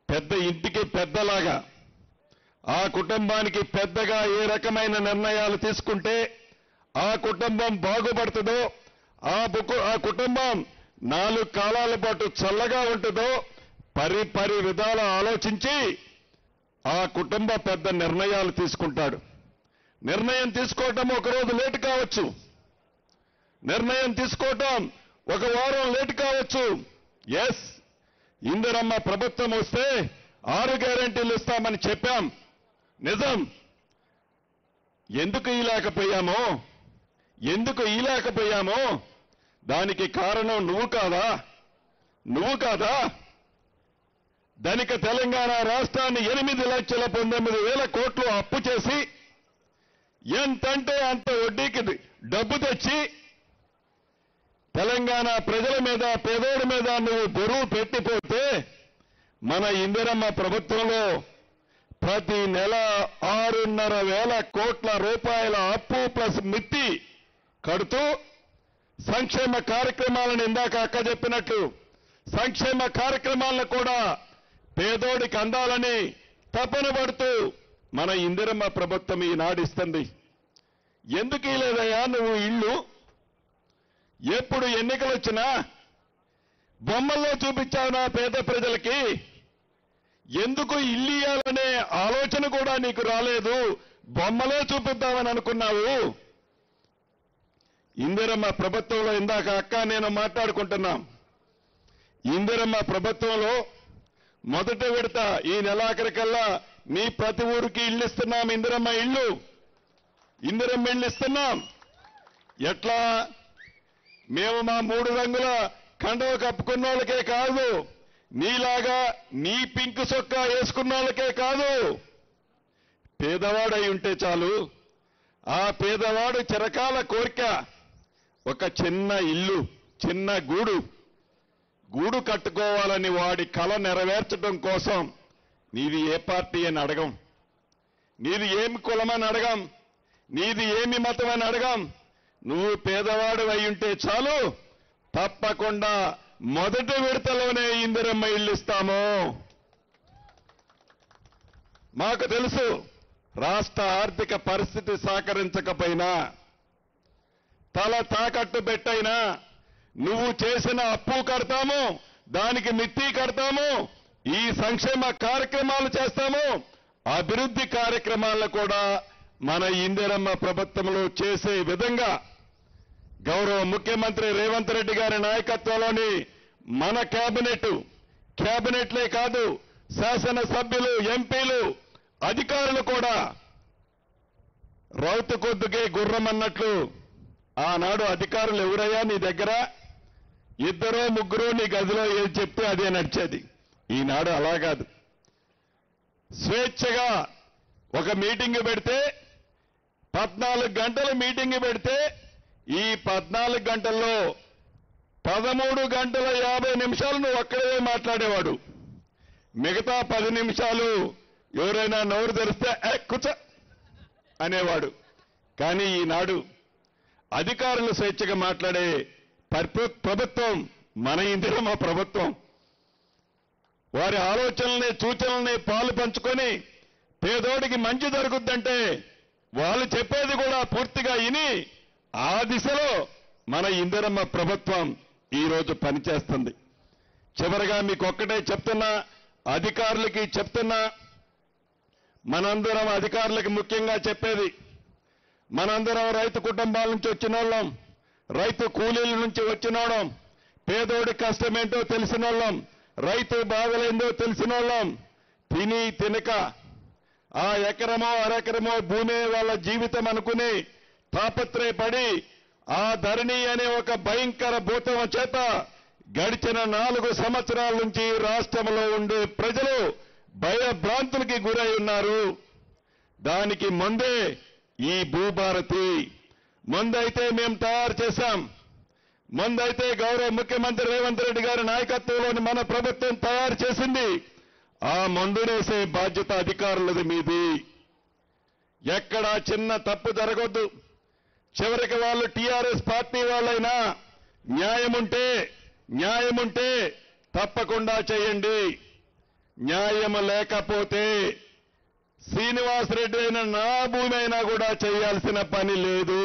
పెద్ద ఇంటికి పెద్దలాగా, ఆ కుటుంబానికి పెద్దగా ఏ రకమైన నిర్ణయాలు తీసుకుంటే ఆ కుటుంబం బాగుపడుతుందో, ఆ కుటుంబం 4 కాలాల పాటు చల్లగా ఉంటుందో పరి విధాల ఆలోచించి ఆ కుటుంబ పెద్ద నిర్ణయాలు తీసుకుంటాడు. నిర్ణయం తీసుకోవటం ఒకరోజు లేటు కావచ్చు, నిర్ణయం తీసుకోవటం 1 వారం లేటు కావచ్చు. ఎస్, ఇందిరమ్మ ప్రభుత్వం వస్తే 6 గ్యారెంటీలు ఇస్తామని చెప్పాం. నిజం. ఎందుకు ఈలేకపోయామో దానికి కారణం నువ్వు కాదా? ధనిక తెలంగాణ రాష్ట్రాన్ని 8,19,000 కోట్లు అప్పు చేసి ఎంతంటే అంత వడ్డీకి డబ్బు తెచ్చి తెలంగాణ ప్రజల మీద, పేదోడి మీద నువ్వు బరువు పెట్టిపోతే మన ఇందిరమ్మ ప్రభుత్వంలో ప్రతి నెల 6,500 కోట్ల రూపాయల అప్పు ప్లస్ మిత్తి కడుతూ సంక్షేమ కార్యక్రమాలను ఇందాక అక్క చెప్పినట్లు సంక్షేమ కార్యక్రమాలను కూడా పేదోడికి అందాలని తపన పడుతూ మన ఇందిరమ్మ ప్రభుత్వం ఈనాడు ఇస్తుంది. ఎందుకు ఇలేదయ్యా నువ్వు ఇల్లు? ఎప్పుడు ఎన్నికలు వచ్చినా బొమ్మల్లో చూపించావు నా పేద ప్రజలకి. ఎందుకు ఇల్లు ఇయ్యాలనే ఆలోచన కూడా నీకు రాలేదు? బొమ్మలే చూపిద్దామని అనుకున్నావు. ఇందిరమ్మ ప్రభుత్వంలో ఇందాక అక్క నేను మాట్లాడుకుంటున్నాం. ఇందిరమ్మ ప్రభుత్వంలో మొదటి విడత ఈ నెలాఖరికల్లా మీ ప్రతి ఊరికి ఇల్లు ఇస్తున్నాం. ఇందిరమ్మ ఇల్లు ఇస్తున్నాం. ఎట్లా? మేము మా 3 రంగుల కండవ కప్పుకున్న వాళ్ళకే కాదు, నీలాగా నీ పింక్ సొక్కా వేసుకున్న వాళ్ళకే కాదు, పేదవాడై ఉంటే చాలు. ఆ పేదవాడు చిరకాల కోరిక ఒక చిన్న ఇల్లు, చిన్న గూడు కట్టుకోవాలని వాడి కల నెరవేర్చడం కోసం నీది ఏ పార్టీ అని అడగం, నీది ఏమి కులమని అడగం, నీది ఏమి మతం అని అడగం. నువ్వు పేదవాడు అయి ఉంటే చాలు, తప్పకుండా మొదటి విడతలోనే ఇందిరమ్మ ఇల్లు ఇస్తాము. మాకు తెలుసు రాష్ట్ర ఆర్థిక పరిస్థితి సహకరించకపోయినా, తల తాకట్టు పెట్టైనా నువ్వు చేసిన అప్పు కడతాము, దానికి మిత్తి కడతాము, ఈ సంక్షేమ కార్యక్రమాలు చేస్తాము, అభివృద్ధి కార్యక్రమాలను కూడా మన ఇందిరమ్మ ప్రభుత్వంలో చేసే విధంగా గౌరవ ముఖ్యమంత్రి రేవంత్ రెడ్డి గారి నాయకత్వంలోని మన కేబినెట్లే కాదు, శాసనసభ్యులు, ఎంపీలు, అధికారులు కూడా రౌతు కొద్దుకే గుర్రం అన్నట్లు ఆనాడు అధికారులు ఎవరయ్యా నీ దగ్గర? 2-3 నీ గదిలో ఏది చెప్తే అదే నడిచేది. ఈనాడు అలా కాదు. స్వేచ్ఛగా ఒక మీటింగ్ పెడితే 14 గంటలు మీటింగ్ పెడితే ఈ 14 గంటల్లో 13 గంటల 50 నిమిషాలు నువ్వు ఒక్కడే మాట్లాడేవాడు. మిగతా 10 నిమిషాలు ఎవరైనా నోరు తెరిస్తే కూర్చో అనేవాడు. కానీ ఈనాడు అధికారులు స్వేచ్ఛగా మాట్లాడే ప్రభుత్వం మన ఇందిరమ్మ ప్రభుత్వం. వారి ఆలోచనల్ని, సూచనల్ని పాలు పంచుకొని పేదోడికి మంచి జరుగుద్దంటే వాళ్ళు చెప్పేది కూడా పూర్తిగా విని ఆ దిశలో మన ఇందిరమ్మ ప్రభుత్వం ఈరోజు పనిచేస్తుంది. చివరగా మీకు ఒక్కటే చెప్తున్నా, అధికారులకి చెప్తున్నా, మనందరం అధికారులకి ముఖ్యంగా చెప్పేది, మనందరం రైతు కుటుంబాల నుంచి వచ్చిన వాళ్ళం, రైతు కూలీల నుంచి వచ్చిన వాళ్ళం, పేదోడి కష్టమేంటో తెలిసిన వాళ్ళం, రైతు బాధలేందో తెలిసిన వాళ్ళం. తిని తినక ఆ ఎకరమో అరెకరమో భూమే వాళ్ళ జీవితం అనుకుని తాపత్రయపడి ఆ ధరణి అనే ఒక భయంకర భూతం చేత గడిచిన 4 సంవత్సరాల నుంచి రాష్ట్రంలో ఉండే ప్రజలు భయభ్రాంతులకి గురై ఉన్నారు. దానికి ముందే ఈ భూభారతి ముందైతే మేము తయారు చేశాం. ముందైతే గౌరవ ముఖ్యమంత్రి రేవంత్ రెడ్డి గారి నాయకత్వంలోని మన ప్రభుత్వం తయారు చేసింది. ఆ మందునేసే బాధ్యత అధికారులది, మీది. ఎక్కడా చిన్న తప్పు జరగొద్దు. చివరికి వాళ్ళు టీఆర్ఎస్ పార్టీ వాళ్ళైనా న్యాయముంటే తప్పకుండా చేయండి. న్యాయం లేకపోతే శ్రీనివాసరెడ్డి అయినా నా భూమి అయినా కూడా చేయాల్సిన పని లేదు.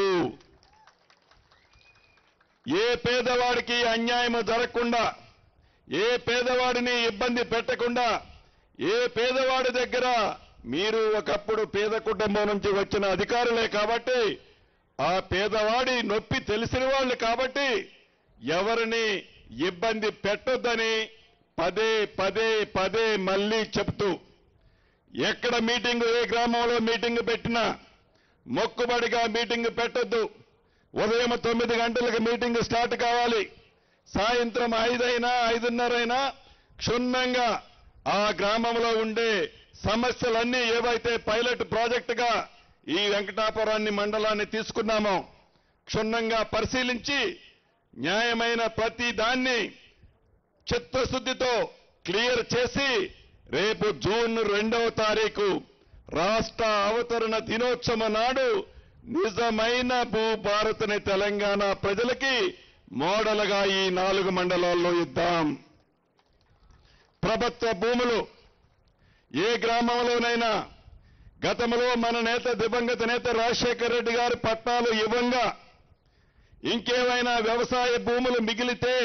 ఏ పేదవాడికి అన్యాయం జరగకుండా, ఏ పేదవాడిని ఇబ్బంది పెట్టకుండా, ఏ పేదవాడి దగ్గర మీరు ఒకప్పుడు పేద కుటుంబం నుంచి వచ్చిన అధికారులే కాబట్టి, ఆ పేదవాడి నొప్పి తెలిసిన వాళ్ళు కాబట్టి ఎవరిని ఇబ్బంది పెట్టొద్దని పదే మళ్ళీ చెప్తూ ఎక్కడ మీటింగు, ఏ గ్రామంలో మీటింగు పెట్టినా మొక్కుబడిగా మీటింగు పెట్టొద్దు. ఉదయం 9 గంటలకు మీటింగు స్టార్ట్ కావాలి. సాయంత్రం 5 అయినా 5:30 అయినా క్షుణ్ణంగా ఆ గ్రామంలో ఉండే సమస్యలన్నీ ఏవైతే పైలట్ ప్రాజెక్టుగా ఈ వెంకటాపురాన్ని మండలాన్ని తీసుకున్నామో క్షుణ్ణంగా పరిశీలించి న్యాయమైన ప్రతి దాన్ని చిత్తశుద్ధితో క్లియర్ చేసి రేపు జూన్ 2వ తారీఖు రాష్ట్ర అవతరణ దినోత్సవం నాడు నిజమైన భూభారతిని తెలంగాణ ప్రజలకి మోడల్గా ఈ 4 మండలాల్లో ఇద్దాం. ప్రభుత్వ భూములు ఏ గ్రామంలోనైనా గతంలో మన నేత దివంగత నేత రాజశేఖర రెడ్డి గారు పట్టాలు ఇవ్వంగా ఇంకేమైనా వ్యవసాయ భూములు మిగిలితే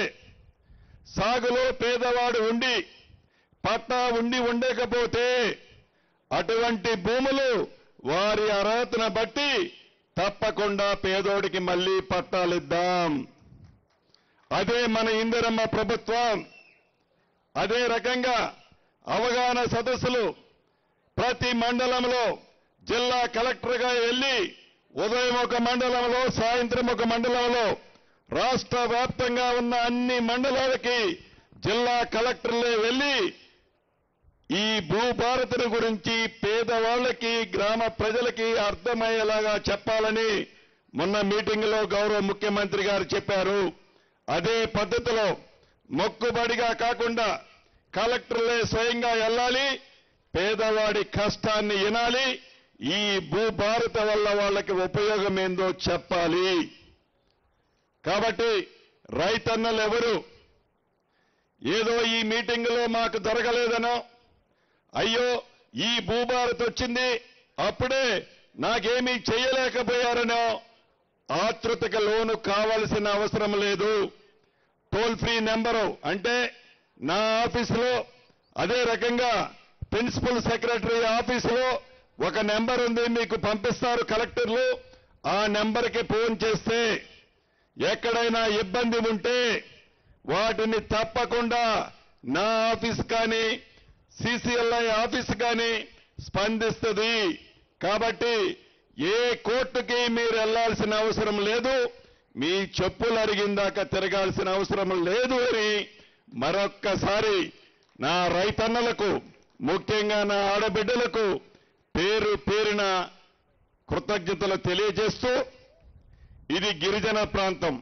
సాగులో పేదవాడు ఉండి పట్టా ఉండకపోతే అటువంటి భూములు వారి అర్హతను బట్టి తప్పకుండా పేదోడికి మళ్లీ పట్టాలిద్దాం. అదే మన ఇందిరమ్మ ప్రభుత్వం. అదే రకంగా అవగాహన సదస్సులు ప్రతి మండలంలో జిల్లా కలెక్టర్గా వెళ్లి ఉదయం ఒక మండలంలో సాయంత్రం ఒక మండలంలో రాష్ట్ర వ్యాప్తంగా ఉన్న అన్ని మండలాలకి జిల్లా కలెక్టర్లే వెళ్లి ఈ భూభారతిని గురించి పేదవాళ్లకి గ్రామ ప్రజలకి అర్థమయ్యేలాగా చెప్పాలని మొన్న మీటింగ్లో గౌరవ ముఖ్యమంత్రి గారు చెప్పారు. అదే పద్ధతిలో మొక్కుబడిగా కాకుండా కలెక్టర్లే స్వయంగా వెళ్ళాలి, పేదవాడి కష్టాన్ని వినాలి, ఈ భూభారత వల్ల వాళ్ళకి ఉపయోగం ఏందో చెప్పాలి. కాబట్టి రైతన్నలు ఎవరు ఏదో ఈ మీటింగులో మాకు జరగలేదనో, అయ్యో ఈ భూభారత్ వచ్చింది అప్పుడే నాకేమీ చేయలేకపోయారనో ఆతృతకు లోను కావాల్సిన అవసరం లేదు. టోల్ ఫ్రీ నెంబరు అంటే నా ఆఫీసులో, అదే రకంగా ప్రిన్సిపల్ సెక్రటరీ ఆఫీసులో ఒక నెంబర్ ఉంది, మీకు పంపిస్తారు కలెక్టర్లు. ఆ నెంబర్కి ఫోన్ చేస్తే ఎక్కడైనా ఇబ్బంది ఉంటే వాటిని తప్పకుండా నా ఆఫీస్ కానీ సిసిఎల్ఐ ఆఫీస్ కానీ స్పందిస్తుంది. కాబట్టి ఏ కోర్టుకి మీరు వెళ్లాల్సిన అవసరం లేదు, మీ చెప్పులు అరిగిందాక తిరగాల్సిన అవసరం లేదు అని మరొక్కసారి నా రైతన్నలకు, ముఖ్యంగా నా ఆడబిడ్డలకు పేరు పేరిన కృతజ్ఞతలు తెలియజేస్తూ, ఇది గిరిజన ప్రాంతం.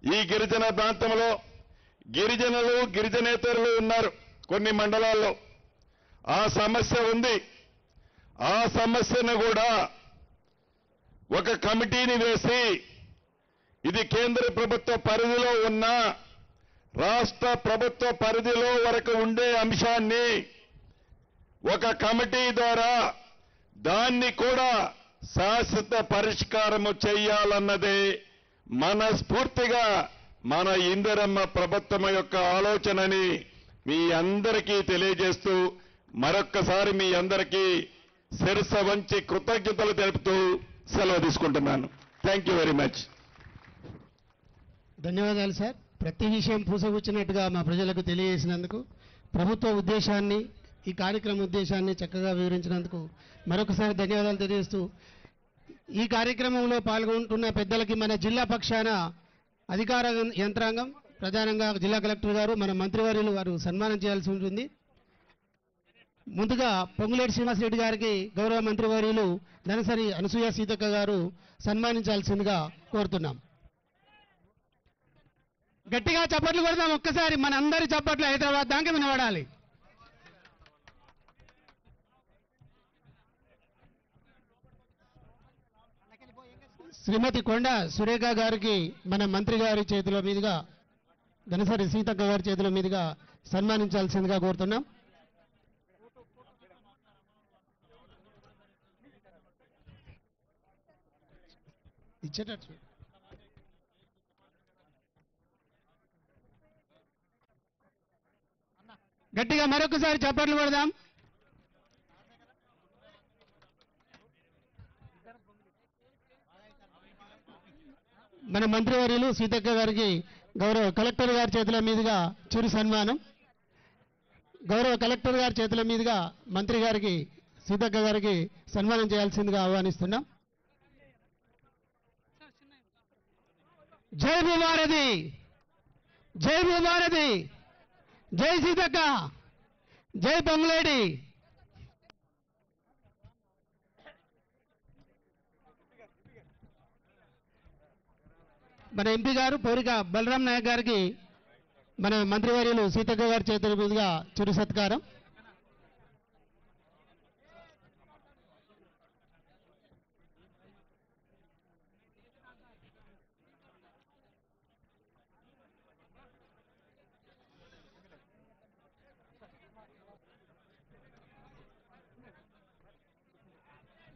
ఈ గిరిజన ప్రాంతంలో గిరిజనులు గిరిజనేతరులు ఉన్నారు కొన్ని మండలాల్లో. ఆ సమస్య ఉంది. ఆ సమస్యను కూడా ఒక కమిటీని వేసి ఇది కేంద్ర ప్రభుత్వ పరిధిలో ఉన్న రాష్ట్ర ప్రభుత్వ పరిధిలో వరకు ఉండే అంశాన్ని ఒక కమిటీ ద్వారా దాన్ని కూడా శాశ్వత పరిష్కారము చేయాలన్నదే మనస్ఫూర్తిగా మన ఇందిరమ్మ ప్రభుత్వం యొక్క ఆలోచనని మీ అందరికీ తెలియజేస్తూ మరొక్కసారి మీ అందరికీ శిరస వంచి కృతజ్ఞతలు తెలుపుతూ సెలవు తీసుకుంటున్నాను. Thank you very much. ధన్యవాదాలు సార్. ప్రతి విషయం పూసగుచ్చినట్టుగా మా ప్రజలకు తెలియజేసినందుకు, ప్రభుత్వ ఉద్దేశాన్ని, ఈ కార్యక్రమ ఉద్దేశాన్ని చక్కగా వివరించినందుకు మరొకసారి ధన్యవాదాలు తెలియజేస్తూ, ఈ కార్యక్రమంలో పాల్గొంటున్న పెద్దలకి మన జిల్లా పక్షాన అధికార యంత్రాంగం, ప్రధానంగా జిల్లా కలెక్టర్ గారు, మన మంత్రివర్యులు వారు సన్మానం చేయాల్సి ఉంటుంది. ముందుగా పొంగులేటి శ్రీనివాసరెడ్డి గారికి గౌరవ మంత్రివర్యులు ధనసరి అనసూయ సీతక్క గారు సన్మానించాల్సిందిగా కోరుతున్నాం. గట్టిగా చప్పట్లు కొడదాం ఒక్కసారి, మన అందరి చప్పట్లు హైదరాబాద్ దాకా వినబడాలి. శ్రీమతి కొండ సురేఖ గారికి మన మంత్రి గారి చేతుల మీదుగా, ధనసరి సీతక్క గారి చేతుల మీదుగా సన్మానించాల్సిందిగా కోరుతున్నాం. ఇచ్చేటట్టు గట్టిగా మరొకసారి చప్పట్లు కొడదాం. మన మంత్రివర్యులు సీతక్క గారికి గౌరవ కలెక్టర్ గారి చేతుల మీదుగా చిరు సన్మానం. గౌరవ కలెక్టర్ గారి చేతుల మీదుగా మంత్రి గారికి సీతక్క గారికి సన్మానం చేయాల్సిందిగా ఆహ్వానిస్తున్నాం. జై భూభారతి, జై భూభారతి, జై సీతక్క, జై పొంగులేడి. మన ఎంపీ గారు పోరిక బలరాం నాయక్ గారికి మన మంత్రివర్యులు సీతక్క గారి చేతుల మీదుగా చిరు సత్కారం.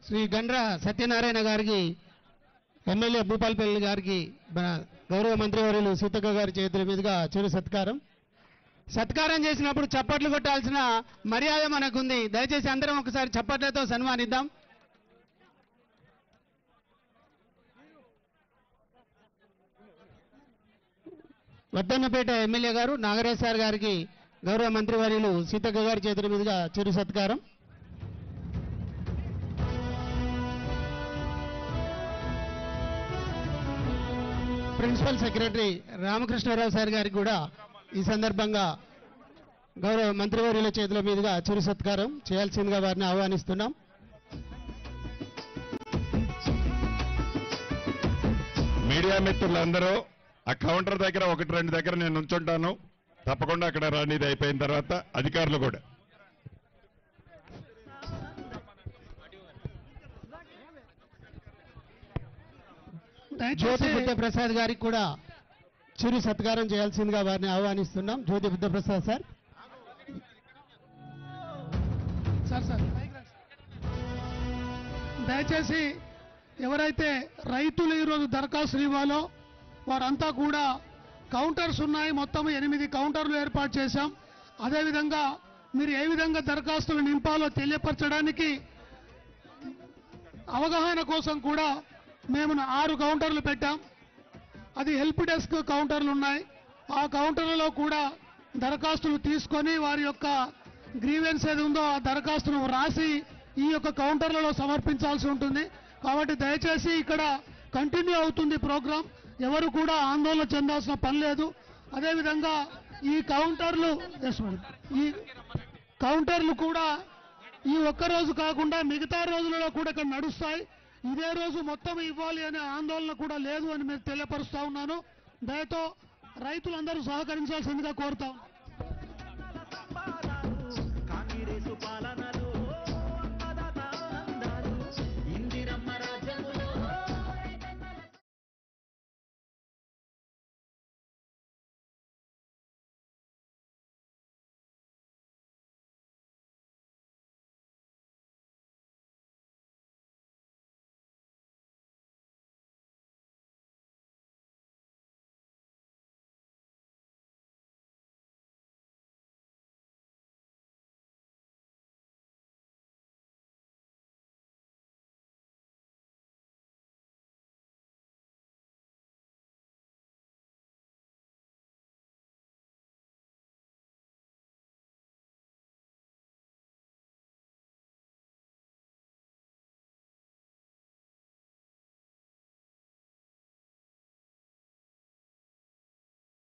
శ్రీ గండ్ర సత్యనారాయణ గారికి, ఎమ్మెల్యే భూపాలపల్లి గారికి మన గౌరవ మంత్రివర్యులు సీతక్క గారి చేతుల మీదుగా చిరు సత్కారం. సత్కారం చేసినప్పుడు చప్పట్లు కొట్టాల్సిన మర్యాద మనకుంది. దయచేసి అందరం ఒకసారి చప్పట్లతో సన్మానిద్దాం. వర్ధన్నపేట ఎమ్మెల్యే గారు నాగరేశ్వర్ గారికి గౌరవ మంత్రివర్యులు సీతక్క గారి చేతుల మీదుగా చిరు సత్కారం. ప్రిన్సిపల్ సెక్రటరీ రామకృష్ణారావు సార్ గారికి కూడా ఈ సందర్భంగా గౌరవ మంత్రివర్యుల చేతుల మీదుగా చిరు సత్కారం చేయాల్సిందిగా వారిని ఆహ్వానిస్తున్నాం. మీడియా మిత్రులందరూ ఆ కౌంటర్ దగ్గర 1-2 దగ్గర నేను ఉంచుంటాను. తప్పకుండా అక్కడ రండి. ఇది అయిపోయిన తర్వాత అధికారులు కూడా. జ్యోతి బుద్ధప్రసాద్ గారికి కూడా చిరు సత్కారం చేయాల్సిందిగా వారిని ఆహ్వానిస్తున్నాం. జ్యోతి బుద్ధప్రసాద్ సార్. దయచేసి ఎవరైతే రైతులు ఈరోజు దరఖాస్తులు ఇవ్వాలో వారంతా కూడా కౌంటర్స్ ఉన్నాయి. మొత్తం 8 కౌంటర్లు ఏర్పాటు చేశాం. అదేవిధంగా మీరు ఏ విధంగా దరఖాస్తులు నింపాలో తెలియపరచడానికి అవగాహన కోసం కూడా మేము 6 కౌంటర్లు పెట్టాం. అది హెల్ప్ డెస్క్ కౌంటర్లు ఉన్నాయి. ఆ కౌంటర్లలో కూడా దరఖాస్తులు తీసుకొని వారి యొక్క గ్రీవెన్స్ ఏది ఉందో ఆ దరఖాస్తును రాసి ఈ యొక్క కౌంటర్లలో సమర్పించాల్సి ఉంటుంది. కాబట్టి దయచేసి ఇక్కడ కంటిన్యూ అవుతుంది ప్రోగ్రాం. ఎవరు కూడా ఆందోళన చెందాల్సిన పని లేదు. అదేవిధంగా ఈ కౌంటర్లు కూడా ఈ ఒక్క రోజు కాకుండా మిగతా రోజులలో కూడా ఇక్కడ నడుస్తాయి. ఇదే రోజు మొత్తం ఇవ్వాలి అనే ఆందోళన కూడా లేదు అని మీరు తెలియపరుస్తా ఉన్నాను. దయతో రైతులందరూ సహకరించాల్సిందిగా కోరుతా ఉన్నాను.